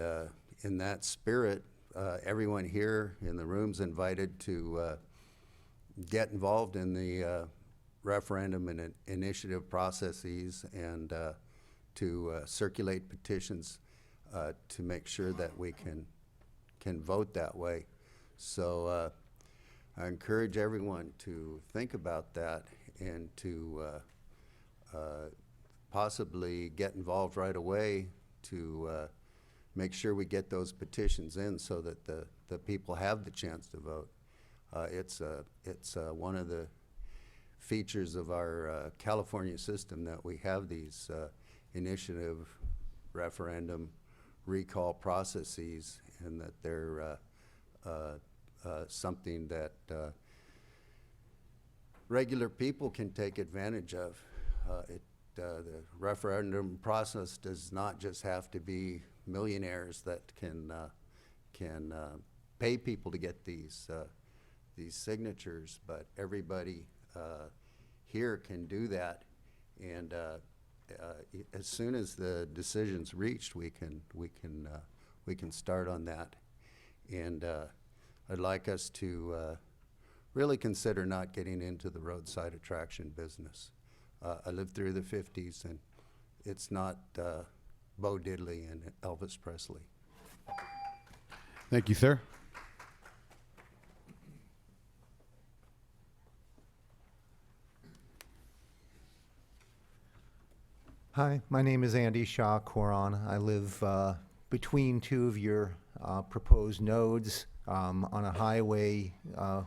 [SPEAKER 22] in that spirit, everyone here in the room's invited to get involved in the referendum and initiative processes, and to circulate petitions to make sure that we can vote that way. So I encourage everyone to think about that and to possibly get involved right away to make sure we get those petitions in so that the people have the chance to vote. It's one of the features of our California system that we have these initiative, referendum, recall processes, and that they're something that regular people can take advantage of. The referendum process does not just have to be millionaires that can pay people to get these signatures, but everybody here can do that. And as soon as the decision's reached, we can start on that. And I'd like us to really consider not getting into the roadside attraction business. I lived through the 50s, and it's not Bo Diddley and Elvis Presley.
[SPEAKER 1] Thank you, sir.
[SPEAKER 23] Hi, my name is Andy Shaw-Coron. I live between two of your proposed nodes on a highway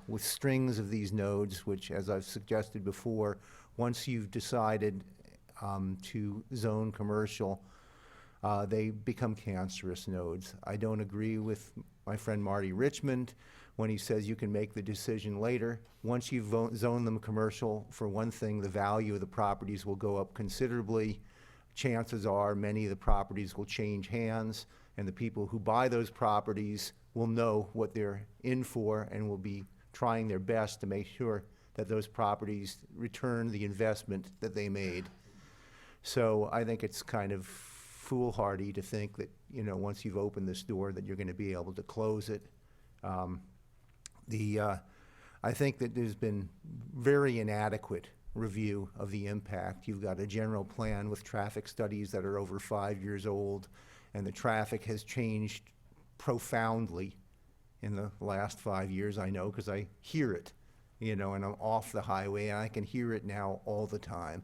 [SPEAKER 23] with strings of these nodes, which, as I've suggested before, once you've decided to zone commercial, they become cancerous nodes. I don't agree with my friend Marty Richmond when he says you can make the decision later. Once you've zoned them commercial, for one thing, the value of the properties will go up considerably. Chances are many of the properties will change hands, and the people who buy those properties will know what they're in for and will be trying their best to make sure that those properties return the investment that they made. So I think it's kind of foolhardy to think that, you know, once you've opened this door that you're going to be able to close it. I think that there's been very inadequate review of the impact. You've got a general plan with traffic studies that are over 5 years old, and the traffic has changed profoundly in the last 5 years. I know because I hear it, and I'm off the highway and I can hear it now all the time.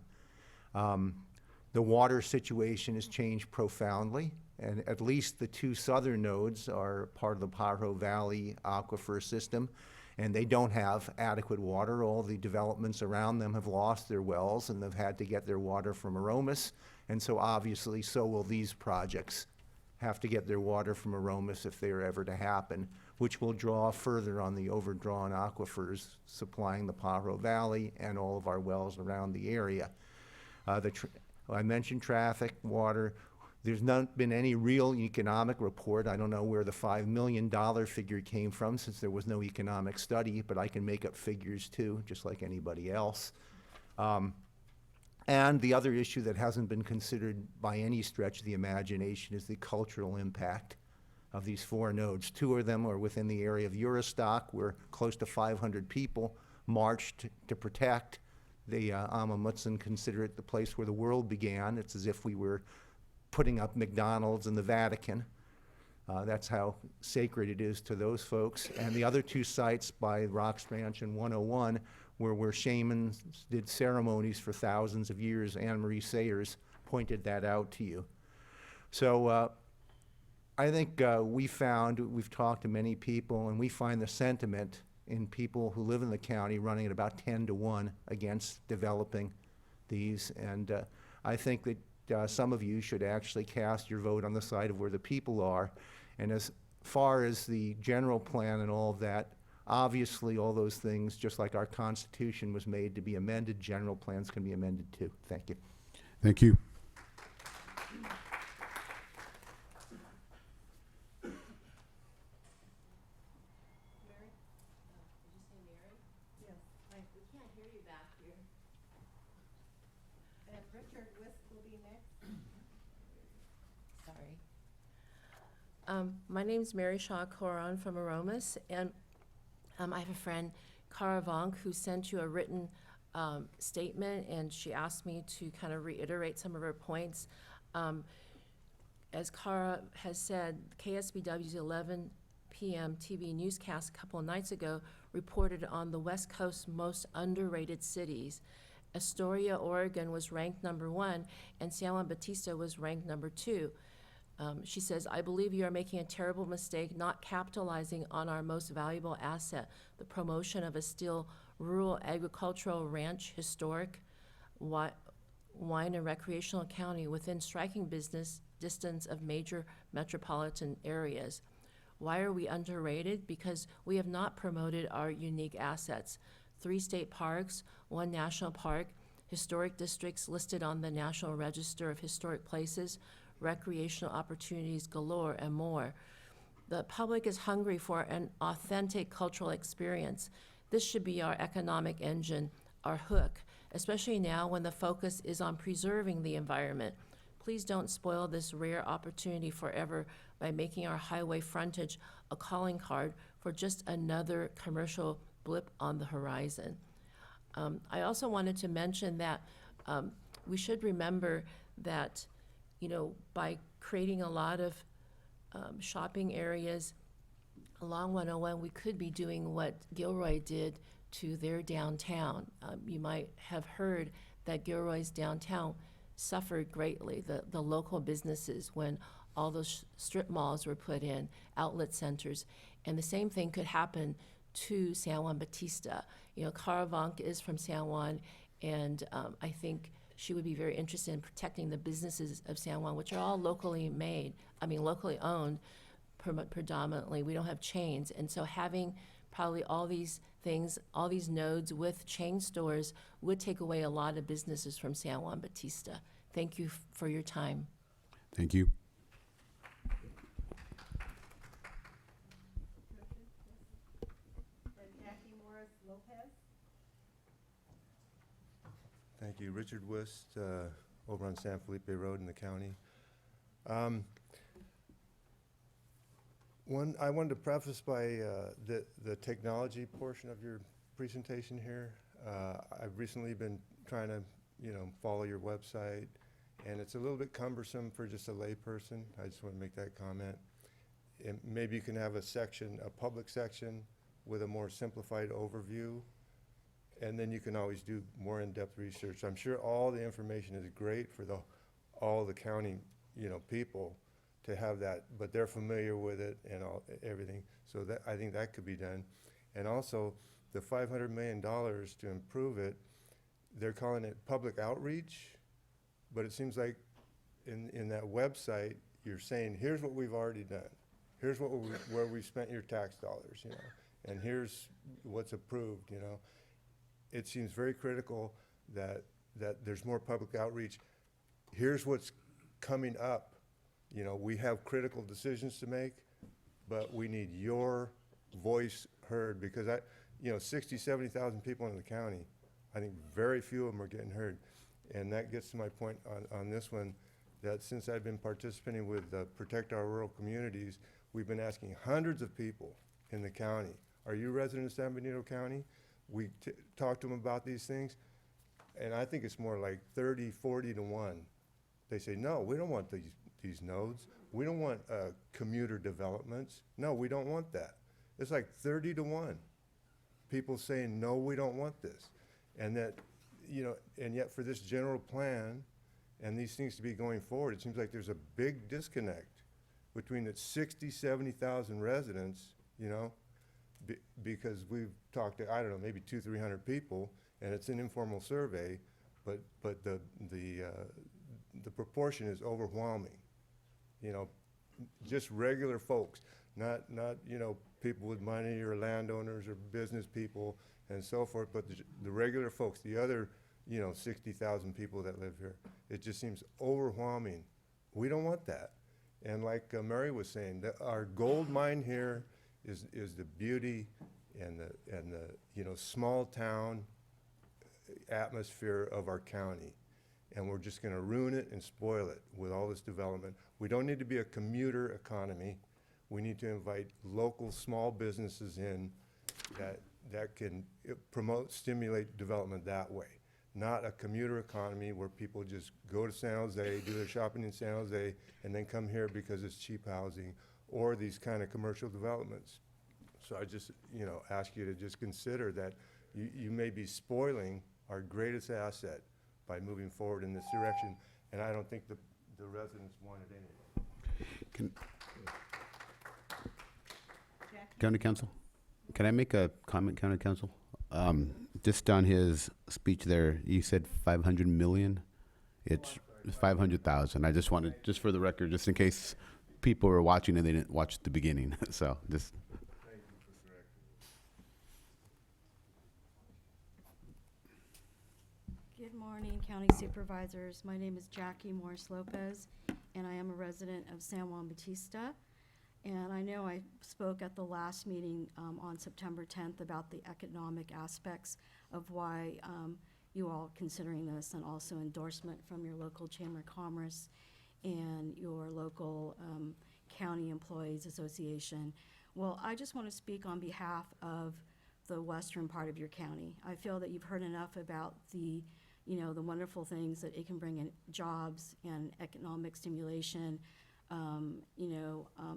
[SPEAKER 23] The water situation has changed profoundly, and at least the two southern nodes are part of the Pajaro Valley aquifer system, and they don't have adequate water. All the developments around them have lost their wells, and they've had to get their water from Aromas, and so obviously so will these projects have to get their water from Aromas if they are ever to happen, which will draw further on the overdrawn aquifers supplying the Pajaro Valley and all of our wells around the area. I mentioned traffic, water. There's not been any real economic report. I don't know where the $5 million figure came from, since there was no economic study, but I can make up figures too, just like anybody else. And the other issue that hasn't been considered by any stretch of the imagination is the cultural impact of these 4 nodes. 2 of them are within the area of Eurostock, where close to 500 people marched to protect. The Amma Mutsun consider it the place where the world began. It's as if we were putting up McDonald's in the Vatican. That's how sacred it is to those folks. And the other 2 sites by Rocks Ranch and 101, where shamans did ceremonies for thousands of years. Anne Marie Sayers pointed that out to you. So I think we've talked to many people, and we find the sentiment in people who live in the county running at about 10-1 against developing these. And I think that some of you should actually cast your vote on the side of where the people are. And as far as the general plan and all of that, obviously all those things, just like our Constitution was made to be amended, general plans can be amended too. Thank you.
[SPEAKER 1] Thank you.
[SPEAKER 12] Richard Wisk will be next.
[SPEAKER 21] Sorry. My name's Mary Shaw Coron from Aromas, and I have a friend, Cara Vonk, who sent you a written statement, and she asked me to kind of reiterate some of her points. As Cara has said, KSBW's 11 p.m. TV newscast a couple of nights ago reported on the West Coast's most underrated cities. Astoria, Oregon was ranked #1, and San Juan Bautista was ranked #2. She says, I believe you are making a terrible mistake not capitalizing on our most valuable asset, the promotion of a still rural agricultural ranch, historic wine and recreational county within striking business distance of major metropolitan areas. Why are we underrated? Because we have not promoted our unique assets. 3 state parks, 1 national park, historic districts listed on the National Register of Historic Places, recreational opportunities galore, and more. The public is hungry for an authentic cultural experience. This should be our economic engine, our hook, especially now when the focus is on preserving the environment. Please don't spoil this rare opportunity forever by making our highway frontage a calling card for just another commercial blip on the horizon. I also wanted to mention that we should remember that, by creating a lot of shopping areas along 101, we could be doing what Gilroy did to their downtown. You might have heard that Gilroy's downtown suffered greatly, the local businesses, when all those strip malls were put in, outlet centers, and the same thing could happen to San Juan Bautista. Cara Vonk is from San Juan, and I think she would be very interested in protecting the businesses of San Juan, which are all locally owned predominantly. We don't have chains, and so having probably all these things, all these nodes with chain stores would take away a lot of businesses from San Juan Bautista. Thank you for your time.
[SPEAKER 1] Thank you.
[SPEAKER 5] Thank you. Richard Wist, over on San Felipe Road in the county. I wanted to preface by the technology portion of your presentation here. I've recently been trying to, follow your website, and it's a little bit cumbersome for just a layperson. I just want to make that comment. And maybe you can have a section, a public section with a more simplified overview, and then you can always do more in-depth research. I'm sure all the information is great for all the county, people to have that, but they're familiar with it and everything. So that, I think that could be done. And also, the $500 million to improve it, they're calling it public outreach, but it seems like in that website, you're saying, here's what we've already done. Here's where we spent your tax dollars, and here's what's approved, It seems very critical that there's more public outreach. Here's what's coming up. We have critical decisions to make, but we need your voice heard, because 60, 70,000 people in the county, I think very few of them are getting heard. And that gets to my point on this one, that since I've been participating with Protect Our Rural Communities, we've been asking hundreds of people in the county, are you residents of San Benito County? We talk to them about these things, and I think it's more like 30, 40 to 1. They say, no, we don't want these nodes. We don't want commuter developments. No, we don't want that. It's like 30 to 1. People saying, no, we don't want this. And that, and yet for this general plan and these things to be going forward, it seems like there's a big disconnect between the 60, 70,000 residents, because we've talked to, I don't know, maybe 200, 300 people, and it's an informal survey, but the proportion is overwhelming. Just regular folks, not people with money or landowners or business people and so forth, but the regular folks, the other 60,000 people that live here. It just seems overwhelming. We don't want that. And like Mary was saying, our gold mine here is the beauty and the small town atmosphere of our county. And we're just going to ruin it and spoil it with all this development. We don't need to be a commuter economy. We need to invite local small businesses in that can stimulate development that way. Not a commuter economy where people just go to San Jose, do their shopping in San Jose, and then come here because it's cheap housing, or these kind of commercial developments. So I just, ask you to just consider that you may be spoiling our greatest asset by moving forward in this direction, and I don't think the residents want it anyway.
[SPEAKER 1] County Council? Can I make a comment, County Council? Just on his speech there, you said 500 million. It's 500,000. I just wanted, just for the record, just in case people were watching and they didn't watch the beginning. So just.
[SPEAKER 5] Thank you for correcting.
[SPEAKER 7] Good morning, County Supervisors. My name is Jackie Morris Lopez, and I am a resident of San Juan Bautista. And I know I spoke at the last meeting on September 10th about the economic aspects of why you all considering this, and also endorsement from your local Chamber of Commerce and your local County Employees Association. Well, I just want to speak on behalf of the western part of your county. I feel that you've heard enough about the wonderful things that it can bring in jobs and economic stimulation,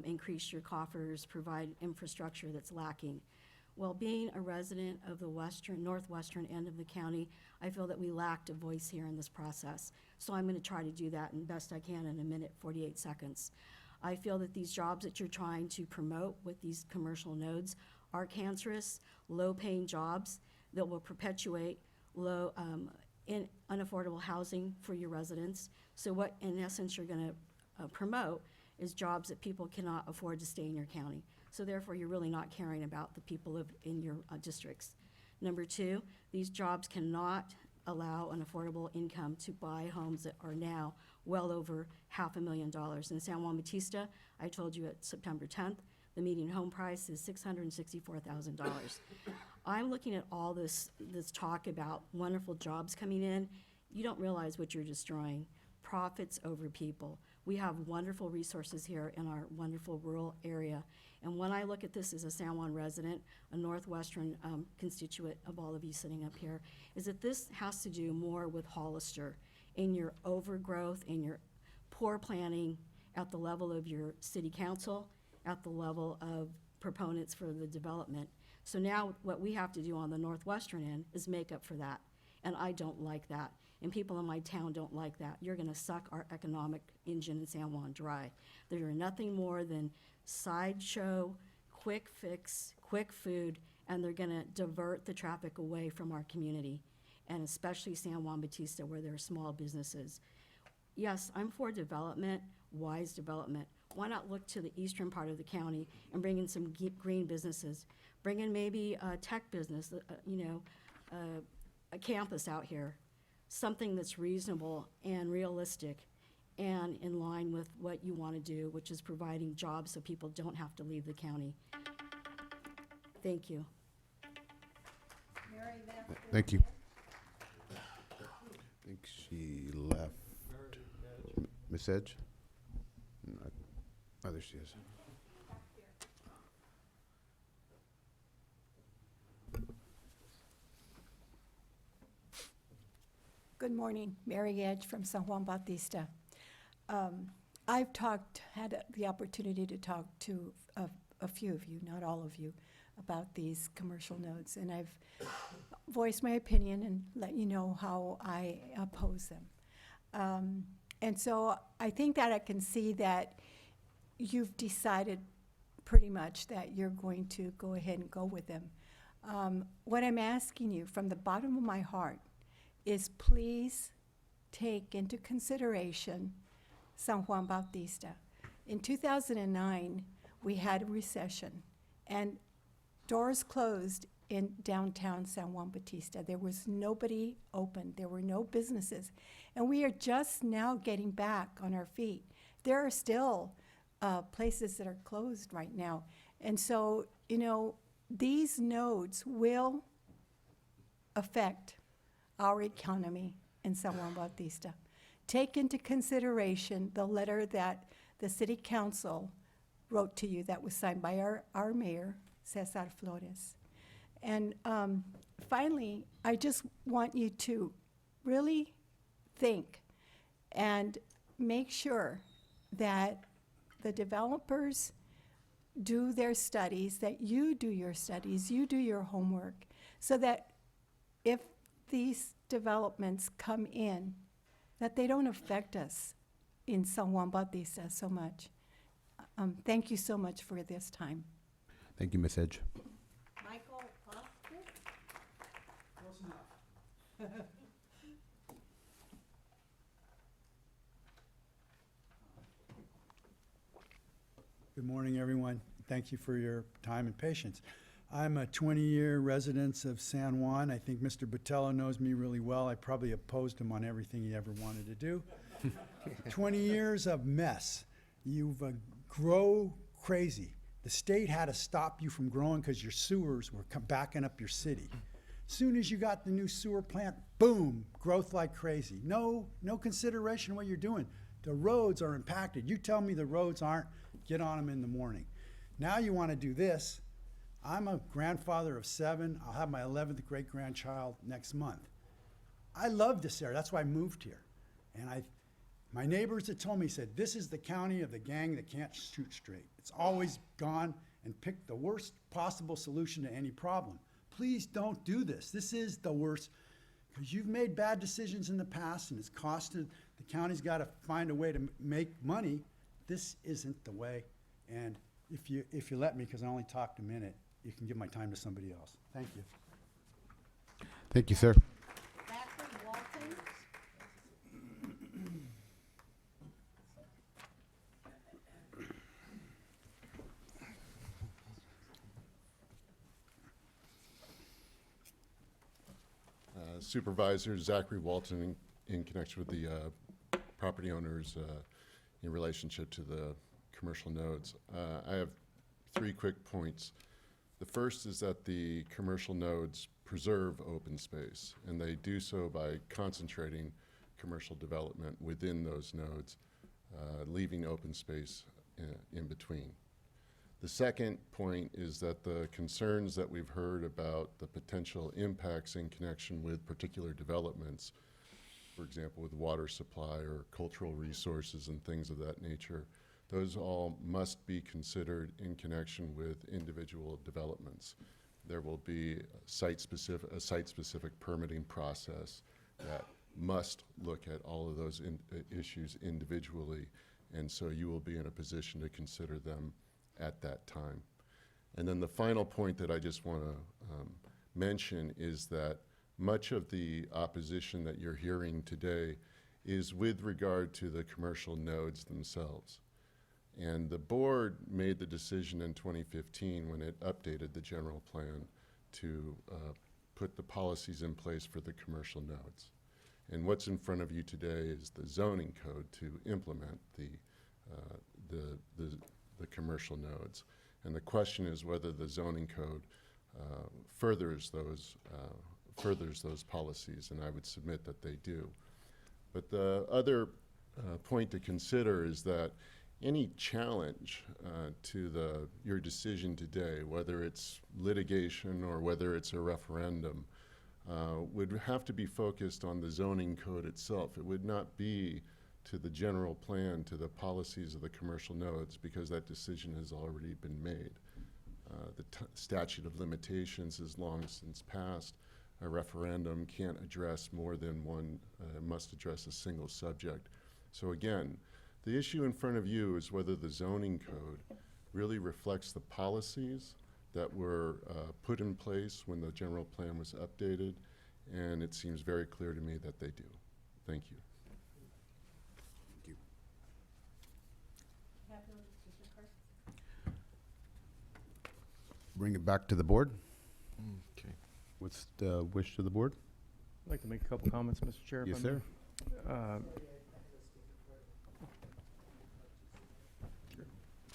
[SPEAKER 7] increase your coffers, provide infrastructure that's lacking. Well, being a resident of the northwestern end of the county, I feel that we lacked a voice here in this process. So I'm going to try to do that in best I can in a minute, 48 seconds. I feel that these jobs that you're trying to promote with these commercial nodes are cancerous, low-paying jobs that will perpetuate low, unaffordable housing for your residents. So what, in essence, you're going to promote is jobs that people cannot afford to stay in your county. So therefore, you're really not caring about the people in your districts. Number two, these jobs cannot allow an affordable income to buy homes that are now well over $500,000. In San Juan Bautista, I told you at September 10th, the median home price is $664,000. I'm looking at all this talk about wonderful jobs coming in. You don't realize what you're destroying. profits over people. We have wonderful resources here in our wonderful rural area. And when I look at this as a San Juan resident, a Northwestern constituent of all of you sitting up here, is that this has to do more with Hollister in your overgrowth, in your poor planning at the level of your city council, at the level of proponents for the development. So now what we have to do on the Northwestern end is make up for that. And I don't like that. And people in my town don't like that. You're gonna suck our economic engine in San Juan dry. There are nothing more than sideshow, quick fix, quick food, and they're gonna divert the traffic away from our community, and especially San Juan Bautista where there are small businesses. Yes, I'm for development, wise development. Why not look to the eastern part of the county and bring in some green businesses? Bring in maybe a tech business, a campus out here, something that's reasonable and realistic and in line with what you want to do, which is providing jobs so people don't have to leave the county. Thank you.
[SPEAKER 1] Thank you. I think she left. Miss Edge? No, oh, there she is.
[SPEAKER 9] Good morning, Mary Edge from San Juan Bautista. I've had the opportunity to talk to a few of you, not all of you, about these commercial nodes, and I've voiced my opinion and let you know how I oppose them. And so I think that I can see that you've decided pretty much that you're going to go ahead and go with them. What I'm asking you from the bottom of my heart is please take into consideration San Juan Bautista. In 2009, we had a recession, and doors closed in downtown San Juan Bautista. There was nobody open. There were no businesses. And we are just now getting back on our feet. There are still places that are closed right now. And so, these nodes will affect our economy in San Juan Bautista. Take into consideration the letter that the city council wrote to you that was signed by our mayor, Cesar Flores. And finally, I just want you to really think and make sure that the developers do their studies, that you do your studies, you do your homework, so that if these developments come in, that they don't affect us in San Juan Bautista so much. Thank you so much for this time.
[SPEAKER 1] Thank you, Miss Edge.
[SPEAKER 9] Michael Oscar?
[SPEAKER 11] Close enough. Good morning, everyone. Thank you for your time and patience. I'm a 20-year resident of San Juan. I think Mr. Botello knows me really well. I probably opposed him on everything he ever wanted to do. 20 years of mess. You've grow crazy. The state had to stop you from growing because your sewers were backing up your city. Soon as you got the new sewer plant, boom, growth like crazy. No consideration of what you're doing. The roads are impacted. You tell me the roads aren't, get on them in the morning. Now you want to do this. I'm a grandfather of 7. I'll have my 11th great-grandchild next month. I love this area. That's why I moved here. And my neighbors that told me said, this is the county of the gang that can't shoot straight. It's always gone and picked the worst possible solution to any problem. Please don't do this. This is the worst, because you've made bad decisions in the past and it's costed, the county's got to find a way to make money. This isn't the way. And if you let me, because I only talked a minute, you can give my time to somebody else. Thank you.
[SPEAKER 1] Thank you, sir.
[SPEAKER 9] Zachary Walton?
[SPEAKER 17] Supervisor Zachary Walton in connection with the property owners in relationship to the commercial nodes. I have 3 quick points. The first is that the commercial nodes preserve open space, and they do so by concentrating commercial development within those nodes, leaving open space in between. The second point is that the concerns that we've heard about the potential impacts in connection with particular developments, for example, with water supply or cultural resources and things of that nature, those all must be considered in connection with individual developments. There will be a site-specific permitting process that must look at all of those issues individually, and so you will be in a position to consider them at that time. And then the final point that I just want to mention is that much of the opposition that you're hearing today is with regard to the commercial nodes themselves. And the board made the decision in 2015 when it updated the general plan to put the policies in place for the commercial nodes. And what's in front of you today is the zoning code to implement the commercial nodes. And the question is whether the zoning code furthers those policies, and I would submit that they do. But the other point to consider is that any challenge to your decision today, whether it's litigation or whether it's a referendum, would have to be focused on the zoning code itself. It would not be to the general plan, to the policies of the commercial nodes, because that decision has already been made. The statute of limitations is long since passed. A referendum can't address more than one, must address a single subject. So again, the issue in front of you is whether the zoning code really reflects the policies that were put in place when the general plan was updated, and it seems very clear to me that they do. Thank you.
[SPEAKER 1] Thank you. Bring it back to the board.
[SPEAKER 4] Okay.
[SPEAKER 1] What's the wish of the board?
[SPEAKER 3] I'd like to make a couple comments, Mr. Chair. if
[SPEAKER 1] Yes,
[SPEAKER 3] I may.
[SPEAKER 1] sir.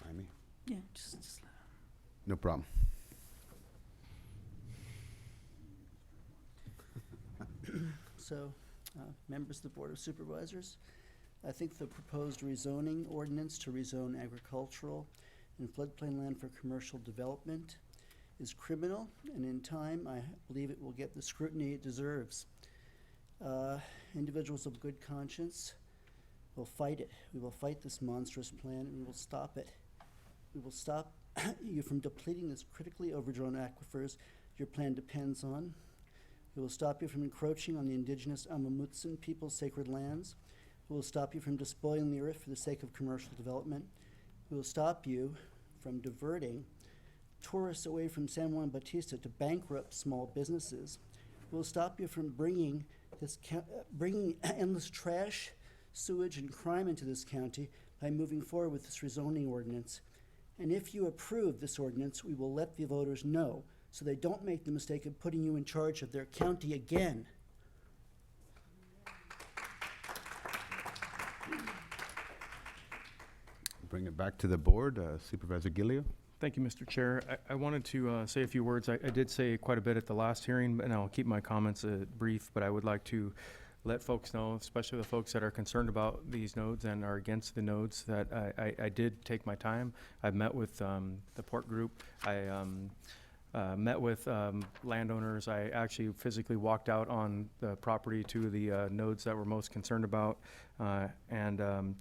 [SPEAKER 1] I mean,
[SPEAKER 14] Yeah, just
[SPEAKER 1] no problem.
[SPEAKER 15] So, members of the Board of Supervisors, I think the proposed rezoning ordinance to rezone agricultural and floodplain land for commercial development is criminal, and in time, I believe it will get the scrutiny it deserves. Individuals of good conscience will fight it. We will fight this monstrous plan, and we will stop it. We will stop you from depleting this critically overgrown aquifers your plan depends on. We will stop you from encroaching on the indigenous Amamutsan people's sacred lands. We will stop you from despoiling the earth for the sake of commercial development. We will stop you from diverting tourists away from San Juan Bautista to bankrupt small businesses. We will stop you from bringing endless trash, sewage, and crime into this county by moving forward with this rezoning ordinance. And if you approve this ordinance, we will let the voters know so they don't make the mistake of putting you in charge of their county again.
[SPEAKER 1] Bring it back to the board. Supervisor Gilio.
[SPEAKER 3] Thank you, Mr. Chair. I wanted to say a few words. I did say quite a bit at the last hearing, and I'll keep my comments brief, but I would like to let folks know, especially the folks that are concerned about these nodes and are against the nodes, that I did take my time. I've met with the port group. I met with landowners. I actually physically walked out on the property to the nodes that we're most concerned about, and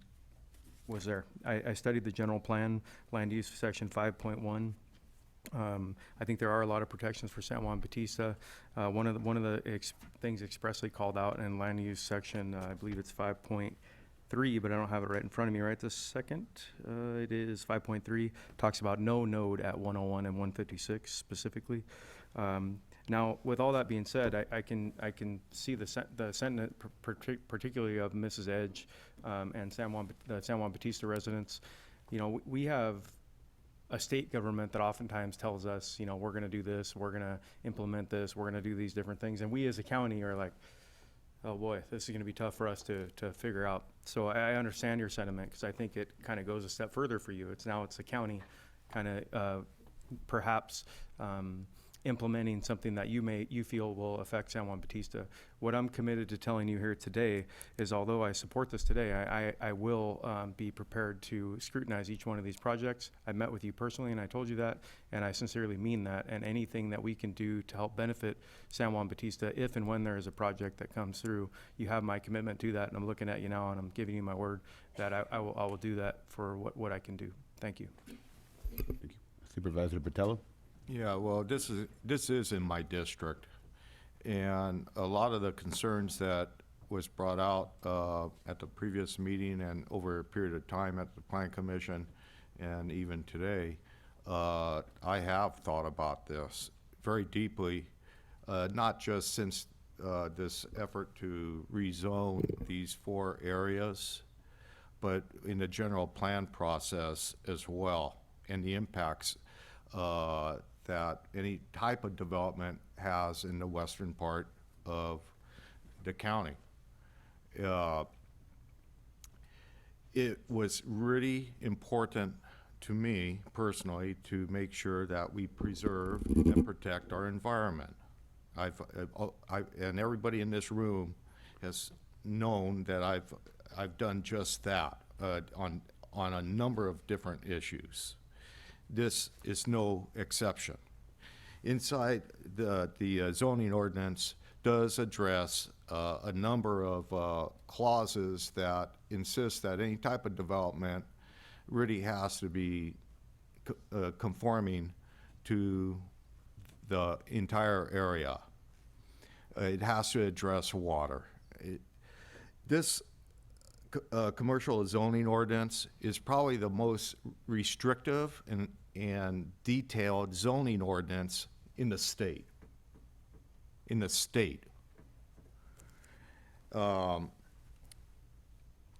[SPEAKER 3] was there. I studied the general plan, land use section 5.1. I think there are a lot of protections for San Juan Bautista. One of the things expressly called out in land use section, I believe it's 5.3, but I don't have it right in front of me right this second. It is 5.3, talks about no node at 101 and 156 specifically. Now, with all that being said, I can see the sentiment, particularly of Mrs. Edge and the San Juan Bautista residents. You know, we have a state government that oftentimes tells us, you know, we're going to do this, we're going to implement this, we're going to do these different things, and we as a county are like, oh boy, this is going to be tough for us to figure out. So I understand your sentiment, because I think it kind of goes a step further for you. It's the county kind of perhaps implementing something that you feel will affect San Juan Bautista. What I'm committed to telling you here today is, although I support this today, I will be prepared to scrutinize each one of these projects. I met with you personally and I told you that, and I sincerely mean that. And anything that we can do to help benefit San Juan Bautista, if and when there is a project that comes through, you have my commitment to that. And I'm looking at you now and I'm giving you my word that I will do that for what I can do. Thank you.
[SPEAKER 1] Thank you. Supervisor Patello?
[SPEAKER 4] Yeah, well, this is in my district, and a lot of the concerns that was brought out at the previous meeting and over a period of time at the Plan Commission, and even today, I have thought about this very deeply, not just since this effort to rezone these 4 areas, but in the general plan process as well, and the impacts that any type of development has in the western part of the county. It was really important to me personally to make sure that we preserve and protect our environment. And everybody in this room has known that I've done just that on a number of different issues. This is no exception. Inside the zoning ordinance does address a number of clauses that insist that any type of development really has to be conforming to the entire area. It has to address water. This commercial zoning ordinance is probably the most restrictive and detailed zoning ordinance in the state.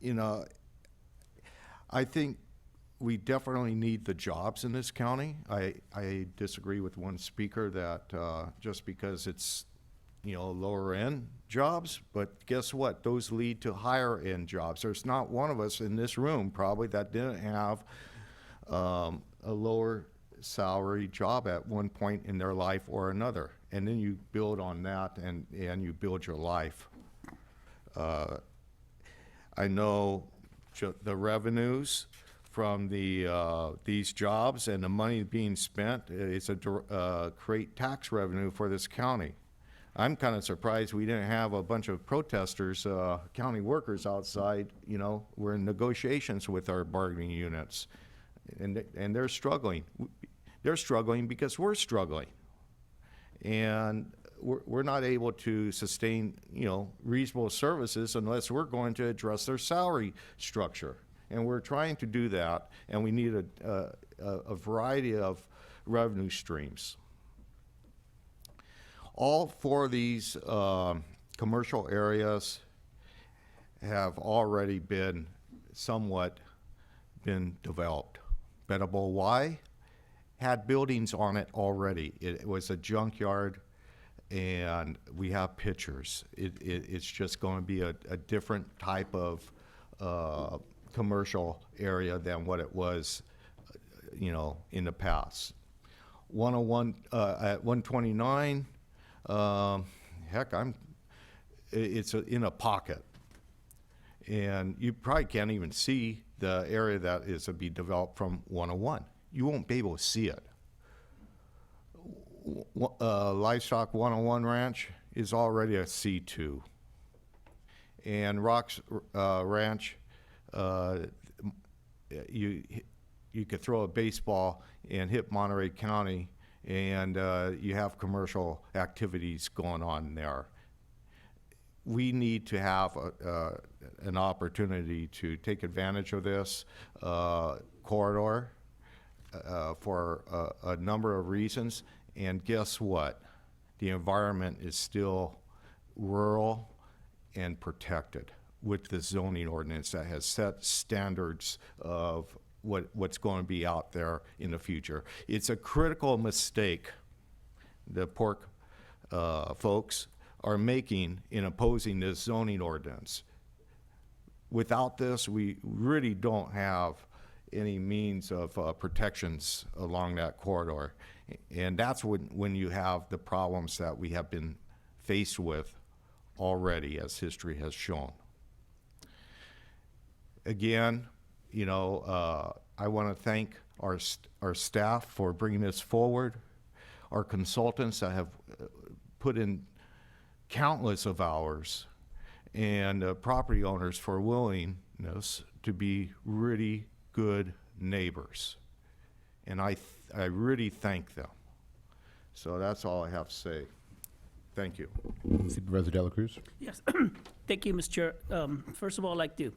[SPEAKER 4] You know, I think we definitely need the jobs in this county. I disagree with one speaker that just because it's, you know, lower end jobs, but guess what? Those lead to higher end jobs. There's not one of us in this room probably that didn't have a lower salary job at one point in their life or another. And then you build on that and you build your life. I know the revenues from these jobs and the money being spent, it's a great tax revenue for this county. I'm kind of surprised we didn't have a bunch of protesters, county workers outside. You know, we're in negotiations with our bargaining units, and they're struggling. They're struggling because we're struggling, and we're not able to sustain, you know, reasonable services unless we're going to address their salary structure. And we're trying to do that, and we need a variety of revenue streams. All 4 of these commercial areas have already been somewhat developed. Bettable Y had buildings on it already. It was a junkyard, and we have pictures. It's just going to be a different type of commercial area than what it was, you know, in the past. 101 at 129. Heck, it's in a pocket, and you probably can't even see the area that is to be developed from 101. You won't be able to see it. Livestock 101 Ranch is already a C2, and Rocks Ranch, you could throw a baseball and hit Monterey County, and you have commercial activities going on there. We need to have an opportunity to take advantage of this corridor for a number of reasons. And guess what? The environment is still rural and protected with the zoning ordinance that has set standards of what's going to be out there in the future. It's a critical mistake the pork folks are making in opposing this zoning ordinance. Without this, we really don't have any means of protections along that corridor. And that's when you have the problems that we have been faced with already, as history has shown. Again, I want to thank our staff for bringing this forward, our consultants that have put in countless of hours, and property owners for willingness to be really good neighbors. And I really thank them. So that's all I have to say. Thank you.
[SPEAKER 1] Supervisor Dela Cruz.
[SPEAKER 14] Yes, thank you, Mr. Chair. First of all, I'd like to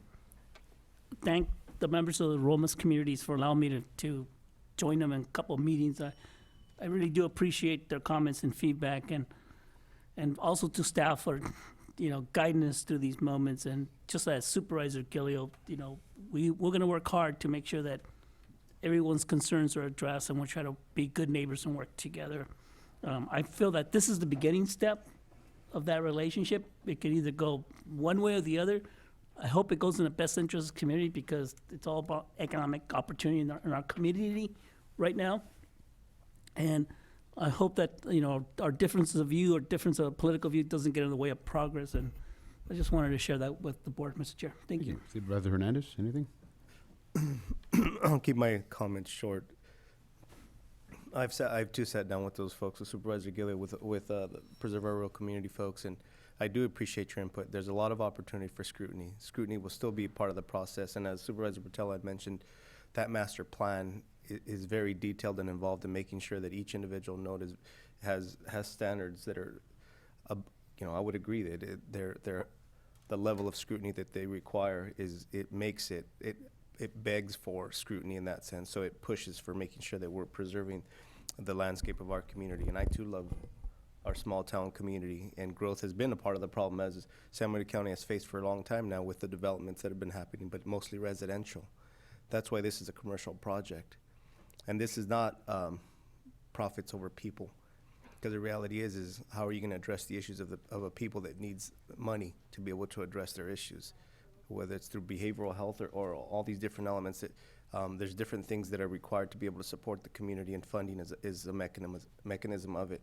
[SPEAKER 14] thank the members of the Romas communities for allowing me to join them in a couple of meetings. I really do appreciate their comments and feedback, and also to staff for, guiding us through these moments. And just as Supervisor Gilio, we're going to work hard to make sure that everyone's concerns are addressed, and we'll try to be good neighbors and work together. I feel that this is the beginning step of that relationship. It could either go one way or the other. I hope it goes in the best interest of the community, because it's all about economic opportunity in our community right now. And I hope that, our differences of view or difference of political view doesn't get in the way of progress. And I just wanted to share that with the board, Mr. Chair. Thank you.
[SPEAKER 1] Supervisor Hernandez, anything?
[SPEAKER 16] I'll keep my comments short. I've too sat down with those folks, with Supervisor Gilliard, with the Preserve Our Rural Community folks, and I do appreciate your input. There's a lot of opportunity for scrutiny. Scrutiny will still be part of the process, and as Supervisor Patel had mentioned, that master plan is very detailed and involved in making sure that each individual node has standards that are, I would agree that the level of scrutiny that they require it begs for scrutiny in that sense. So it pushes for making sure that we're preserving the landscape of our community. And I too love our small town community, and growth has been a part of the problem, as San Bernardino County has faced for a long time now with the developments that have been happening, but mostly residential. That's why this is a commercial project. And this is not profits over people, because the reality is how are you going to address the issues of a people that needs money to be able to address their issues, whether it's through behavioral health or all these different elements. That there's different things that are required to be able to support the community, and funding is a mechanism of it.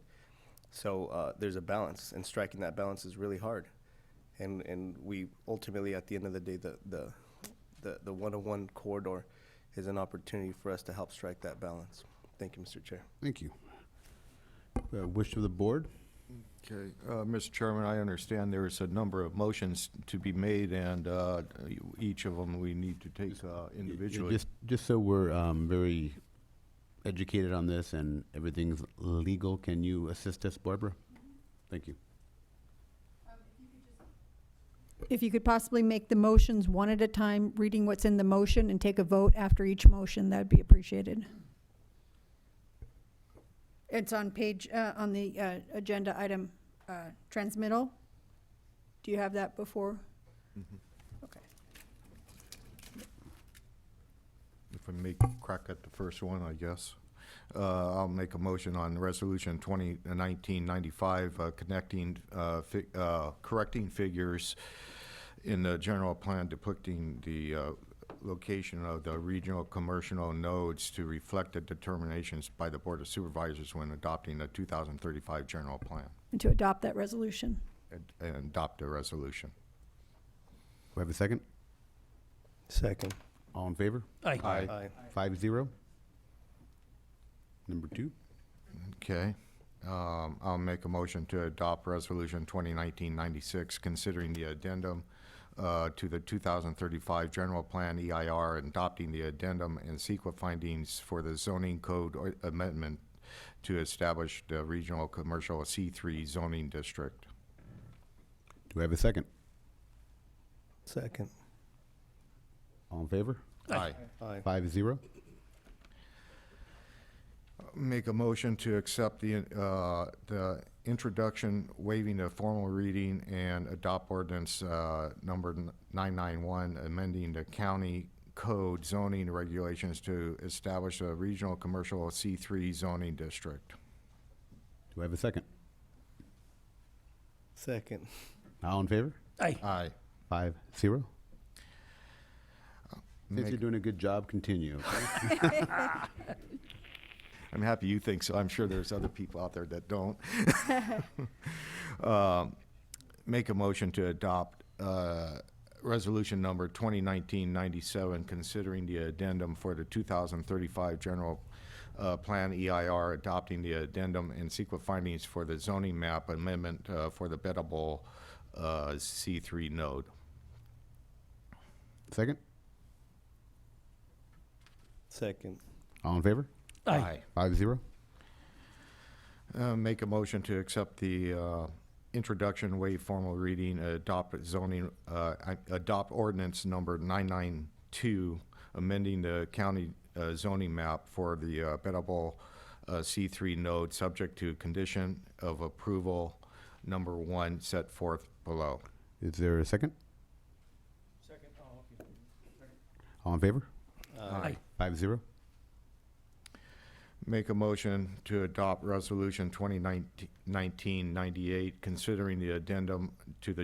[SPEAKER 16] So there's a balance, and striking that balance is really hard. And we ultimately, at the end of the day, the 101 corridor is an opportunity for us to help strike that balance. Thank you, Mr. Chair.
[SPEAKER 1] Thank you. Wish of the board?
[SPEAKER 4] Okay, Mr. Chairman, I understand there's a number of motions to be made, and each of them we need to take individually.
[SPEAKER 1] Just so we're very educated on this and everything's legal, can you assist us, Barbara? Thank you.
[SPEAKER 13] If you could possibly make the motions one at a time, reading what's in the motion, and take a vote after each motion, that'd be appreciated. It's on page, on the agenda item, transmittal. Do you have that before?
[SPEAKER 4] Mm-hmm.
[SPEAKER 13] Okay.
[SPEAKER 4] If I may crack at the first one, I guess. I'll make a motion on Resolution 1995, correcting figures in the general plan depicting the location of the regional commercial nodes to reflect the determinations by the Board of Supervisors when adopting the 2035 general plan.
[SPEAKER 13] And to adopt that resolution.
[SPEAKER 4] And adopt the resolution.
[SPEAKER 1] Do we have a second?
[SPEAKER 16] Second.
[SPEAKER 1] All in favor?
[SPEAKER 14] Aye.
[SPEAKER 16] Aye.
[SPEAKER 1] 5-0. Number 2.
[SPEAKER 4] Okay. I'll make a motion to adopt Resolution 2019-96, considering the addendum to the 2035 General Plan EIR, and adopting the addendum and CEQA findings for the zoning code amendment to establish the regional commercial C3 zoning district.
[SPEAKER 1] Do we have a second?
[SPEAKER 16] Second.
[SPEAKER 1] All in favor?
[SPEAKER 4] Aye.
[SPEAKER 16] Aye.
[SPEAKER 1] 5-0.
[SPEAKER 4] Make a motion to accept the introduction, waiving the formal reading, and adopt ordinance number 991, amending the county code zoning regulations to establish a regional commercial C3 zoning district.
[SPEAKER 1] Do we have a second?
[SPEAKER 16] Second.
[SPEAKER 1] All in favor?
[SPEAKER 14] Aye.
[SPEAKER 4] Aye.
[SPEAKER 1] 5-0. Since you're doing a good job, continue.
[SPEAKER 4] I'm happy you think so. I'm sure there's other people out there that don't. Make a motion to adopt resolution number 2019-97, considering the addendum for the 2035 general plan EIR, adopting the addendum and CEQA findings for the zoning map amendment for the bettable C3 node.
[SPEAKER 1] Second?
[SPEAKER 16] Second.
[SPEAKER 1] All in favor?
[SPEAKER 14] Aye.
[SPEAKER 1] 5-0.
[SPEAKER 4] Make a motion to accept the introduction, waive formal reading, adopt ordinance number 992, amending the county zoning map for the bettable C3 node, subject to condition of approval number 1 set forth below.
[SPEAKER 1] Is there a second?
[SPEAKER 3] Second. Oh, okay. Second.
[SPEAKER 1] All in favor?
[SPEAKER 14] Aye.
[SPEAKER 1] 5-0.
[SPEAKER 4] Make a motion to adopt resolution 2019-98, considering the addendum to the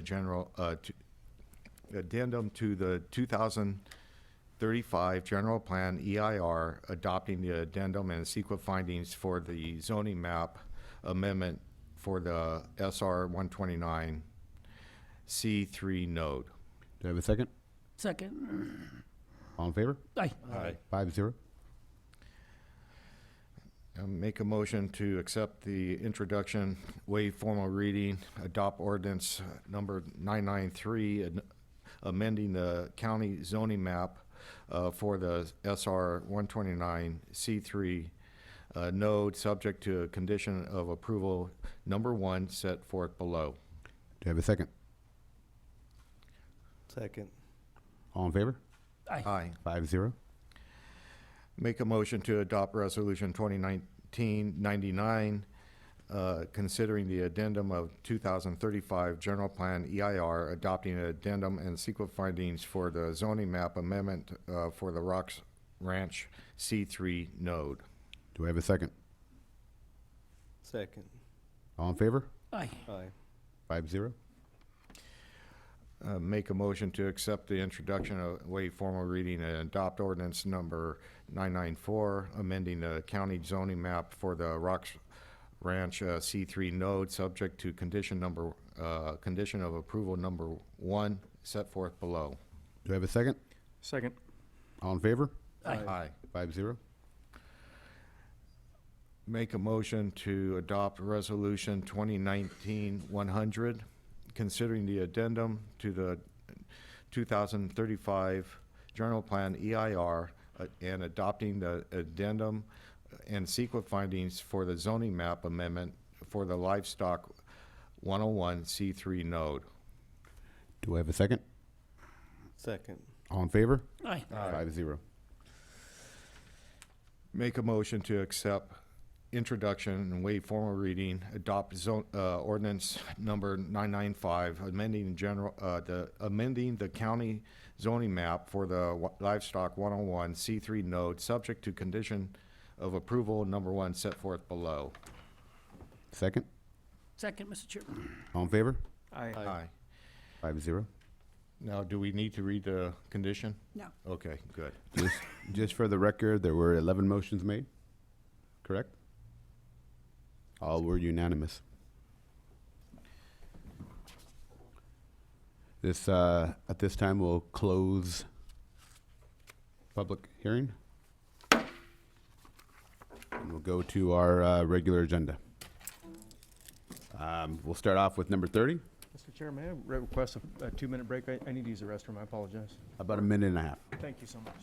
[SPEAKER 4] addendum to the 2035 general plan EIR, adopting the addendum and CEQA findings for the zoning map amendment for the SR 129 C3 node.
[SPEAKER 1] Do I have a second?
[SPEAKER 14] Second.
[SPEAKER 1] All in favor?
[SPEAKER 14] Aye.
[SPEAKER 16] Aye.
[SPEAKER 1] 5-0.
[SPEAKER 4] Make a motion to accept the introduction, waive formal reading, adopt ordinance number 993, amending the county zoning map for the SR 129 C3 node, subject to a condition of approval number 1 set forth below.
[SPEAKER 1] Do I have a second?
[SPEAKER 16] Second.
[SPEAKER 1] All in favor?
[SPEAKER 14] Aye.
[SPEAKER 1] 5-0.
[SPEAKER 4] Make a motion to adopt resolution 2019-99, considering the addendum of 2035 general plan EIR, adopting an addendum and CEQA findings for the zoning map amendment for the Rocks Ranch C3 node.
[SPEAKER 1] Do I have a second?
[SPEAKER 16] Second.
[SPEAKER 1] All in favor?
[SPEAKER 14] Aye.
[SPEAKER 16] Aye.
[SPEAKER 1] 5-0.
[SPEAKER 4] Make a motion to accept the introduction of waive formal reading and adopt ordinance number 994, amending the county zoning map for the Rocks Ranch C3 node, subject to condition of approval number 1 set forth below.
[SPEAKER 1] Do I have a second?
[SPEAKER 3] Second.
[SPEAKER 1] All in favor?
[SPEAKER 4] Aye.
[SPEAKER 1] 5-0.
[SPEAKER 4] Make a motion to adopt resolution 2019-100, considering the addendum to the 2035 general plan EIR and adopting the addendum and CEQA findings for the zoning map amendment for the livestock 101 C3 node.
[SPEAKER 1] Do I have a second?
[SPEAKER 16] Second.
[SPEAKER 1] All in favor?
[SPEAKER 14] Aye.
[SPEAKER 1] 5-0.
[SPEAKER 4] Make a motion to accept introduction and waive formal reading, adopt ordinance number 995, amending the county zoning map for the livestock 101 C3 node, subject to condition of approval number 1 set forth below.
[SPEAKER 1] Second?
[SPEAKER 14] Second, Mr. Chairman.
[SPEAKER 1] All in favor?
[SPEAKER 3] Aye.
[SPEAKER 4] Aye.
[SPEAKER 1] 5-0.
[SPEAKER 4] Now, do we need to read the condition?
[SPEAKER 9] No.
[SPEAKER 4] Okay, good.
[SPEAKER 1] Just for the record, there were 11 motions made, correct? All were unanimous. At this time, we'll close public hearing. And we'll go to our regular agenda. We'll start off with number 30,
[SPEAKER 3] Mr. Chair, may I request a 2-minute break? I need to use the restroom. I apologize.
[SPEAKER 1] about a minute and a half.
[SPEAKER 3] Thank you so much.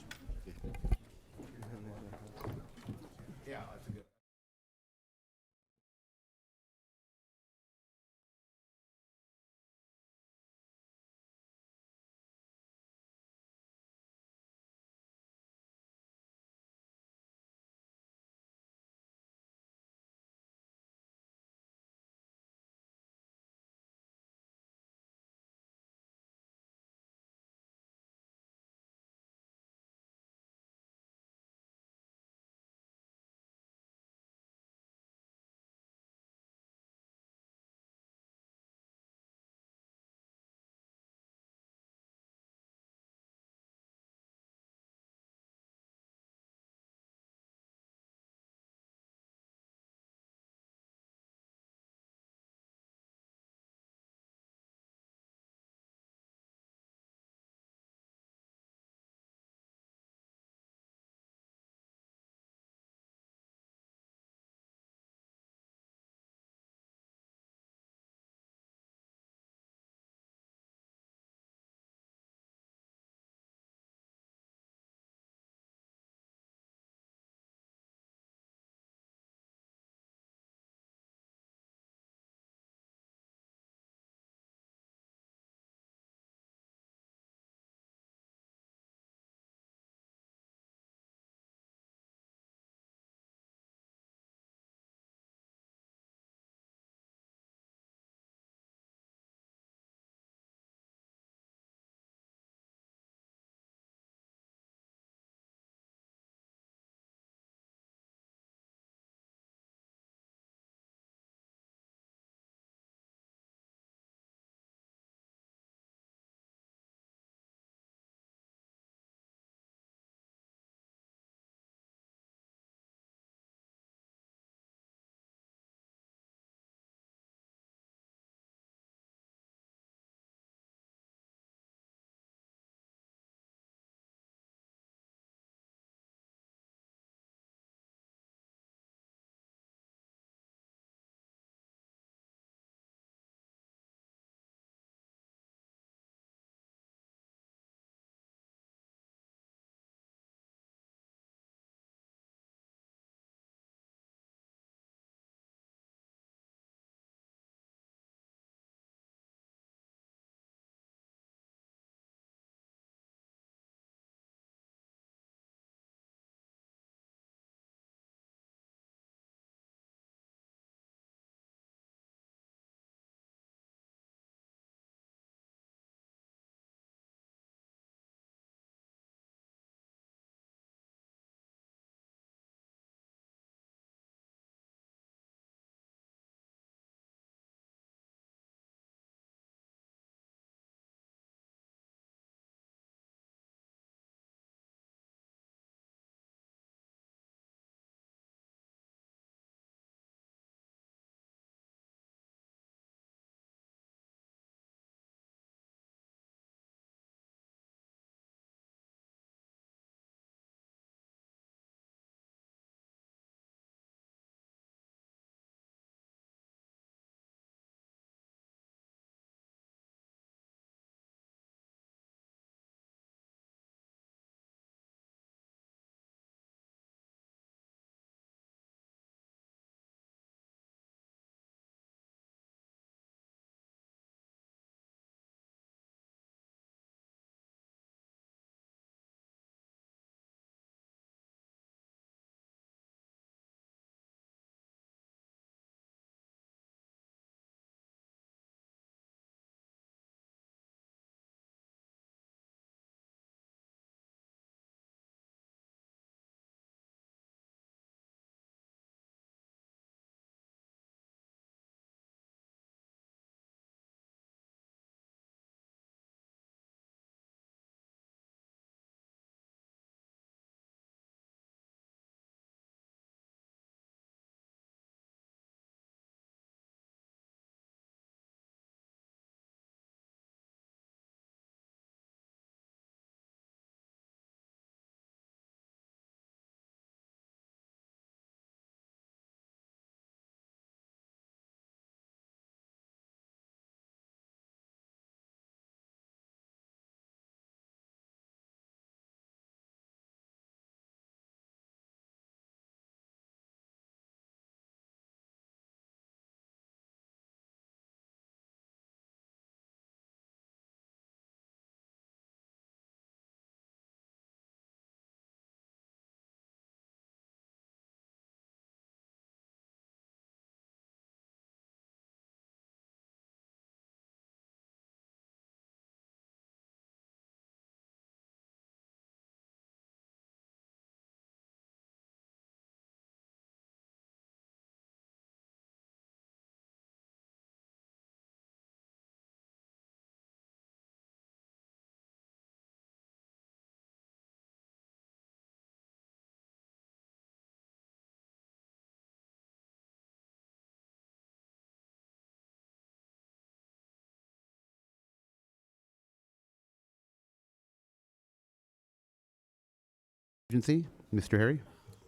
[SPEAKER 1] Agency, Mr. Harry.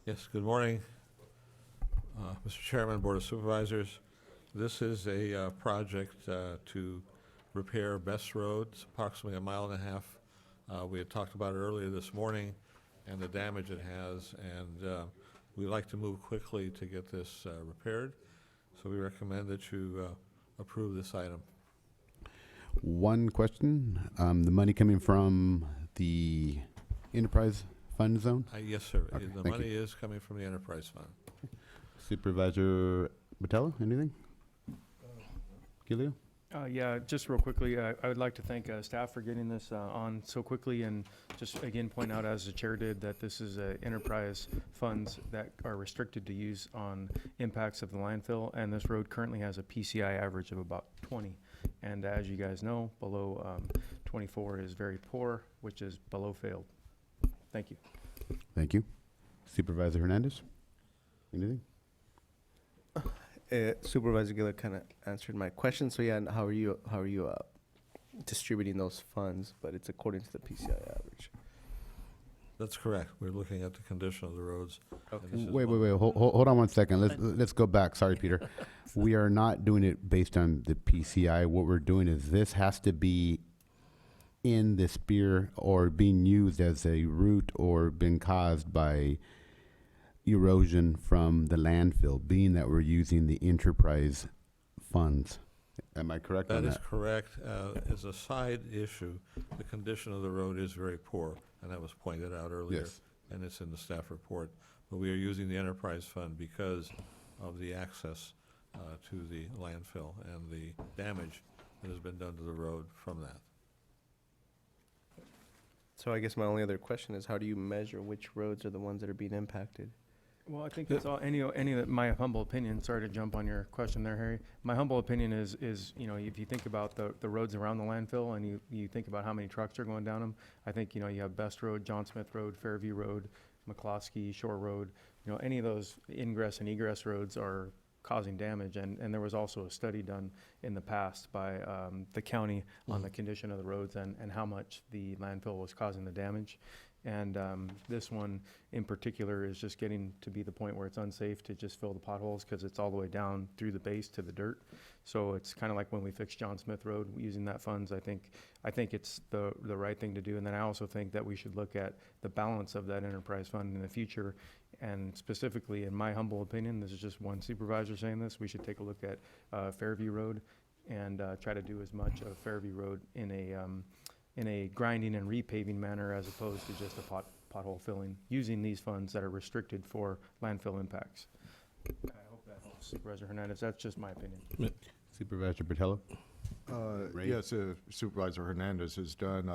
[SPEAKER 8] Yes, good morning, Mr. Chairman, Board of Supervisors. This is a project to repair Best Road. It's approximately 1.5 miles. We had talked about it earlier this morning and the damage it has, and we'd like to move quickly to get this repaired. So we recommend that you approve this item.
[SPEAKER 1] One question, the money coming from the enterprise fund zone?
[SPEAKER 8] Yes, sir.
[SPEAKER 1] Okay,
[SPEAKER 8] The
[SPEAKER 1] thank
[SPEAKER 8] money
[SPEAKER 1] you.
[SPEAKER 8] is coming from the enterprise fund.
[SPEAKER 1] Supervisor Botello, anything? Gilio?
[SPEAKER 3] Yeah, just real quickly, I would like to thank staff for getting this on so quickly, and just again point out, as the chair did, that this is enterprise funds that are restricted to use on impacts of the landfill, and this road currently has a PCI average of about 20. And as you guys know, below 24 is very poor, which is below failed. Thank you.
[SPEAKER 1] Thank you. Supervisor Hernandez? Anything?
[SPEAKER 16] Supervisor Giller kind of answered my question. So yeah, and how are you distributing those funds? But it's according to the PCI average.
[SPEAKER 8] That's correct. We're looking at the condition of the roads.
[SPEAKER 16] Okay.
[SPEAKER 8] and this is
[SPEAKER 1] Wait,
[SPEAKER 8] one-
[SPEAKER 1] hold on one second. Let's go back. Sorry, Peter. We are not doing it based on the PCI. What we're doing is this has to be in the spear or being used as a route or been caused by erosion from the landfill, being that we're using the enterprise funds. Am I correct on
[SPEAKER 8] That is
[SPEAKER 1] that?
[SPEAKER 8] correct. As a side issue, the condition of the road is very poor, and that was pointed out earlier.
[SPEAKER 1] Yes.
[SPEAKER 8] And it's in the staff report. But we are using the enterprise fund because of the access to the landfill and the damage that has been done to the road from that.
[SPEAKER 16] So I guess my only other question is, how do you measure which roads are the ones that are being impacted?
[SPEAKER 3] Well, I think that's all, any of my humble opinion, sorry to jump on your question there, Harry. My humble opinion is, if you think about the roads around the landfill and you think about how many trucks are going down them, I think, you have Best Road, John Smith Road, Fairview Road, McCloskey, Shore Road, any of those ingress and egress roads are causing damage. And there was also a study done in the past by the county on the condition of the roads and how much the landfill was causing the damage. And this one in particular is just getting to be the point where it's unsafe to just fill the potholes because it's all the way down through the base to the dirt. So it's kind of like when we fixed John Smith Road using that funds. I think it's the right thing to do. And then I also think that we should look at the balance of that enterprise fund in the future. And specifically, in my humble opinion, this is just one supervisor saying this, we should take a look at Fairview Road and try to do as much of Fairview Road in a grinding and repaving manner as opposed to just a pothole filling, using these funds that are restricted for landfill impacts. I hope that helps, Supervisor Hernandez. That's just my opinion.
[SPEAKER 1] Supervisor Botello? Ray?
[SPEAKER 4] Yes, Supervisor Hernandez has done.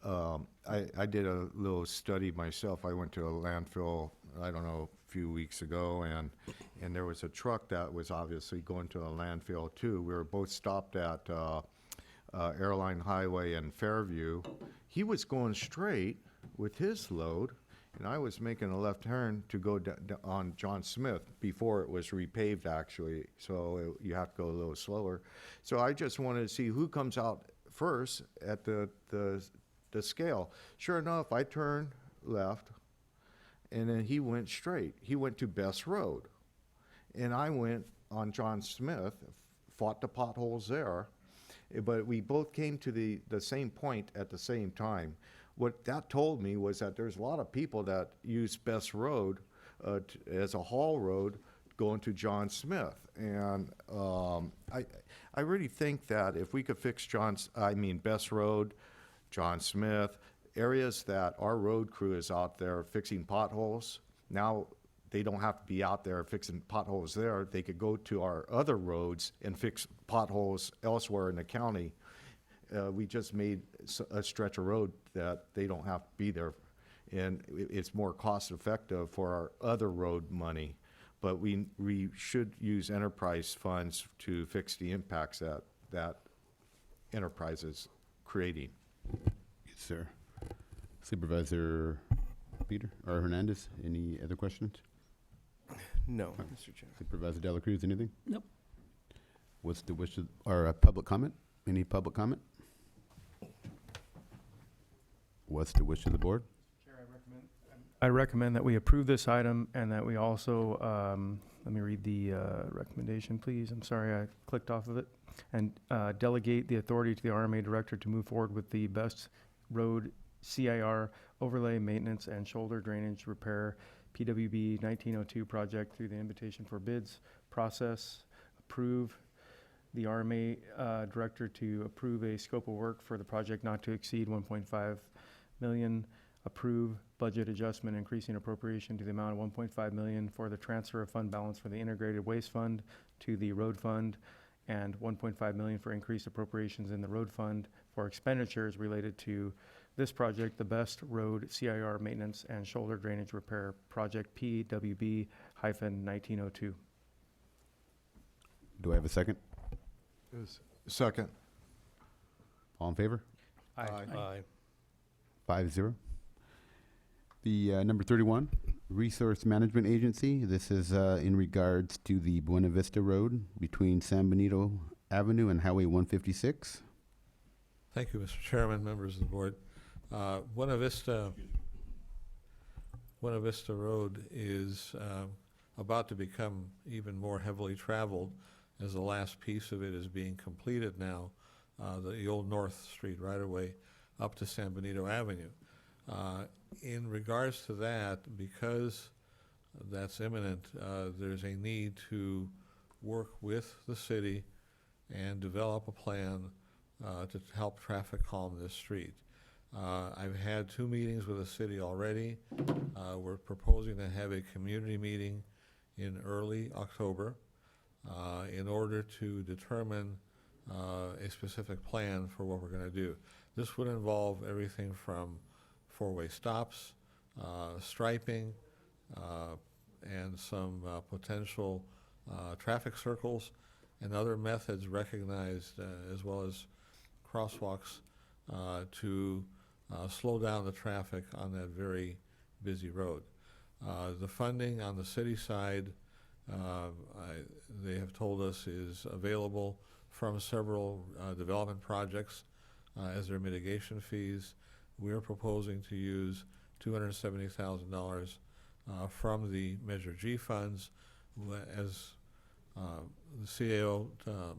[SPEAKER 4] I did a little study myself. I went to a landfill, I don't know, a few weeks ago, and there was a truck that was obviously going to a landfill too. We were both stopped at Airline Highway in Fairview. He was going straight with his load, and I was making a left turn to go on John Smith before it was repaved, actually, so you have to go a little slower. So I just wanted to see who comes out first at the scale. Sure enough, I turned left, and then he went straight. He went to Best Road, and I went on John Smith, fought the potholes there, but we both came to the same point at the same time. What that told me was that there's a lot of people that use Best Road as a haul road going to John Smith. And I really think that if we could fix Best Road, John Smith, areas that our road crew is out there fixing potholes, now they don't have to be out there fixing potholes there. They could go to our other roads and fix potholes elsewhere in the county. We just made a stretch of road that they don't have to be there, and it's more cost effective for our other road money. But we should use enterprise funds to fix the impacts that enterprise is creating.
[SPEAKER 1] Yes, sir. Supervisor Peter or Hernandez, any other questions?
[SPEAKER 16] No, Mr. Chair.
[SPEAKER 1] Supervisor Dela Cruz, anything?
[SPEAKER 14] Nope.
[SPEAKER 1] What's the wish of, or public comment? Any public comment? What's the wish of the board?
[SPEAKER 3] Chair, I I recommend that we approve this item and that we also, let me read the recommendation, please. I'm sorry, I clicked off of it. And delegate the authority to the RMA director to move forward with the Best Road CIR overlay maintenance and shoulder drainage repair PWB 1902 project through the invitation for bids process. Approve the RMA director to approve a scope of work for the project not to exceed 1.5 million. Approve budget adjustment increasing appropriation to the amount of 1.5 million for the transfer of fund balance for the integrated waste fund to the road fund, and 1.5 million for increased appropriations in the road fund for expenditures related to this project, the Best Road CIR maintenance and shoulder drainage repair project PWB-1902.
[SPEAKER 1] Do I have a second?
[SPEAKER 4] Second.
[SPEAKER 1] All in favor?
[SPEAKER 8] Aye.
[SPEAKER 1] 5-0. The number 31, Resource Management Agency. This is in regards to the Buena Vista Road between San Benito Avenue and Highway 156.
[SPEAKER 8] Thank you, Mr. Chairman, members of the board. Buena Vista Road is about to become even more heavily traveled as the last piece of it is being completed now, the old North Street right-of-way up to San Benito Avenue. In regards to that, because that's imminent, there's a need to work with the city and develop a plan to help traffic calm this street. I've had 2 meetings with the city already. We're proposing to have a community meeting in early October in order to determine a specific plan for what we're going to do. This would involve everything from 4-way stops, striping, and some potential traffic circles and other methods recognized as well as crosswalks to slow down the traffic on that very busy road. The funding on the city side, they have told us, is available from several development projects as their mitigation fees. We're proposing to use $270,000 from the Measure G funds. As the CAO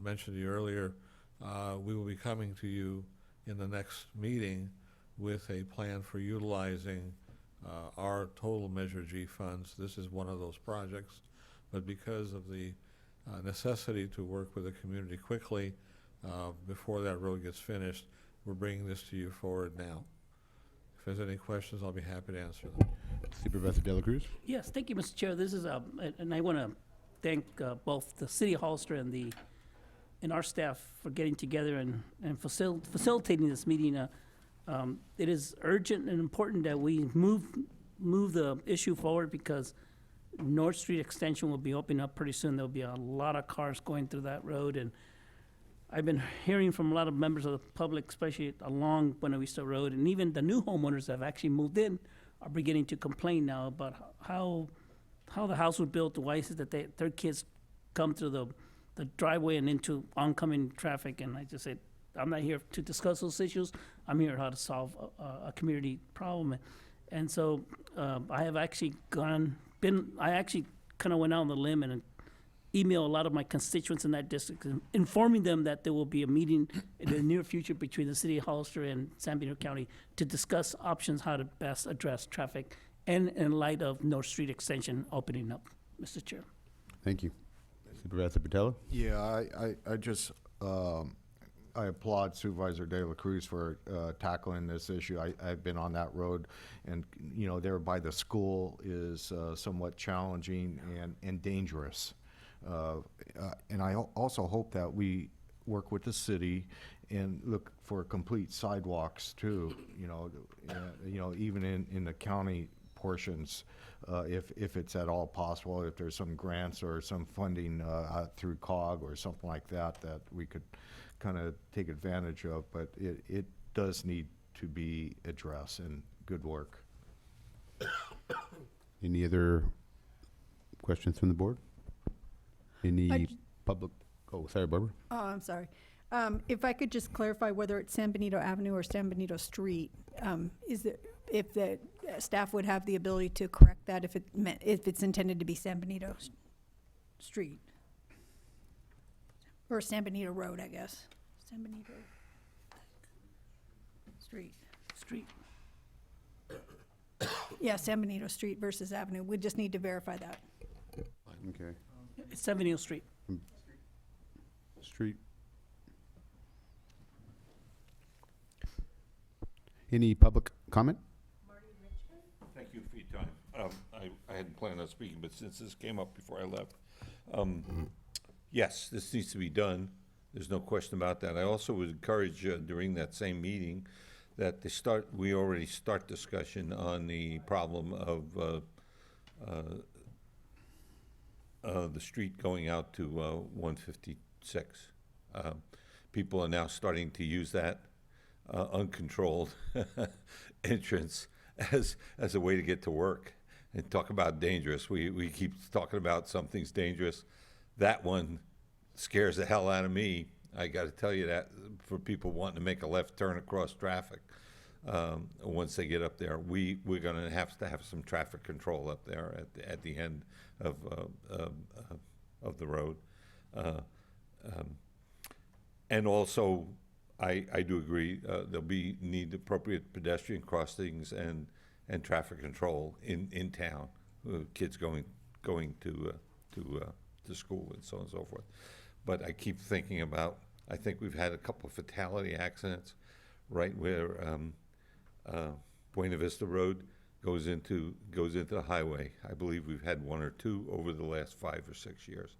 [SPEAKER 8] mentioned to you earlier, we will be coming to you in the next meeting with a plan for utilizing our total Measure G funds. This is one of those projects, but because of the necessity to work with the community quickly before that road gets finished, we're bringing this to you forward now. If there's any questions, I'll be happy to answer them.
[SPEAKER 1] Supervisor De La Cruz?
[SPEAKER 14] Yes, thank you, Mr. Chair. This is and I want to thank both the City of Hollister and our staff for getting together and facilitating this meeting. It is urgent and important that we move the issue forward because North Street Extension will be opening up pretty soon. There'll be a lot of cars going through that road, and I've been hearing from a lot of members of the public, especially along Buena Vista Road, and even the new homeowners that have actually moved in are beginning to complain now about how the house was built. Why is it that their kids come through the driveway and into oncoming traffic? And I just said, I'm not here to discuss those issues. I'm here how to solve a community problem. And so I have actually I actually kind of went out on the limb and email a lot of my constituents in that district, informing them that there will be a meeting in the near future between the City of Hollister and San Benito County to discuss options how to best address traffic and in light of North Street Extension opening up, Mr. Chair.
[SPEAKER 1] Thank you. Supervisor Patella?
[SPEAKER 4] Yeah, I just, I applaud Supervisor De La Cruz for tackling this issue. I've been on that road, and, you know, there by the school is somewhat challenging and dangerous. And I also hope that we work with the city and look for complete sidewalks too, you know, even in the county portions, if it's at all possible, if there's some grants or some funding through COG or something like that we could kind of take advantage of, but it does need to be addressed, and good work.
[SPEAKER 1] Any other questions from the board? Any public? Oh, sorry, Barbara.
[SPEAKER 13] Oh, I'm sorry. If I could just clarify whether it's San Benito Avenue or San Benito Street, if the staff would have the ability to correct that if if it's intended to be San Benito Street. Or San Benito Road, I guess. San Benito Street.
[SPEAKER 14] Street.
[SPEAKER 13] Yeah, San Benito Street versus Avenue. We just need to verify that.
[SPEAKER 1] Okay.
[SPEAKER 14] It's 70 Street.
[SPEAKER 1] Street. Any public comment?
[SPEAKER 18] Thank you for your time. I hadn't planned on speaking, but since this came up before I left, yes, this needs to be done. There's no question about that. I also would encourage during that same meeting that we already start discussion on the problem of the street going out to 156. People are now starting to use that uncontrolled entrance as a way to get to work. And talk about dangerous. We keep talking about something's dangerous. That one scares the hell out of me. I got to tell you that for people wanting to make a left turn across traffic. Once they get up there, we're going to have some traffic control up there at the end of the road. And also, I do agree there'll need appropriate pedestrian crossings and traffic control in town. Kids going to school and so on and so forth. But I keep thinking about. I think we've had a couple of fatality accidents, right where Buena Vista Road goes into the highway. I believe we've had one or two over the last 5 or 6 years,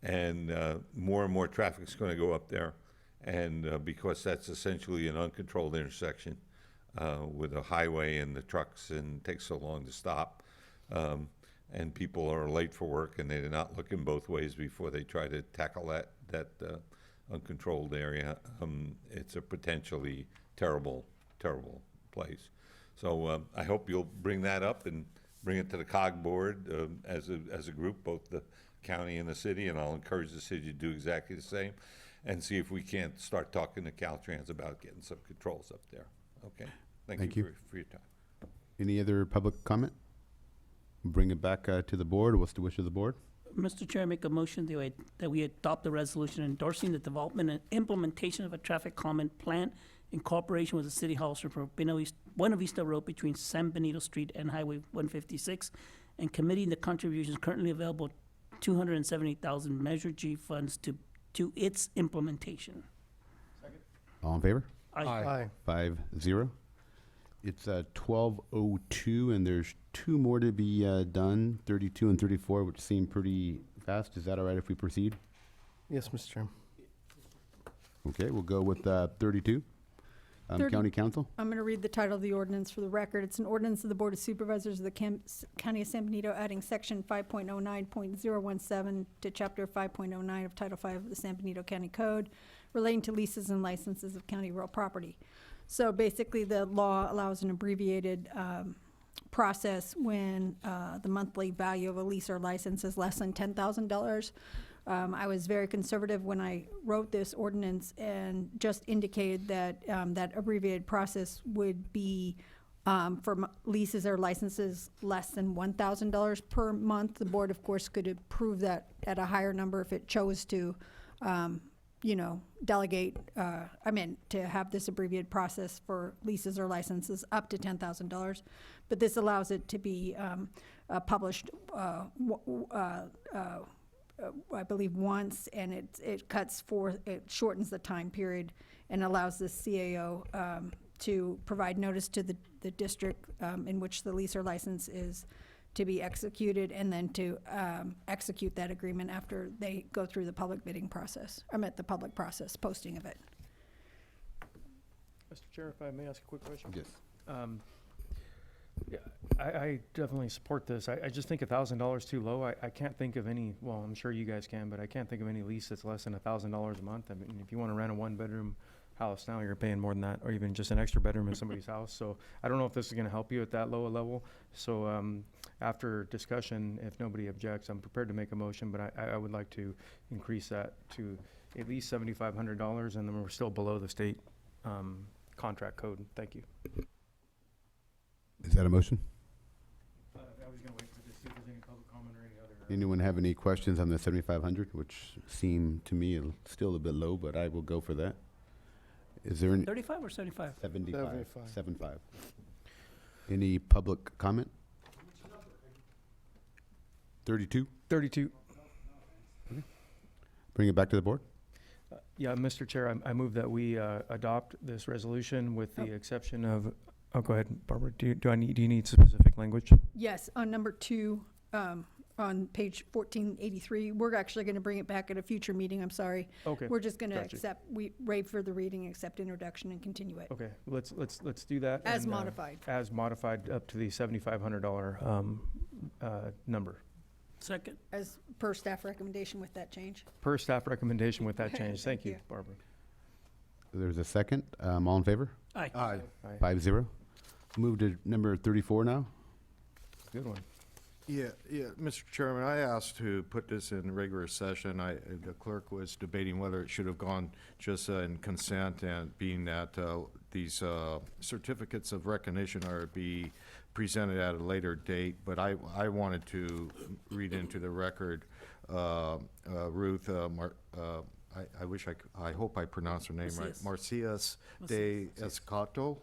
[SPEAKER 18] and more and more traffic's going to go up there, and because that's essentially an uncontrolled intersection with a highway and the trucks, and it takes so long to stop, and people are late for work, and they're not looking both ways before they try to tackle that uncontrolled area. It's a potentially terrible place. So I hope you'll bring that up and bring it to the COG board as a group, both the county and the city, and I'll encourage the city to do exactly the same, and see if we can't start talking to Caltrans about getting some controls up there. Okay? Thank you. For your time.
[SPEAKER 1] Any other public comment? Bring it back to the board. What's the wish of the board?
[SPEAKER 14] Mr. Chair, I make a motion that we adopt the resolution endorsing the development and implementation of a traffic calming plan in cooperation with the City Hall for Buena Vista Road between San Benito Street and Highway 156, and committing the contributions currently available, 270,000 Measure G funds to its implementation.
[SPEAKER 1] All in favor?
[SPEAKER 14] Aye.
[SPEAKER 1] 5-0. It's 12:02, and there's two more to be done, 32 and 34, which seem pretty fast. Is that all right if we proceed?
[SPEAKER 16] Yes, Mr. Chairman.
[SPEAKER 1] Okay, we'll go with 32. County Council?
[SPEAKER 13] I'm going to read the title of the ordinance for the record. It's an ordinance of the Board of Supervisors of the County of San Benito adding section 5.09.017 to chapter 5.09 of Title 5 of the San Benito County Code relating to leases and licenses of county real property. So basically, the law allows an abbreviated process when the monthly value of a lease or license is less than $10,000. I was very conservative when I wrote this ordinance and just indicated that that abbreviated process would be for leases or licenses less than $1,000 per month. The board, of course, could approve that at a higher number if it chose to, delegate, to have this abbreviated process for leases or licenses up to $10,000. But this allows it to be published I believe once, and it shortens the time period and allows the CAO to provide notice to the district in which the lease or license is to be executed, and then to execute that agreement after they go through the public bidding process, the public process posting of it.
[SPEAKER 3] Mr. Chair, if I may ask a quick question?
[SPEAKER 1] Yes.
[SPEAKER 3] Yeah, I definitely support this. I just think $1,000 is too low. I can't think of any, well, I'm sure you guys can, but I can't think of any lease that's less than $1,000 a month. I mean, if you want to rent a one-bedroom house now, you're paying more than that, or even just an extra bedroom in somebody's house. So I don't know if this is going to help you at that low a level. So after discussion, if nobody objects, I'm prepared to make a motion, but I would like to increase that to at least $7,500, and then we're still below the state contract code. Thank you.
[SPEAKER 1] Is that a motion?
[SPEAKER 3] I was gonna wait to just see if there's any public comment or any other.
[SPEAKER 1] Anyone have any questions on the 7,500, which seem to me still a bit low, but I will go for that. Is there any?
[SPEAKER 14] 35 or 75?
[SPEAKER 1] 75. 75. Any public comment? 32?
[SPEAKER 3] 32.
[SPEAKER 1] Bring it back to the board.
[SPEAKER 3] Yeah, Mr. Chair, I move that we adopt this resolution with the exception of, oh, go ahead, Barbara. Do you need specific language?
[SPEAKER 13] Yes, on number 2, on page 1483, we're actually going to bring it back at a future meeting, I'm sorry.
[SPEAKER 3] Okay.
[SPEAKER 13] We're just going to
[SPEAKER 3] Gotcha.
[SPEAKER 13] accept, we waive further reading, accept introduction, and continue it.
[SPEAKER 3] Okay, let's do that.
[SPEAKER 13] As
[SPEAKER 3] and,
[SPEAKER 13] modified.
[SPEAKER 3] As modified up to the $7,500 number.
[SPEAKER 14] Second.
[SPEAKER 13] As per staff recommendation with that change.
[SPEAKER 3] Per staff recommendation with that change. Thank you,
[SPEAKER 13] you.
[SPEAKER 3] Barbara.
[SPEAKER 1] There's a second. All in favor?
[SPEAKER 14] Aye.
[SPEAKER 4] Aye.
[SPEAKER 1] 5-0. Move to number 34 now.
[SPEAKER 3] Good one.
[SPEAKER 4] Yeah, Mr. Chairman, I asked to put this in regular session. The clerk was debating whether it should have gone just in consent, and being that these certificates of recognition are to be presented at a later date, but I wanted to read into the record Ruth, I hope I pronounced her name right, Marcias de Escoto,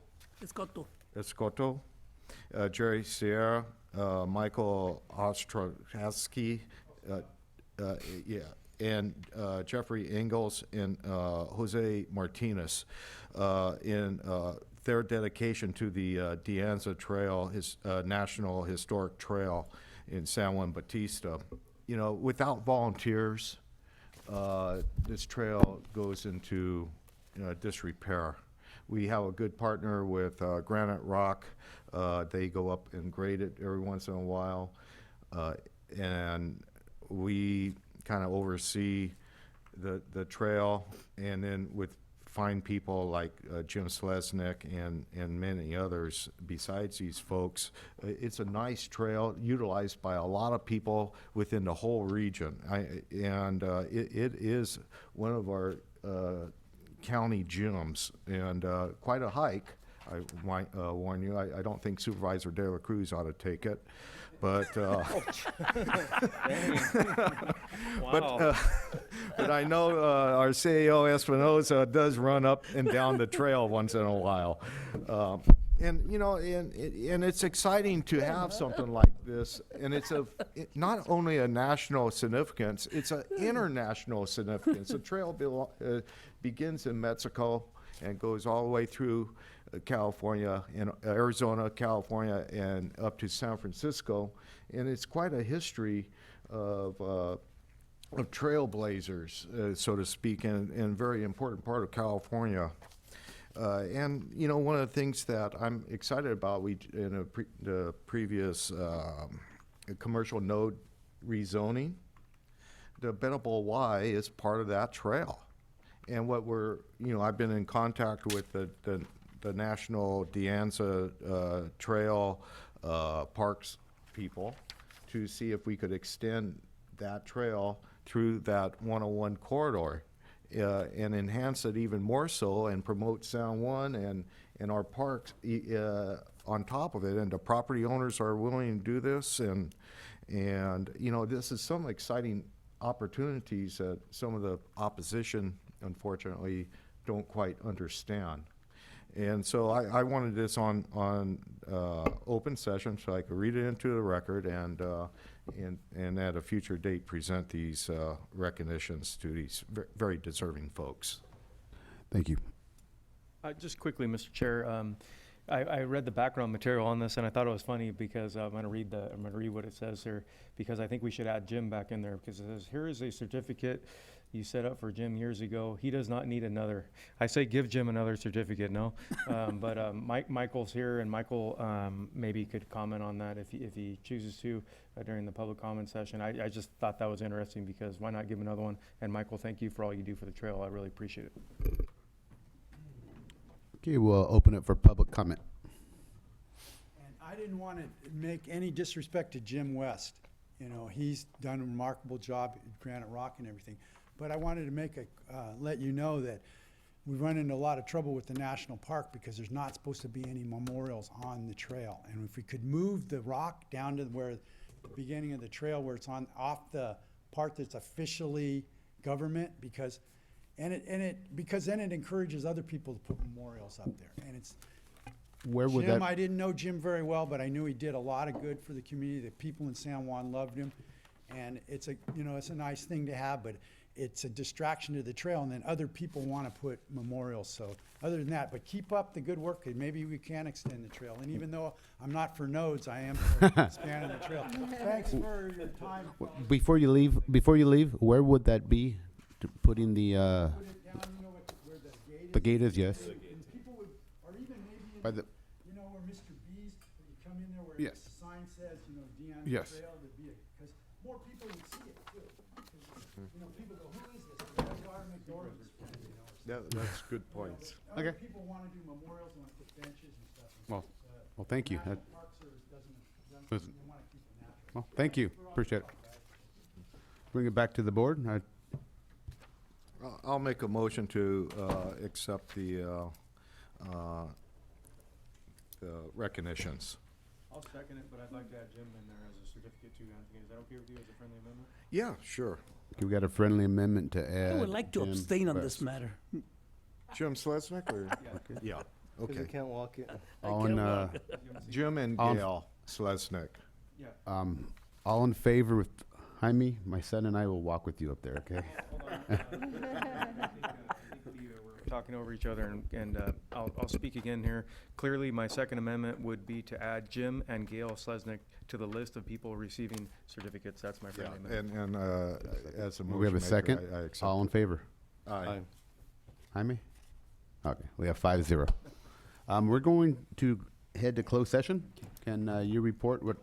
[SPEAKER 4] Jerry Sierra, Michael Ostrowski, and Jeffrey Ingalls and Jose Martinez in their dedication to the Dianza Trail, his National Historic Trail in San Juan Bautista. You know, without volunteers, this trail goes into disrepair. We have a good partner with Granite Rock. They go up and grade it every once in a while. And we kind of oversee the trail, and then with fine people like Jim Slesnick and many others besides these folks, it's a nice trail utilized by a lot of people within the whole region. It is one of our county gyms, and quite a hike. I might warn you, I don't think Supervisor De La Cruz ought to take it, but but I know our CEO Espinoza does run up and down the trail once in a while. And you know, and it's exciting to have something like this, and it's not only a national significance, it's an international significance. The trail begins in Mexico and goes all the way through California and Arizona, California, and up to San Francisco, and it's quite a history of trailblazers, so to speak, and a very important part of California. And you know, one of the things that I'm excited about, in the previous commercial node rezoning, the Benito Y is part of that trail. And what I've been in contact with the National Dianza Trail Parks people to see if we could extend that trail through that 101 corridor and enhance it even more so, and promote San Juan and our parks on top of it. And the property owners are willing to do this, and you know, this is some exciting opportunities that some of the opposition, unfortunately, don't quite understand. And so I wanted this on open session so I could read it into the record, and at a future date present these recognitions to these very deserving folks.
[SPEAKER 1] Thank you.
[SPEAKER 3] Just quickly, Mr. Chair, I read the background material on this, and I thought it was funny because I'm going to read what it says here, because I think we should add Jim back in there, because it says, here is a certificate you set up for Jim years ago. He does not need another. I say give Jim another certificate, no? But Michael's here, and Michael maybe could comment on that if he chooses to during the public comment session. I just thought that was interesting, because why not give another one? And Michael, thank you for all you do for the trail. I really appreciate it.
[SPEAKER 1] Okay, we'll open it for public comment.
[SPEAKER 2] And I didn't want to make any disrespect to Jim West. You know, he's done a remarkable job at Granite Rock and everything. But I wanted to let you know that we run into a lot of trouble with the national park because there's not supposed to be any memorials on the trail. And if we could move the rock down to where the beginning of the trail, where it's on off the part that's officially government, because then it encourages other people to put memorials up there. And it's
[SPEAKER 1] Where would
[SPEAKER 2] Jim,
[SPEAKER 1] that?
[SPEAKER 2] I didn't know Jim very well, but I knew he did a lot of good for the community. The people in San Juan loved him. And it's a, you know, it's a nice thing to have, but it's a distraction to the trail, and then other people want to put memorials. So other than that, but keep up the good work, and maybe we can extend the trail. And even though I'm not for nodes, I am for expanding the trail. Thanks for your time.
[SPEAKER 1] Before you leave, where would that be? To put in the
[SPEAKER 2] Put it down, you know, where the gate is.
[SPEAKER 1] yes.
[SPEAKER 2] And people would, or even maybe,
[SPEAKER 1] By the,
[SPEAKER 2] you know, where Mr. B's, when you come in there, where
[SPEAKER 1] Yes.
[SPEAKER 2] the sign says, you know, Deanna
[SPEAKER 1] Yes.
[SPEAKER 2] Trail, there'd be because more people would see it too. 'Cause, you know, people go, who is this? That's Garden McDormand's friend, you know.
[SPEAKER 4] That's good points.
[SPEAKER 2] Other
[SPEAKER 1] Okay.
[SPEAKER 2] people want to do memorials, want to put benches and stuff.
[SPEAKER 1] Well, well, thank you.
[SPEAKER 2] National
[SPEAKER 1] That-
[SPEAKER 2] Park Service doesn't,
[SPEAKER 1] Listen.
[SPEAKER 2] they want to keep it natural.
[SPEAKER 1] well, thank you. Appreciate it. Bring it back to the board.
[SPEAKER 4] I'll make a motion to accept the recognitions.
[SPEAKER 3] I'll second it, but I'd like to add Jim in there as a certificate too, Anthony. Is that okay with you as a friendly amendment?
[SPEAKER 4] Yeah, sure.
[SPEAKER 1] We got a friendly amendment to add.
[SPEAKER 14] I would like to
[SPEAKER 1] Jim
[SPEAKER 14] abstain on
[SPEAKER 1] West.
[SPEAKER 14] this matter.
[SPEAKER 4] Jim Slesnick, or? Yeah,
[SPEAKER 16] Because I
[SPEAKER 4] okay.
[SPEAKER 16] can't walk it.
[SPEAKER 1] On,
[SPEAKER 4] Jim and
[SPEAKER 1] On-
[SPEAKER 4] Gail Slesnick.
[SPEAKER 3] Yeah.
[SPEAKER 1] all in favor with Jaime, my son and I will walk with you up there, okay?
[SPEAKER 3] We're talking over each other, and I'll speak again here. Clearly, my second amendment would be to add Jim and Gail Slesnick to the list of people receiving certificates. That's my
[SPEAKER 4] Yeah,
[SPEAKER 3] friendly amendment.
[SPEAKER 4] and as a motion
[SPEAKER 1] We have a
[SPEAKER 4] maker,
[SPEAKER 1] second?
[SPEAKER 4] I accept.
[SPEAKER 1] All in favor?
[SPEAKER 4] Aye.
[SPEAKER 1] Jaime? Okay, we have 5-0. We're going to head to closed session. Can you report what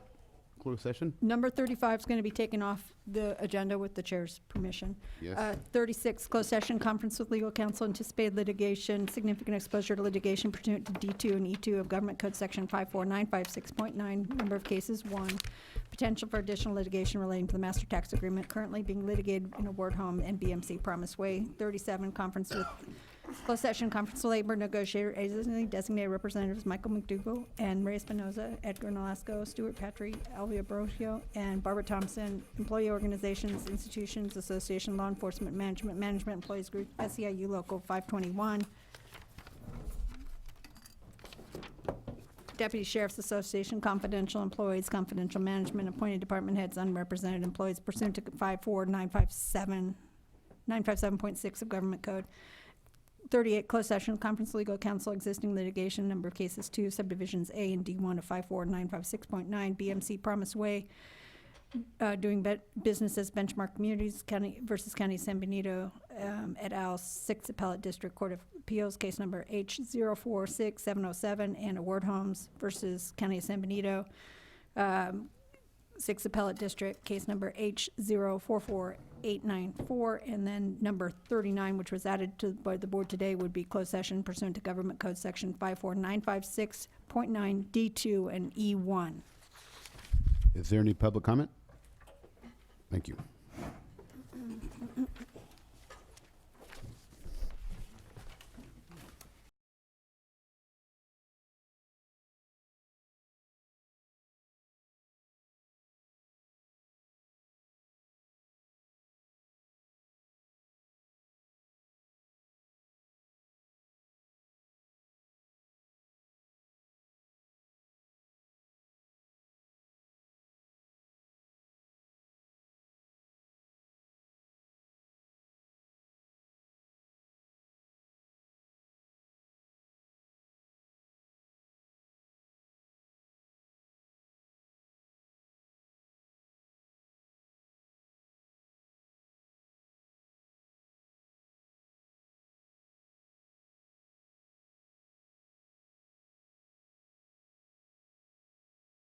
[SPEAKER 1] closed session?
[SPEAKER 13] Number 35 is going to be taken off the agenda with the chair's permission.
[SPEAKER 1] Yes.
[SPEAKER 13] 36, closed session, conference with legal counsel, anticipated litigation, significant exposure to litigation pursuant to D2 and E2 of Government Code Section 54956.9, number of cases, 1. Potential for additional litigation relating to the master tax agreement currently being litigated in a ward home and BMC Promise Way. 37, conference with closed session, conference with labor negotiator, designated representatives Michael McDougall and Ray Espinoza, Edgar Nolasco, Stuart Patry, Alvia Brosio, and Barbara Thompson, employee organizations, institutions, association, law enforcement, management employees group, SEIU Local 521, Deputy Sheriff's Association, confidential employees, confidential management, appointed department heads, unrepresented employees pursuant to 957.6 of Government Code. 38, closed session, conference legal counsel, existing litigation, number of cases 2, subdivisions A and D1 of 54956.9, BMC Promise Way, doing business as Benchmark Communities County versus County of San Benito, et al., 6th Appellate District Court of Appeals, case number H046707, and Award Homes versus County of San Benito, 6th Appellate District, case number H044894, and then number 39, which was added to by the board today, would be closed session pursuant to Government Code Section 54956.9 D2 and E1.
[SPEAKER 1] Is there any public comment? Thank you.